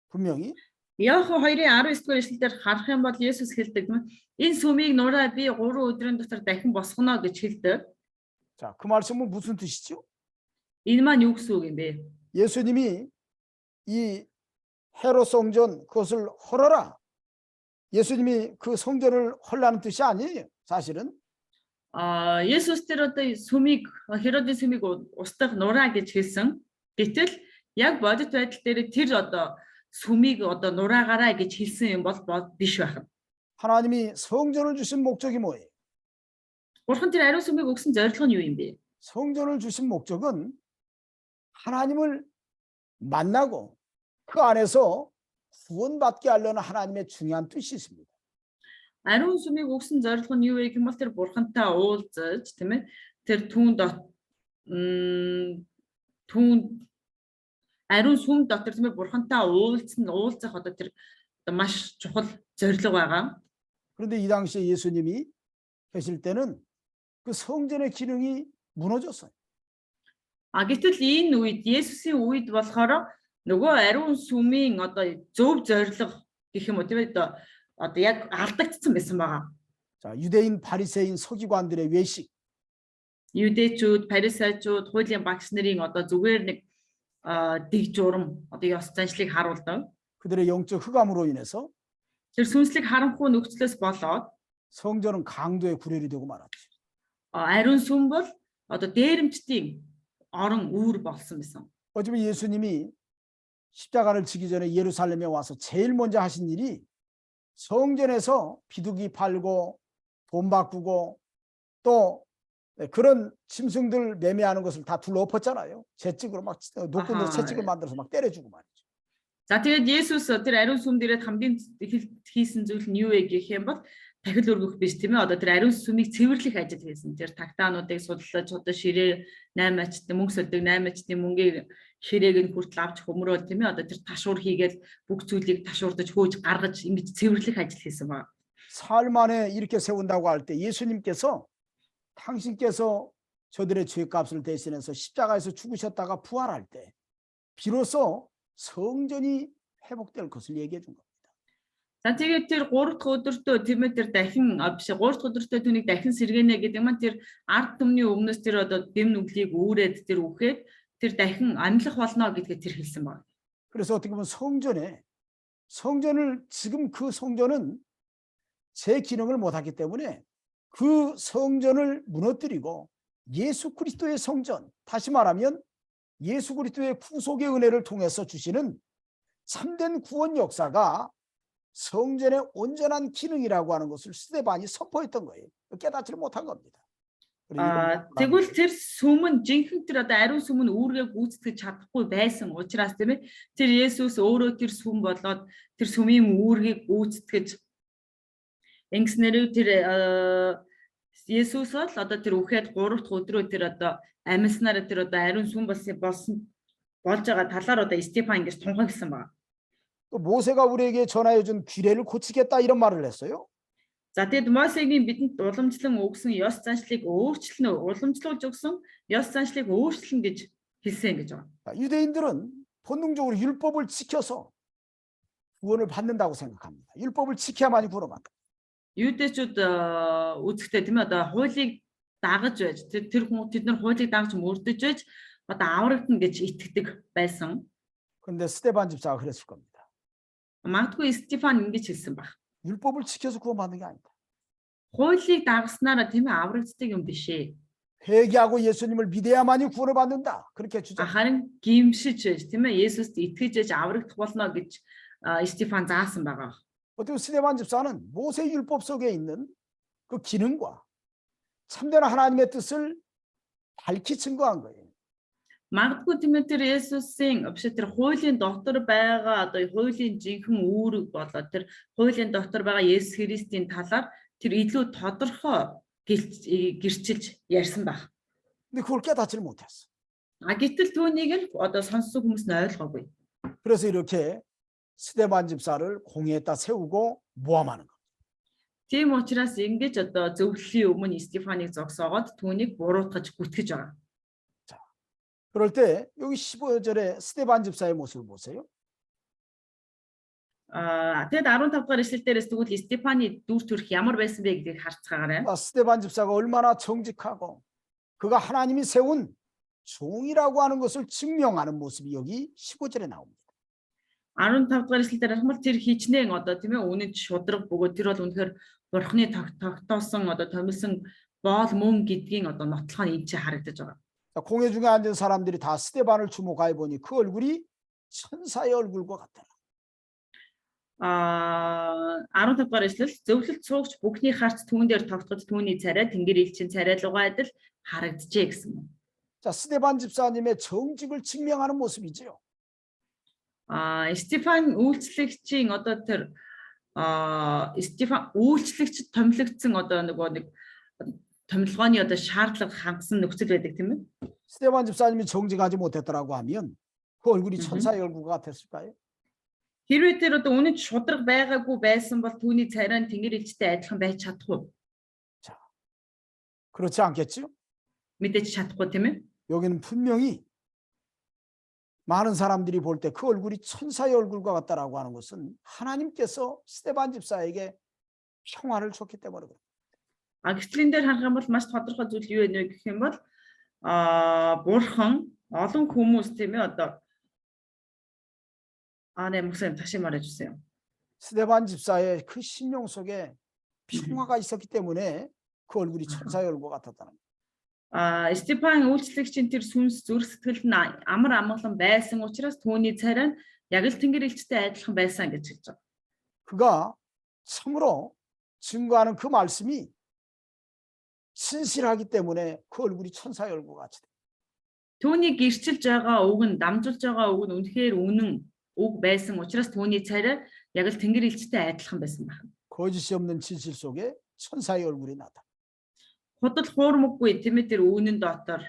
S2: 분명히.
S1: Иохан 2-ын 19-р эшлэлээр харах юм бол Есүс хэлдэг нь энэ сүмийг нураа би 3 өдрийн дотор дахин босгоно гэж хэлдэг.
S2: 자, 그 말씀은 무슨 뜻이죠?
S1: Энэ маань юу гэсэн үг юм бэ?
S2: 예수님이 이 헤롯 성전 그것을 헐어라. 예수님이 그 성전을 헐라는 뜻이 아니에요. 사실은.
S1: Есүс тэр одоо сүмийг Херодын сүмийг устгах нураа гэж хэлсэн. Гэтэл яг бодит байдал дээр тэр одоо сүмийг одоо нураагаараа гэж хэлсэн юм бол биш байх.
S2: 하나님이 성전을 주신 목적이 뭐예요?
S1: Бурхан тэр ариун сүмийг өгсөн зорилго нь юу юм бэ?
S2: 성전을 주신 목적은 하나님을 만나고 그 안에서 구원받게 하려는 하나님의 중요한 뜻이 있습니다.
S1: Ариун сүмийг өгсөн зорилго нь юу вэ гэм бол тэр бурхантай уулзаж тийм ээ тэр түүнд ариун сүм дотор тийм ээ бурхантай уулзах одоо тэр маш чухал зорилго байгаа.
S2: 그런데 이 당시에 예수님이 계실 때는 그 성전의 기능이 무너졌어요.
S1: Гэтэл энэ үед Есүсийн үед болохоор нөгөө ариун сүмийн одоо зөв зорилго гэх юм уу тийм ээ одоо яг алдагдсан байсан байгаа.
S2: 자, 유대인 바리새인 서기관들의 외식.
S1: Юдэчүүд, парисайчууд, хуулийн багш нарын одоо зүгээр нэг дэг журам одоо ёс заншлыг харуулдаг.
S2: 그들의 영적 흑암으로 인해서
S1: Тэр сүнслэг харанхуй нөхцлөөс болоод
S2: 성전은 강도의 구렬이 되고 말았죠.
S1: ариун сүм бол одоо дээрэмчдийн орон үүр болсон байсан.
S2: 어쩌면 예수님이 십자가를 지기 전에 예루살렘에 와서 제일 먼저 하신 일이 성전에서 비둘기 팔고 돈 바꾸고 또 그런 짐승들 매매하는 것을 다 둘러엎었잖아요. 채찍으로 막 노끈으로 채찍을 만들어서 막 때려주고 말이죠.
S1: За тэгээд Есүс тэр ариун сүм дээрээ хамгийн хийсэн зүйл нь юу вэ гэх юм бол дахил өргөх биш тийм ээ. Одоо тэр ариун сүмийг цэвэрлэх ажил хийсэн. Тэр тагтаануудыг судлаж одоо ширээ 8-ачтын мөнгө сөлдөг 8-ачтын мөнгийг ширээг нь хүртэл авч хөмрөөл тийм ээ. Одоо тэр ташуур хийгээд бүх зүйлийг ташуурдаж хөөж гаргаж ингэж цэвэрлэх ажил хийсэн байна.
S2: 사흘 만에 이렇게 세운다고 할 때 예수님께서 당신께서 저들의 죄값을 대신해서 십자가에서 죽으셨다가 부활할 때 비로소 성전이 회복될 것을 얘기해 준 겁니다.
S1: За тэгээд тэр 3 дахь өдөртөө тийм ээ тэр дахин биш 3 дахь өдөртөө түүнийг дахин сэргэнэ гэдэг маань тэр ард түмний өмнөөс тэр одоо дэм нүглийг үүрээд тэр үхээд тэр дахин амьлах болно гэдгээ тэр хэлсэн байна.
S2: 그래서 어떻게 보면 성전을 지금 그 성전은 제 기능을 못하기 때문에 그 성전을 무너뜨리고 예수 그리스도의 성전, 다시 말하면 예수 그리스도의 구속의 은혜를 통해서 주시는 참된 구원 역사가 성전의 온전한 기능이라고 하는 것을 스데반이 선포했던 거예요. 깨닫지를 못한 겁니다.
S1: Тэгвэл тэр сүмэн жинхэнэ тэр одоо ариун сүм нь үүргээ гүйцэтгэж чадахгүй байсан учраас тийм ээ тэр Есүс өөрөө тэр сүм болоод тэр сүмийн үүргийг гүйцэтгэж ингэснээр тэр Есүс бол одоо тэр үхээд 3 дахь өдрөө тэр одоо амьснараа тэр одоо ариун сүм болсон болж байгаа талаар одоо Стефан ингэж тунхагласан байна.
S2: 또 모세가 우리에게 전하여 준 규례를 고치겠다 이런 말을 했어요.
S1: За тэгэд Мосегийн бидэнд уламжлан өгсөн ёс заншлыг өөрчлөн уламжлуулж өгсөн ёс заншлыг өөрчлөн гэж хэлсэн гэж байна.
S2: 유대인들은 본능적으로 율법을 지켜서 구원을 받는다고 생각합니다. 율법을 지켜야만이 구원받는다.
S1: Юудэчүүд үзэхдээ тийм ээ одоо хуулийг дагаж байж тэр хүн тэд нар хуулийг дагаж мөрдөж байж одоо аврагдана гэж итгэдэг байсан.
S2: 그런데 스데반 집사가 그랬을 겁니다.
S1: Магадгүй Стефан ингэж хэлсэн баг.
S2: 율법을 지켜서 구원받는 게 아니다.
S1: Хуулийг дагснараа тийм ээ аврагддаг юм биш ээ.
S2: 회개하고 예수님을 믿어야만이 구원을 받는다. 그렇게 주장.
S1: Харин гимшиж байж тийм ээ Есүст итгэж байж аврагдах болно гэж Стефан заасан байгаа.
S2: 어떻게 스데반 집사는 모세 율법 속에 있는 그 기능과 참된 하나님의 뜻을 밝히 증거한 거예요.
S1: Магадгүй тийм ээ тэр Есүсийн биш тэр хуулийн дотор байгаа одоо хуулийн жинхэнэ үүрэг болоод тэр хуулийн дотор байгаа Есүс Христийн талаар тэр илүү тодорхой гэрчилж ярьсан баг.
S2: 근데 그걸 깨닫지를 못했어.
S1: Гэтэл түүнийг л одоо сонссон хүмүүс нь ойлгоогүй.
S2: 그래서 이렇게 스데반 집사를 공회에다 세우고 모함하는 거.
S1: Тийм учраас ингэж одоо зөвлөлийн өмнө Стефаныг зогсоогоод түүнийг буруутгаж гүтгэж байгаа.
S2: 그럴 때 여기 15절에 스데반 집사의 모습을 보세요.
S1: Тэгэд 15 дугаар ишлэл дээрээс тэгвэл Стефаны дүр төрх ямар байсан бэ гэдгийг харцгаагаарай.
S2: 스데반 집사가 얼마나 정직하고 그가 하나님이 세운 종이라고 하는 것을 증명하는 모습이 여기 15절에 나옵니다.
S1: 15 дугаар ишлэл дээр харахад тэр хичнээн одоо тийм ээ үнэн шудраг бөгөөд тэр бол үнэхээр бурхны тогтоосон одоо томилсон боол мөн гэдгийн одоо нотлохоо энэ ч харагдаж байгаа.
S2: 공회 중에 앉은 사람들이 다 스데반을 주목하여 보니 그 얼굴이 천사의 얼굴과 같더라.
S1: 15 дугаар ишлэл зөвлөлт суугч бүхний харц түүн дээр тогтгож түүний царай тэнгэр элчин царайлуугаа адил харагджээ гэсэн юм.
S2: 자, 스데반 집사님의 정직을 증명하는 모습이지요.
S1: Стефан үйлчлэгчийн одоо тэр Стефан үйлчлэгч томилогдсон одоо нэг томилгооны одоо шаардлага хангасан нөхцөл байдаг тийм ээ.
S2: 스데반 집사님이 정직하지 못했더라고 하면 그 얼굴이 천사의 얼굴 같았을까요?
S1: Хэрвээ тэр одоо үнэн шудраг байгаагүй байсан бол түүний царай нь тэнгэр элчтэй адилхан байж чадахгүй.
S2: 자, 그렇지 않겠죠?
S1: Мэдээж чадахгүй тийм ээ.
S2: 여기는 분명히 많은 사람들이 볼 때 그 얼굴이 천사의 얼굴과 같다라고 하는 것은 하나님께서 스데반 집사에게 평화를 줬기 때문에 그래요.
S1: Гэтэл энэ дээр харах юм бол маш тодорхой зүйл юу вэ гэх юм бол бурхан олон хүмүүс тийм ээ одоо 네 목사님 다시 말해 주세요.
S2: 스데반 집사의 그 심령 속에 평화가 있었기 때문에 그 얼굴이 천사의 얼굴 같았다는 거예요.
S1: Стефан үйлчлэгчийн тэр сүнс зүрх сэтгэл нь амар амгалан байсан учраас түүний царай нь яг л тэнгэр элчтэй адилхан байсан гэж хэлж байгаа.
S2: 그가 참으로 증거하는 그 말씀이 신실하기 때문에 그 얼굴이 천사의 얼굴 같이 돼.
S1: Түүний гэрчилж байгаа үг нь дамжуулж байгаа үг нь үнэхээр үнэн үг байсан учраас түүний царай яг л тэнгэр элчтэй адилхан байсан байна.
S2: 거짓이 없는 진실 속에 천사의 얼굴이 나타.
S1: Худал хуурмаггүй тийм ээ тэр үүнэн дотор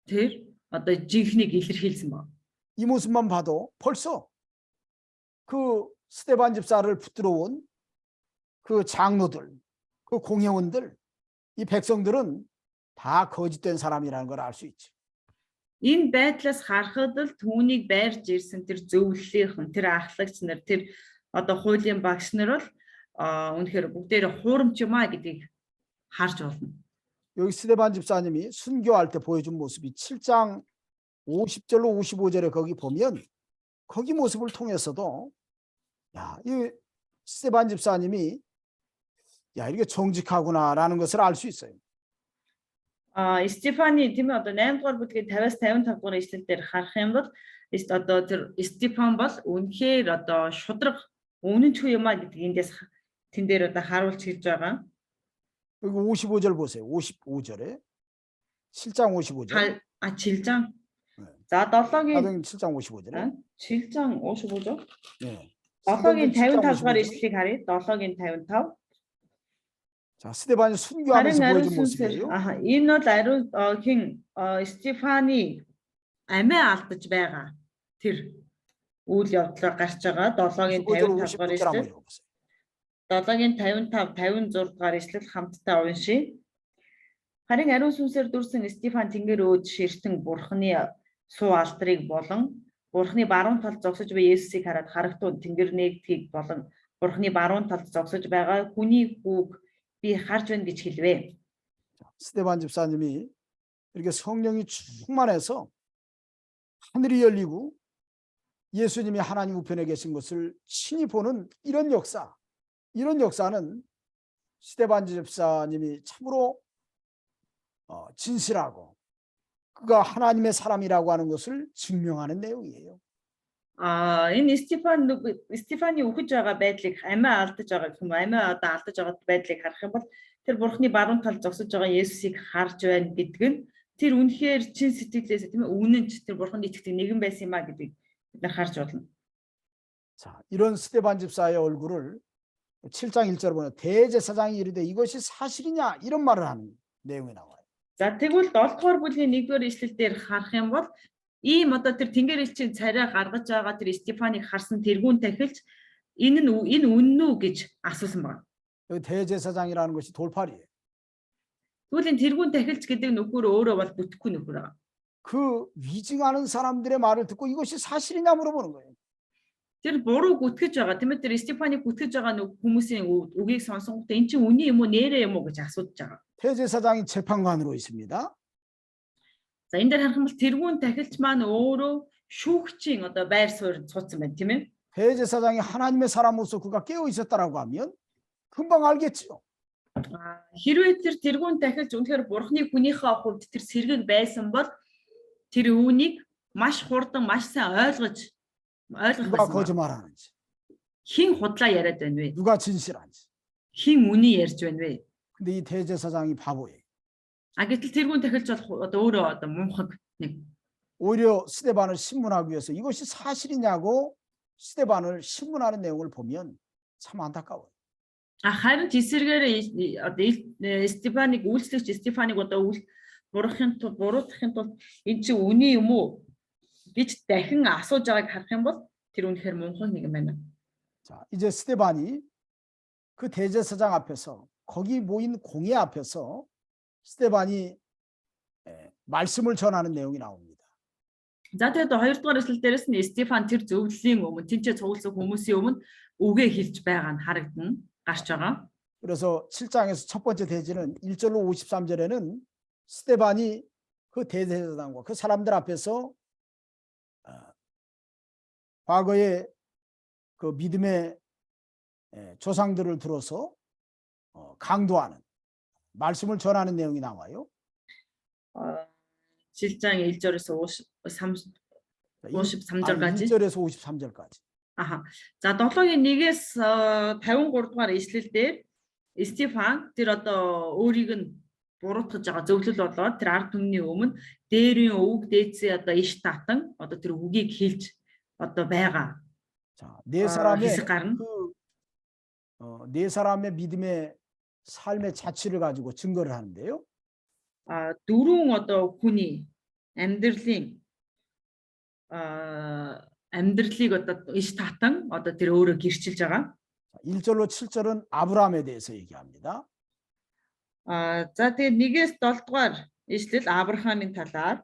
S1: тэр одоо жинхнийг илэрхийлсэн байна.
S2: 이 모습만 봐도 벌써 그 스데반 집사를 붙들어 온 그 장로들, 그 공회원들, 이 백성들은 다 거짓된 사람이라는 걸 알 수 있지.
S1: Энэ байдлаас харахад л түүнийг байрж ирсэн тэр зөвлөлийнхэн тэр ахлагч нар тэр одоо хуулийн багш нар бол үнэхээр бүгдээр хуурамч юм а гэдгийг харж болно.
S2: 여기 스데반 집사님이 순교할 때 보여준 모습이 7장 50절로 55절에 거기 보면 거기 모습을 통해서도 야, 이 스데반 집사님이 야, 이게 정직하구나라는 것을 알 수 있어요.
S1: Стефаны тийм ээ одоо 8 дугаар бүлгийн 50-аас 55 дугаар ишлэл дээр харах юм бол одоо тэр Стефан бол үнэхээр одоо шудраг үнэн ч юм а гэдгийг эндээс тэн дээр одоо харуулж хэлж байгаа.
S2: 여기 55절 보세요. 55절에 7장 55절.
S1: 7장. 자, 7гийн
S2: 7장 55절에.
S1: 7장 55죠?
S2: 네.
S1: 7гийн 55 дугаар ишлэлийг харъя. 7гийн 55.
S2: 자, 스데반이 순교하면서
S1: Харин
S2: 보여준
S1: ариун сүнсээр
S2: 모습이에요.
S1: энэ бол ариун Стефаны амиа алдаж байгаа тэр үйл явдлаар гарч байгаа 7-гийн
S2: 55절
S1: 55 дугаар
S2: 56절 한번
S1: ишлэл
S2: 읽어보세요.
S1: 7-гийн 55 56 дугаар ишлэл хамтдаа уншия. Харин ариун сүнсээр дүрсэн Стефан тэнгэр өөд ширтэн бурхны суу алдрыг болон бурхны баруун талд зогсож буй Есүсийг хараад харагтун тэнгэр нэгдгийг болон бурхны баруун талд зогсож байгаа хүний хүүг би харж байна гэж хэлвэ.
S2: 스데반 집사님이 이렇게 성령이 충만해서 하늘이 열리고 예수님이 하나님 우편에 계신 것을 친히 보는 이런 역사는 스데반 집사님이 참으로 진실하고 그가 하나님의 사람이라고 하는 것을 증명하는 내용이에요.
S1: Энэ Стефаны үхэж байгаа байдлыг амиа алдаж байгаа гэх юм уу? Амиа одоо алдаж байгаа байдлыг харах юм бол тэр бурхны баруун талд зогсож байгаа Есүсийг харж байна гэдэг нь тэр үнэхээр чин сэтгэлээс тийм ээ үнэнч тэр бурханд итгэдэг нэгэн байсан юм а гэдгийг бид нар харж болно.
S2: 자, 이런 스데반 집사의 얼굴을 7장 1절에 보면 대제사장이 이르되 이것이 사실이냐 이런 말을 하는 내용이 나와요.
S1: За тэгвэл 7 дугаар бүлгийн 1-р ишлэл дээр харах юм бол ийм одоо тэр тэнгэр элчийн царай гаргаж байгаа тэр Стефаныг харсан тэргүүн тахилч энэ үнэн үү гэж асуусан байна.
S2: 여기 대제사장이라는 것이 돌팔이에요.
S1: Тэгвэл энэ тэргүүн тахилч гэдэг нөхөр өөрөө бол бүтэхгүй нөхөр аа.
S2: 그 위증하는 사람들의 말을 듣고 이것이 사실이냐 물어보는 거예요.
S1: Тэр буруу гүтгэж байгаа тийм ээ тэр Стефаныг гүтгэж байгаа хүмүүсийн үгийг сонсонготой эн чинь үнэн юм уу нэрээ юм уу гэж асуудж байгаа.
S2: 대제사장이 재판관으로 있습니다.
S1: За энэ дээр харах юм бол тэргүүн тахилч маань өөрөө шүүгчийн одоо байр суурь цуцсан байна тийм ээ.
S2: 대제사장이 하나님의 사람으로서 그가 깨어 있었다라고 하면 금방 알겠지요.
S1: Хэрвээ тэр тэргүүн тахилч үнэхээр бурхны хүнийхээ хувьд тэр сэргийг байсан бол тэр үүнийг маш хурдан маш сайн ойлгох
S2: 누가
S1: байсан.
S2: 거짓말하는지,
S1: Хин худлаа яриад байна вэ?
S2: 누가 진실한지.
S1: Хин үнийг ярьж байна вэ?
S2: 근데 이 대제사장이 바보예요.
S1: Гэтэл тэргүүн тахилч бол одоо өөрөө одоо мунхаг нэг.
S2: 오히려 스데반을 신문하기 위해서 이것이 사실이냐고 스데반을 신문하는 내용을 보면 참 안타까워요.
S1: Харин эсэргээр одоо Стефаныг үйлчлэгч Стефаныг одоо буруутгахын тулд эн чинь үний юм уу гэж дахин асууж байгааг харах юм бол тэр үнэхээр мунхан нэг юм байна.
S2: 자, 이제 스데반이 그 대제사장 앞에서 거기 모인 공회 앞에서 스데반이 말씀을 전하는 내용이 나옵니다.
S1: За тэгээд 2 дугаар эшлэл дээрээс нь Стефан тэр зөвлөлийн өмнө тэнцээ цугласан хүмүүсийн өмнө үгээ хэлж байгаа нь харагдана гарч байгаа.
S2: 그래서 7장에서 첫 번째 대지는 1절로 53절에는 스데반이 그 대제사장과 그 사람들 앞에서 과거의 그 믿음의 조상들을 들어서 강도하는 말씀을 전하는 내용이 나와요.
S1: 7장 1절에서 53절까지.
S2: 1절에서 53절까지.
S1: За 7-гийн 1-ээс 53 дугаар ишлэл дээр Стефан тэр одоо өөрийг нь буруутгаж байгаа зөвлөл болоод тэр ард түмний өмнө дээрийн өвөг дээдсээ одоо иш татан одоо тэр үгийг хэлж одоо байгаа.
S2: 자, 네 사람의 믿음의 삶의 자취를 가지고 증거를 하는데요.
S1: Дөрвөн одоо хүний амьдралыг одоо иш татан одоо тэр өөрө гэрчилж байгаа.
S2: 1절로 7절은 아브라함에 대해서 얘기합니다.
S1: За тэгээд 1-ээс 7 дугаар ишлэл Авраамийн талаар.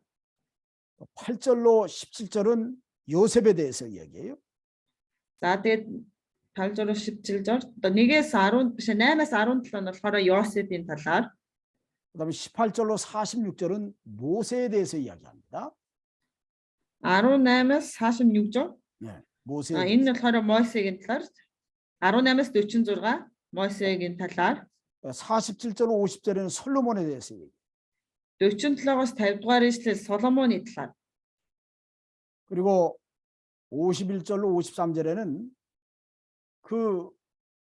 S2: 8절로 17절은 요셉에 대해서 이야기해요.
S1: За тэгээд 8-аас 17-절 одоо 1-ээс 10 биш 8-аас 17 нь болохоор Йосефийн талаар.
S2: 그다음에 18절로 46절은 모세에 대해서 이야기합니다.
S1: 18-аас 46절.
S2: 네, 모세.
S1: Энэ нь болохоор Мосегийн талаар. 18-аас 46 Мосегийн талаар.
S2: 47절로 50절에는 솔로몬에 대해서 얘기해요.
S1: 47-аас 50 дугаар ишлэл Соломоны талаар.
S2: 그리고 51절로 53절에는 그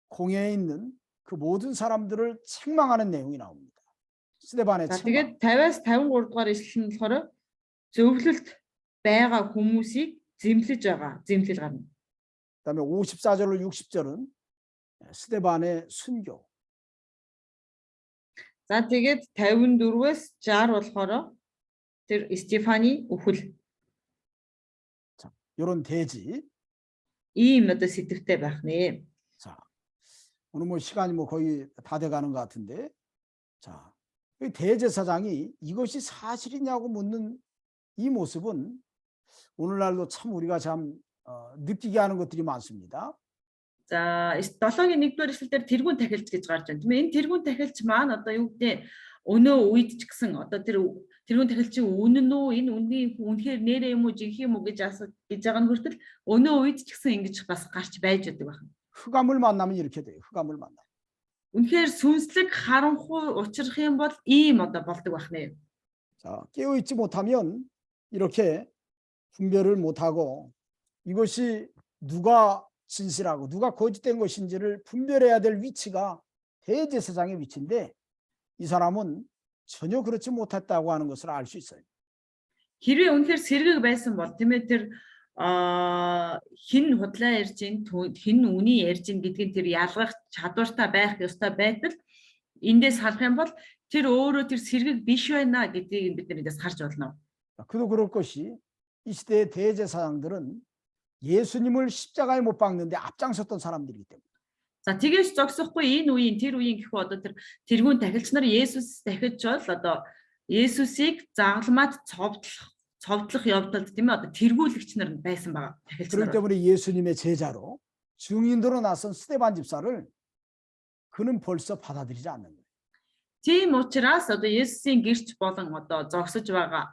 S2: 공회에 있는 그 모든 사람들을 책망하는 내용이 나옵니다. 스데반의 책망.
S1: Тэгээд 50-аас 53 дугаар ишлэл нь болохоор зөвлөлт байгаа хүмүүсийг зэмлэж байгаа зэмлэл гарна.
S2: 그다음에 54절로 60절은 스데반의 순교.
S1: За тэгээд 54-өөс 60 болохоор тэр Стефани өхөл
S2: 자, 이런 대지.
S1: ийм одоо сэтгэвтэй байх нэ.
S2: 자, 오늘 뭐 시간이 뭐 거의 다 돼가는 것 같은데, 자, 이 대제사장이 이것이 사실이냐고 묻는 이 모습은 오늘날도 참 우리가 참 느끼게 하는 것들이 많습니다.
S1: За 7-гийн 1-р эшлэлээр тэргүүн тахилч гэж гарч байна. Тийм ээ. Энэ тэргүүн тахилч маань одоо юу гэдэг өнөө үед ч гэсэн одоо тэр тэргүүн тахилчийн үнэн үү энэ үнэхээр нэрээ юм уу жинх юм уу гэж байгаа нь хүртэл өнөө үед ч гэсэн ингэж бас гарч байж байдаг байна.
S2: 흑암을 만나면 이렇게 돼요. 흑암을 만나.
S1: Үнэхээр сүнслэг харанхуй учрах юм бол ийм одоо болдог байна.
S2: 자, 깨어 있지 못하면 이렇게 분별을 못하고 이것이 누가 진실하고 누가 거짓된 것인지를 분별해야 될 위치가 대제사장의 위치인데 이 사람은 전혀 그렇지 못했다고 하는 것을 알 수 있어요.
S1: Хэрвээ үнэхээр сэргэг байсан бол тийм ээ тэр хин худлаа ярьж ин хин үний ярьж ин гэдгийг тэр ялгах чадвартай байх ёстой байтал эндээс харах юм бол тэр өөрөө тэр сэргэг биш байна гэдгийг бид нэрэс харж болно.
S2: 그도 그럴 것이 이 시대의 대제사장들은 예수님을 십자가에 못 박는데 앞장섰던 사람들이기 때문에.
S1: За тэгээс зогсохгүй энэ үеийн тэр үеийн гэхүү одоо тэр тэргүүн тахилч нар Есүс дахиж бол одоо Есүсийг загалмаад цовдлох явдалд тийм ээ одоо тэргүүлэгч нар байсан байгаа тахилч
S2: 그렇기
S1: нар.
S2: 때문에 예수님의 제자로 증인으로 나선 스데반 집사를 그는 벌써 받아들이지 않는 거예요.
S1: Тийм учраас одоо Есүсийн гэрч болон одоо зогсож байгаа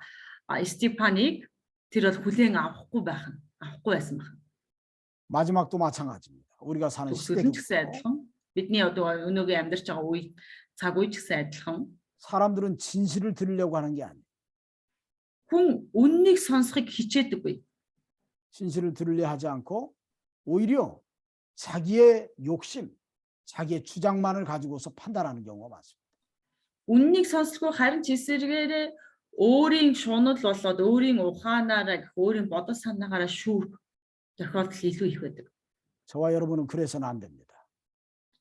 S1: Стефаныг тэр бол хүлээн авахгүй байсан байна.
S2: 마지막도 마찬가지입니다. 우리가 사는 시대도
S1: Өсөлт ч гэсэн адилхан. Бидний одоо өнөөгийн амьдарч байгаа үе цаг үе ч гэсэн адилхан.
S2: 사람들은 진실을 들으려고 하는 게 아니에요.
S1: Хүн үннийг сонсохыг хичээдэггүй.
S2: 진실을 들으려 하지 않고 오히려 자기의 욕심, 자기의 주장만을 가지고서 판단하는 경우가 많습니다.
S1: Үннийг сонсохгүй харин ч эсэргээрээ өөрийн шунал болоод өөрийн ухаанаараа өөрийн бодол санаагаараа шүүх тохиолдол илүү их байдаг.
S2: 저와 여러분은 그래서는 안 됩니다.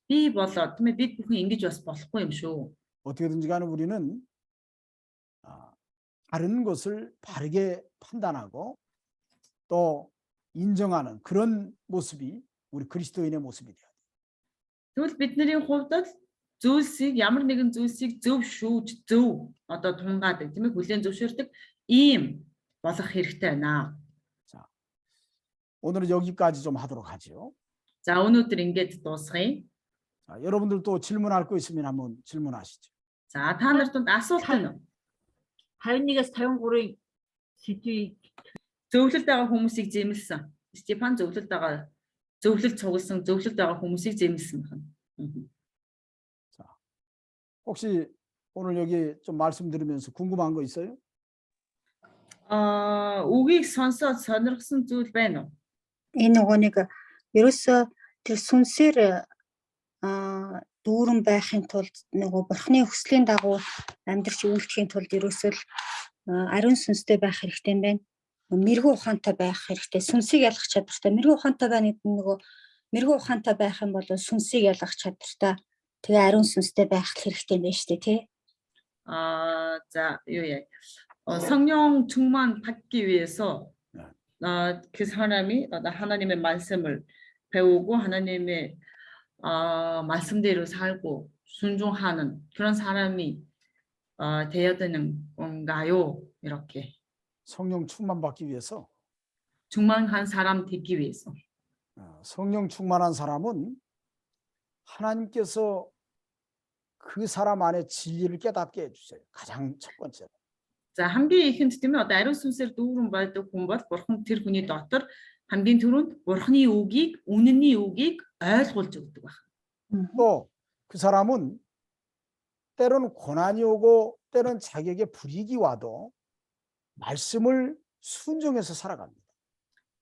S1: Би болоод тийм ээ бид бүхэн ингэж бас болохгүй юм шүү.
S2: 어떻게든지 간에 우리는 다른 것을 바르게 판단하고 또 인정하는 그런 모습이 우리 그리스도인의 모습이 돼요.
S1: Тэгвэл бидний хувьд л зүйлсийг ямар нэгэн зүйлсийг зөв шүүж зөв одоо тунгаадаг тийм ээ хүлээн зөвшөөрдөг ийм болох хэрэгтэй байна.
S2: 오늘은 여기까지 좀 하도록 하죠.
S1: За өнөөдөр ингэж дуусгая.
S2: 자, 여러분들도 질문할 거 있으면 한번 질문하시죠.
S1: За та нарт асуулт байна уу?
S5: 51-ээс 53-ын сэдвийг
S1: Зөвлөлд байгаа хүмүүсийг зэмлсэн. Стефан зөвлөлд цугласан зөвлөлд байгаа хүмүүсийг зэмлсэн байна.
S2: 자, 혹시 오늘 여기 좀 말씀 들으면서 궁금한 거 있어요?
S1: Үгийг сонсоод сонирхсан зүйл байна уу?
S3: Энэ нөгөө нэг ерөөсөө тэр сүнсээр дүүрэн байхын тулд нөгөө бурхны хүслийн дагуу амьдрч үйлдэхийн тулд ерөөсөө ариун сүнстэй байх хэрэгтэй юм байна. Мэрэгүү ухаантай байх хэрэгтэй. Сүнсийг ялгах чадвартай. Мэрэгүү ухаантай байна гэдэг нь нөгөө мэрэгүү ухаантай байх юм бол сүнсийг ялгах чадвартай. Тэгээ ариун сүнстэй байх хэрэгтэй юм байна шүү дээ, тий?
S1: За юу яа. 성령 충만 받기 위해서 그 사람이 하나님의 말씀을 배우고 하나님의 말씀대로 살고 순종하는 그런 사람이 되어야 되는 건가요? 이렇게
S2: 성령 충만 받기 위해서
S1: 충만한 사람 되기 위해서
S2: 성령 충만한 사람은 하나님께서 그 사람 안에 진리를 깨닫게 해주세요. 가장 첫 번째로.
S1: За хамгийн ихэнд тийм ээ одоо ариун сүнсээр дүүрэн байдаг хүн бол бурхан тэр хүний дотор хамгийн түрүүнд бурханы үгийг, үнэнний үгийг ойлгуулж өгдөг байна.
S2: 또 그 사람은 때로는 고난이 오고 때로는 자기에게 불이익이 와도 말씀을 순종해서 살아갑니다.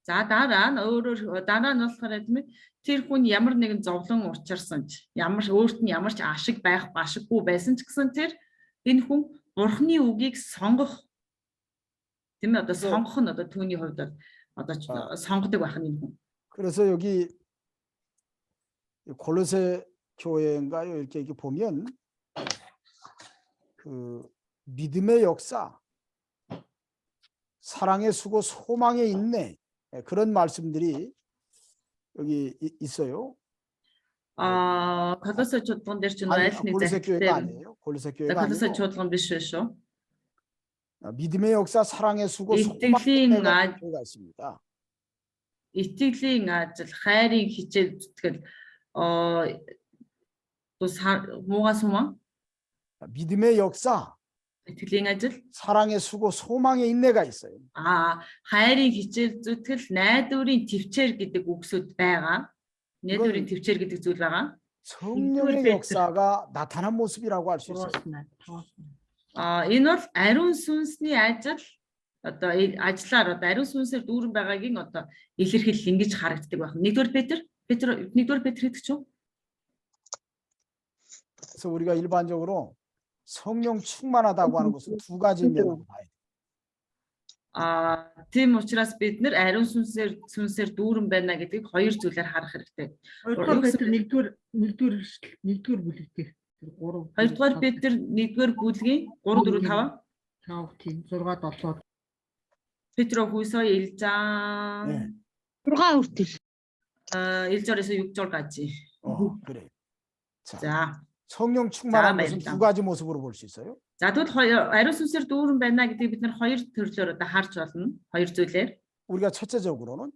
S1: За дараа нь болохоор тийм ээ тэр хүн ямар нэгэн зовлон учирсан ч өөрт нь ямар ч ашиг ашиггүй байсан ч гэсэн тэр энэ хүн бурхны үгийг сонгох тийм ээ одоо сонгох нь одоо түүний хувьд одоо сонгодог байх нь энэ хүн.
S2: 그래서 여기 골로새 교회인가요? 이렇게 보면 그 믿음의 역사, 사랑의 수고, 소망의 인내, 그런 말씀들이 여기 있어요.
S1: Колосой чуулган дээр чинь
S2: 아니,
S1: айл нэг
S2: 골로새
S1: захидал
S2: 교회가
S1: дээр
S2: 아니에요. 골로새 교회가
S1: Колосой
S2: 아니고
S1: чуулган биш шүү.
S2: 믿음의 역사, 사랑의 수고,
S1: 이때는
S2: 소망의
S1: 아-
S2: 교회가 있습니다.
S1: Итгэлийн ажил, хайрын хичээл зүтгэл муугай сумаа
S2: 믿음의 역사,
S1: итгэлийн ажил
S2: 사랑의 수고, 소망의 인내가 있어요.
S1: хайрын хичээл зүтгэл найдварын төвчээр гэдэг үгсүүд байгаа. Найдварын
S2: 이건-
S1: төвчээр гэдэг зүйл байгаа.
S2: 성령의
S5: 이걸
S2: 역사가 나타난 모습이라고 할 수 있어요.
S1: Энэ бол ариун сүнсний ажил одоо ажиллаар одоо ариун сүнсээр дүүрэн байгаагийн одоо илэрхийлэл ингэж харагддаг байна. Нэгдүгээр Петр гэдэг ч юм.
S2: 그래서 우리가 일반적으로 성령 충만하다고 하는 것은 두 가지 면으로 봐야 돼요.
S1: Тийм учраас бид нэр ариун сүнсээр дүүрэн байна гэдгийг хоёр зүйлээр харах хэрэгтэй.
S5: Хоёрдугаар Петр нэгдүгээр бүлэг дээр 3
S1: Хоёрдугаар Петр 1-р бүлгийн 3 4 5
S5: 5 тийм 6 7
S1: Петро хүйсөө 1장
S2: 네.
S3: 6 хүртэл
S1: 1절에서 6절까지.
S2: 그래요. 자,
S1: За.
S2: 성령 충만한
S1: 자,
S2: 것은
S1: 말입니다.
S2: 두 가지 모습으로 볼 수 있어요.
S1: За тэгвэл ариун сүнсээр дүүрэн байна гэдгийг бид нэр хоёр төрлөөр одоо харж болно. Хоёр зүйлээр
S2: 우리가 첫째적으로는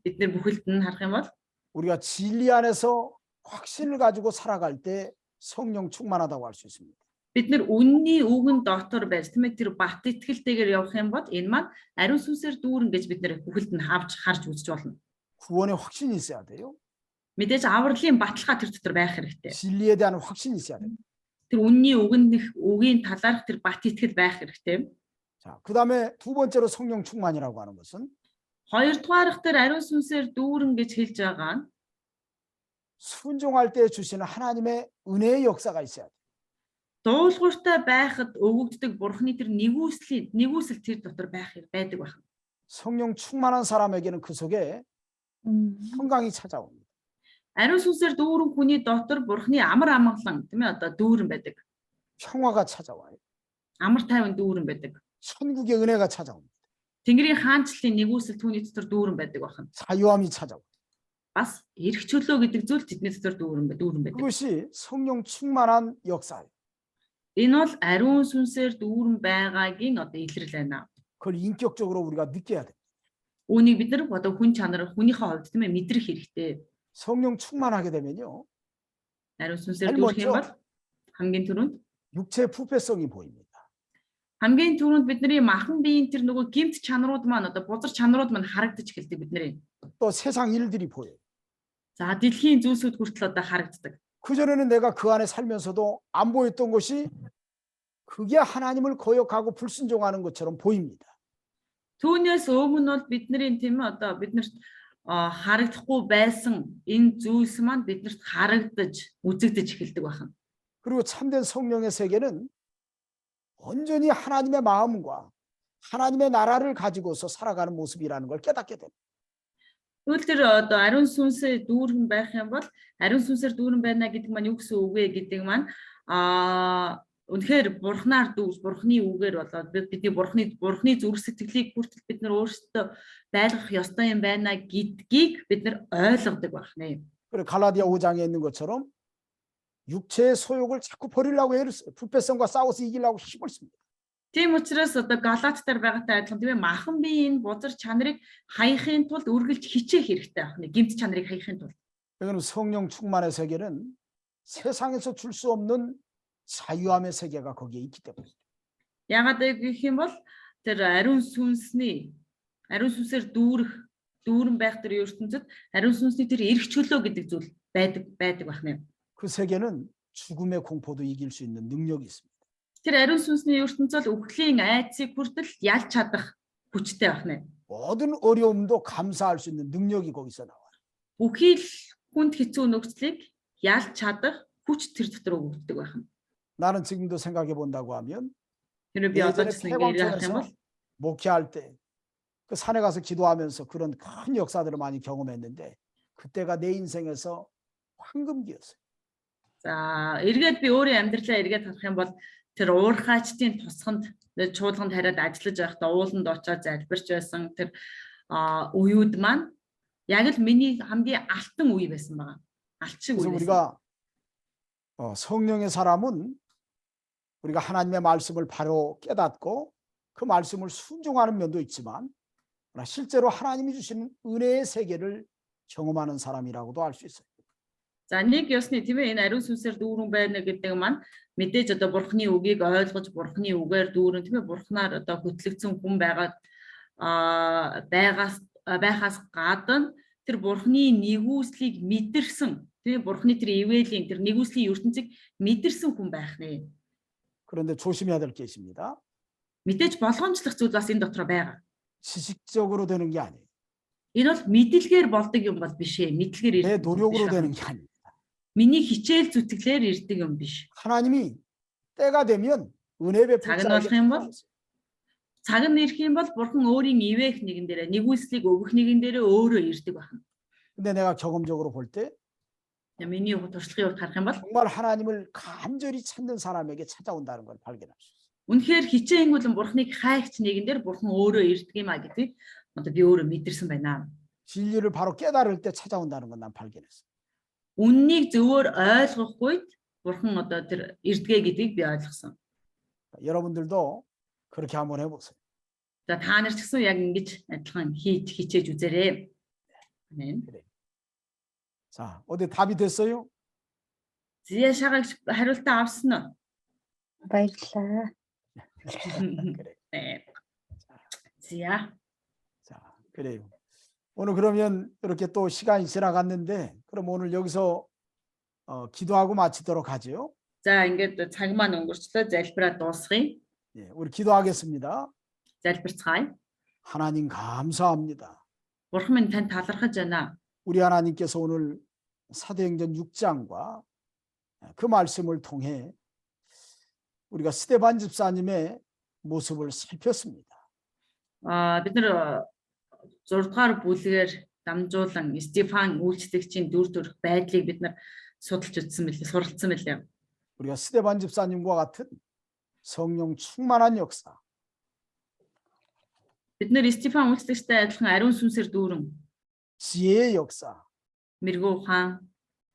S1: бид нэр бүхэлд нь харах юм бол
S2: 우리가 진리 안에서 확신을 가지고 살아갈 때 성령 충만하다고 할 수 있습니다.
S1: бид нэр үнний үгэн дотор байж тийм ээ тэр бат итгэлтэйгээр явах юм бол энэ маань ариун сүнсээр дүүрэн гэж бид нэр бүхэлд нь харж үзэж болно.
S2: 구원의 확신이 있어야 돼요.
S1: Мэдээж авралын баталгаа тэр дотор байх хэрэгтэй.
S2: 진리에 대한 확신이 있어야 돼요.
S1: Тэр үнний үгийн талаарх тэр бат итгэл байх хэрэгтэй.
S2: 자, 그다음에 두 번째로 성령 충만이라고 하는 것은
S1: Хоёрдугаарх тэр ариун сүнсээр дүүрэн гэж хэлж байгаа нь
S2: 순종할 때 주시는 하나님의 은혜의 역사가 있어야 돼요.
S1: дуулууртай байхад өгөгддөг бурхны тэр нэгүсэл тэр дотор байдаг байна.
S2: 성령 충만한 사람에게는 그 속에 평강이 찾아옵니다.
S1: Ариун сүнсээр дүүрэн хүний дотор бурхны амар амгалан тийм ээ одоо дүүрэн байдаг.
S2: 평화가 찾아와요.
S1: Амар тайван дүүрэн байдаг.
S2: 천국의 은혜가 찾아옵니다.
S1: Тэнгэрийн хаанчлалын нэгүсэл түүний дотор дүүрэн байдаг байна.
S2: 자유함이 찾아옵니다.
S1: Бас эрх чөлөө гэдэг зүйл тэдний дотор дүүрэн байдаг.
S2: 그것이 성령 충만한 역사예요.
S1: Энэ бол ариун сүнсээр дүүрэн байгаагийн одоо илрэл байна.
S2: 그걸 인격적으로 우리가 느껴야 돼요.
S1: Үүнийг бид нар одоо хүн чанар хүнийхээ хувьд тийм ээ мэдрэх хэрэгтэй.
S2: 성령 충만하게 되면요.
S1: Ариун сүнсээр дүүрэх юм бол хамгийн түрүүнд
S2: 육체의 부패성이 보입니다.
S1: хамгийн түрүүнд бидний махан биеийн тэр нөгөө гимт чанарууд маань одоо бузар чанарууд маань харагдаж эхэлдэг бидний.
S2: 또 세상 일들이 보여요.
S1: За дэлхийн зүйлсүүд хүртэл одоо харагддаг.
S2: 그전에는 내가 그 안에 살면서도 안 보였던 것이 그게 하나님을 거역하고 불순종하는 것처럼 보입니다.
S1: Түүнээс өмнө бол бидний тийм ээ одоо биднэрт харагдахгүй байсан энэ зүйлс маань биднэрт харагдаж үзэгдэж эхэлдэг байна.
S2: 그리고 참된 성령의 세계는 온전히 하나님의 마음과 하나님의 나라를 가지고서 살아가는 모습이라는 걸 깨닫게 됩니다.
S1: Тэгвэл тэр одоо ариун сүнсээр дүүрэн байх юм бол ариун сүнсээр дүүрэн байна гэдэг маань юу гэсэн үг вэ гэдэг маань үнэхээр бурхнаар дүүс бурхны үгээр болоод бидний бурхны зүрх сэтгэлийг хүртэл бид нар өөрсдөө байлгах ёстой юм байна гэдгийг бид нар ойлгодог байна.
S2: 그리고 갈라디아 5장에 있는 것처럼 육체의 소욕을 자꾸 버리려고 애를 써요. 부패성과 싸워서 이기려고 힘을 씁니다.
S1: Тийм учраас одоо Галат дээр байгаатай адилхан тийм ээ махан биеийн бузар чанарыг хаяхын тулд үргэлж хичээх хэрэгтэй байна. Гимт чанарыг хаяхын тулд.
S2: 여러분 성령 충만의 세계는 세상에서 줄 수 없는 자유함의 세계가 거기에 있기 때문에.
S1: Яагаад гэх юм бол тэр ариун сүнсээр дүүрэн байх тэр ертөнцид ариун сүнсний тэр эрх чөлөө гэдэг зүйл байдаг байна.
S2: 그 세계는 죽음의 공포도 이길 수 있는 능력이 있습니다.
S1: Тэр ариун сүнсний ертөнцид үхлийн айцыг хүртэл ялж чадах хүчтэй байна.
S2: 모든 어려움도 감사할 수 있는 능력이 거기서 나와요.
S1: Бүхий л хүнд хэцүү нөхцөлийг ялж чадах хүч тэр дотор өгөгддөг байна.
S2: 나는 지금도 생각해 본다고 하면
S1: Тэр би одоо
S2: 예전에
S1: ч нэг ярих юм бол
S2: 폐광촌에서 목회할 때 그 산에 가서 기도하면서 그런 큰 역사들을 많이 경험했는데 그때가 내 인생에서 황금기였어요.
S1: за эргээд би өөрийн амьдралаа эргээд харах юм бол тэр уурхаачдын тусганд чуулганд хараад ажиллаж байхдаа ууланд очоод залбирч байсан тэр үеуд маань яг л миний хамгийн алтан үе байсан байгаа. 알치고
S2: 그래서
S1: 그랬어요.
S2: 우리가 성령의 사람은 우리가 하나님의 말씀을 바로 깨닫고 그 말씀을 순종하는 면도 있지만 그러나 실제로 하나님이 주시는 은혜의 세계를 경험하는 사람이라고도 알 수 있어요.
S1: За нэг ёсны тийм ээ энэ ариун сүнсээр дүүрэн байна гэдэг маань мэдээж одоо бурхны үгийг ойлгож бурхны үгээр дүүрэн тийм ээ бурхнаар одоо хөтлөгдсөн хүн байхаас гадна тэр бурхны нэгүслийг мэдэрсэн тийм ээ бурхны тэр ивэлийн тэр нэгүслийн ертөнцийг мэдэрсэн хүн байх нэ.
S2: 그런데 조심해야 될 게 있습니다.
S1: мэдээж болгоомжлох зүйл бас энэ дотор байгаа.
S2: 지식적으로 되는 게 아니에요.
S1: Энэ бол мэдлэгээр болдог юм бол биш ээ. мэдлэгээр
S2: 내
S1: ирдэг.
S2: 노력으로 되는 게 아닙니다.
S1: миний хичээл зүтгэлээр ирдэг юм биш.
S2: 하나님이 때가 되면 은혜 베풀
S1: 작은
S2: 자에게
S1: 것은 뭐?
S2: 베푸셨어요.
S1: цаг нь ирэх юм бол бурхан өөрийн ивэх нэгэн дээрээ нэгүслийг өгөх нэгэн дээрээ өөрөө ирдэг байна.
S2: 근데 내가 경험적으로 볼 때
S1: миний туршлагын хувьд харах юм бол
S2: 정말 하나님을 간절히 찾는 사람에게 찾아온다는 걸 발견할 수 있어요.
S1: үнэхээр хичээнгүйлэн бурханыг хайгч нэгэн дээр бурхан өөрөө ирдэг юм а гэдгийг одоо би өөрөө мэдэрсэн байна.
S2: 진리를 바로 깨달을 때 찾아온다는 건 난 발견했어요.
S1: Үннийг зөвөр ойлгох үед бурхан одоо тэр ирдгээ гэдгийг би ойлгосон.
S2: 여러분들도 그렇게 한번 해보세요.
S1: За та нар ч гэсэн яг ингэж адилхан хичээж үзээрэй. Амен.
S2: 자, 어디 답이 됐어요?
S1: Зия шагагч хариултаа авсан уу?
S3: Баярлалаа.
S2: 그래.
S1: 네. Зия.
S2: 자, 그래요. 오늘 그러면 이렇게 또 시간이 지나갔는데, 그럼 오늘 여기서 기도하고 마치도록 하죠.
S1: За ингээд цаг маань өнгөрчлөө залбираа дуусгая.
S2: 예, 우리 기도하겠습니다.
S1: залбирцгаая.
S2: 하나님 감사합니다.
S1: Бурхан минь танд талархаж байна.
S2: 우리 하나님께서 오늘 사도행전 6장과 그 말씀을 통해 우리가 스데반 집사님의 모습을 살폈습니다.
S1: Бид нар 6 дугаар бүлгээр дамжуулан Стефан үйлчлэгчийн дүр төрх байдлыг бид нар судалж үзсэн мэлээ, суралцсан мэлээ.
S2: 우리가 스데반 집사님과 같은 성령 충만한 역사,
S1: Бид нар Стефан үйлчлэгчтэй адилхан ариун сүнсээр дүүрэн
S2: 지혜의 역사,
S1: мэрэгүү ухаан,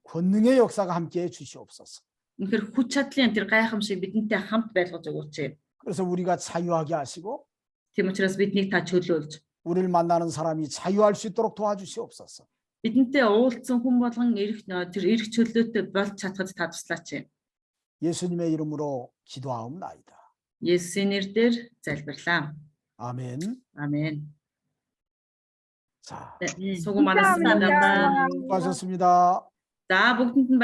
S2: 권능의 역사가 함께해 주시옵소서.
S1: үнэхээр хүч чадлын тэр гайхамшиг бидэнтэй хамт байлгаж өгөөч.
S2: 그래서 우리가 자유하게 하시고
S1: Тийм учраас биднийг та чөлөөлж,
S2: 우리를 만나는 사람이 자유할 수 있도록 도와주시옵소서.
S1: бидэнтэй уулзсан хүн болгон тэр эрх чөлөөтэй болж чадхад та туслаач.
S2: 예수님의 이름으로 기도하옵나이다.
S1: Есүсийн нэрээр залбирлаа.
S2: 아멘.
S1: 아멘.
S2: 자,
S1: 수고 많으셨습니다.
S2: 수고하셨습니다.
S1: За бүгдэнд нь